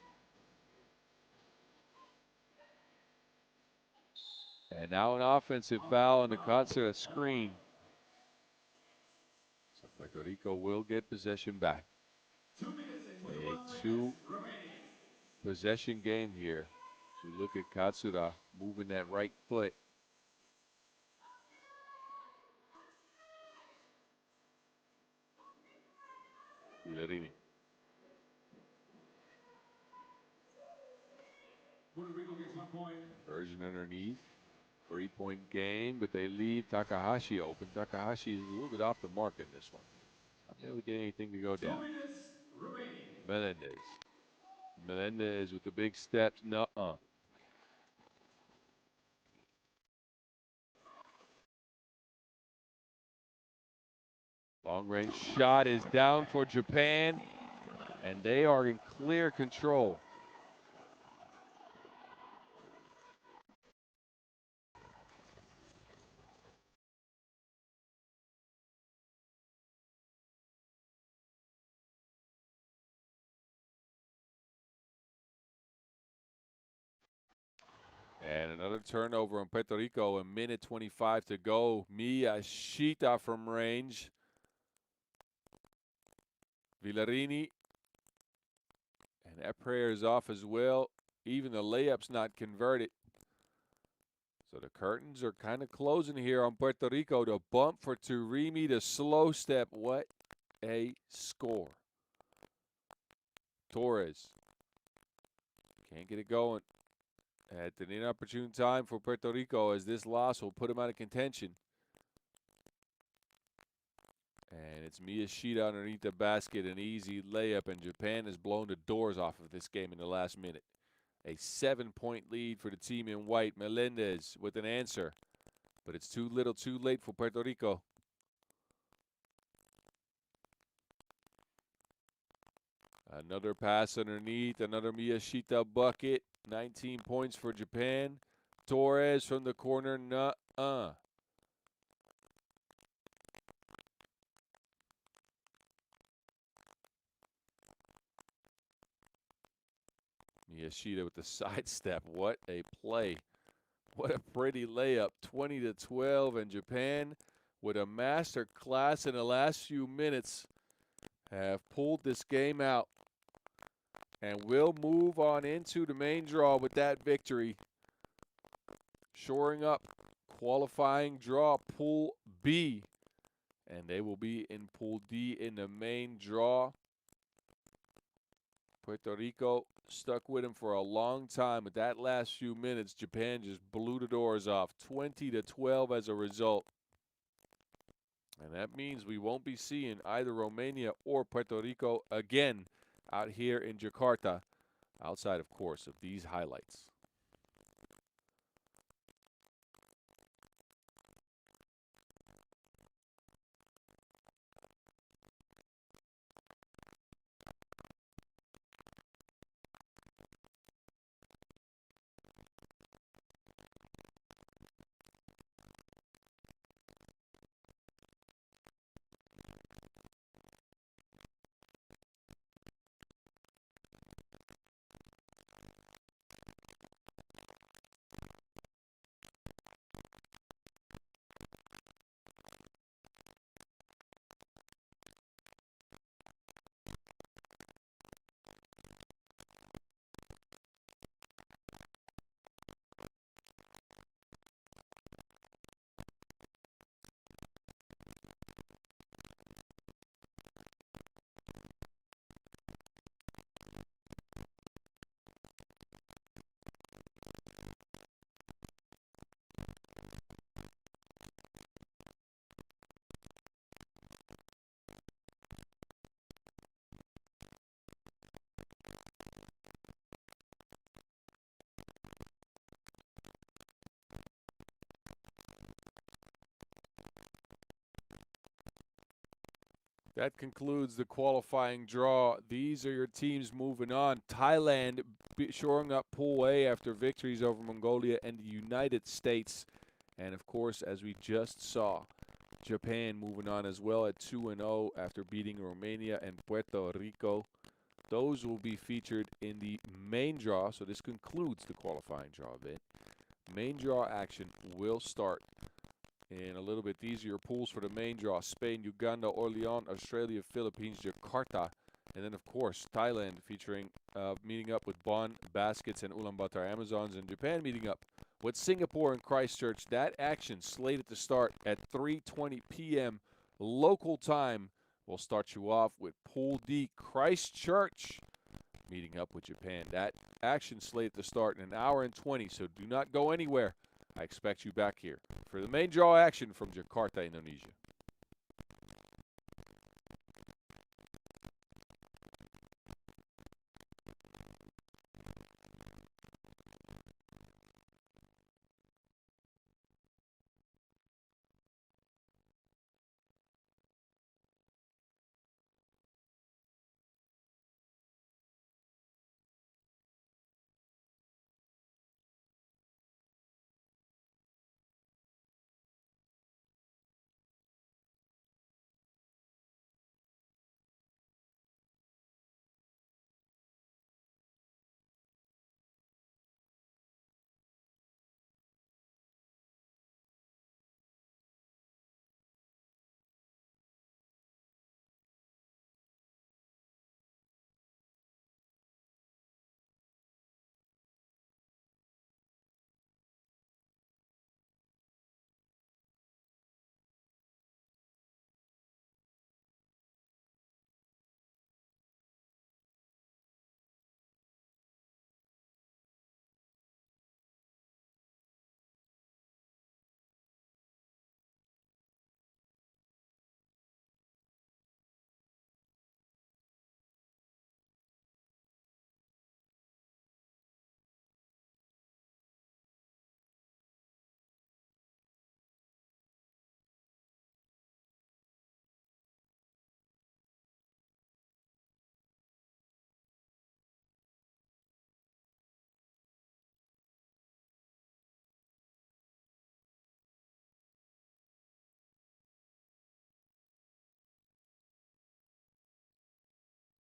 And now an offensive foul on the Katsura screen. So Puerto Rico will get possession back. A 2-possession game here. So look at Katsura moving that right foot. Villarini. Version underneath. 3-point game, but they leave Takahashi open. Takahashi is a little bit off the mark in this one. Not able to get anything to go down. Melendez. Melendez with the big steps. Nuh-uh. Long range shot is down for Japan, and they are in clear control. And another turnover in Puerto Rico, a minute 25 to go. Miyashita from range. Villarini. And that prayer is off as well. Even the layup's not converted. So the curtains are kind of closing here on Puerto Rico. The bump for Tsurimi, the slow step. What a score. Torres. Can't get it going. At an inopportune time for Puerto Rico, as this loss will put him out of contention. And it's Miyashita underneath the basket, an easy layup, and Japan has blown the doors off of this game in the last minute. A 7-point lead for the team in white. Melendez with an answer, but it's too little too late for Puerto Rico. Another pass underneath, another Miyashita bucket. 19 points for Japan. Torres from the corner, nuh-uh. Miyashita with the sidestep. What a play. What a pretty layup. 20-12, and Japan with a master class in the last few minutes have pulled this game out and will move on into the main draw with that victory. Shoring up qualifying draw Pool B, and they will be in Pool D in the main draw. Puerto Rico stuck with him for a long time. With that last few minutes, Japan just blew the doors off. 20-12 as a result. And that means we won't be seeing either Romania or Puerto Rico again out here in Jakarta, outside, of course, of these highlights. That concludes the qualifying draw. These are your teams moving on. Thailand shoring up Pool A after victories over Mongolia and the United States. And, of course, as we just saw, Japan moving on as well at 2-0 after beating Romania and Puerto Rico. Those will be featured in the main draw. So this concludes the qualifying draw bit. Main draw action will start in a little bit. These are your pools for the main draw: Spain, Uganda, Orleans, Australia, Philippines, Jakarta, and then, of course, Thailand featuring meeting up with Bonn Baskets and Ulaanbaatar Amazons, and Japan meeting up with Singapore and Christchurch. That action slated to start at 3:20 p.m. local time. We'll start you off with Pool D, Christchurch meeting up with Japan. That action slated to start in 1 hour and 20, so do not go anywhere. I expect you back here for the main draw action from Jakarta, Indonesia.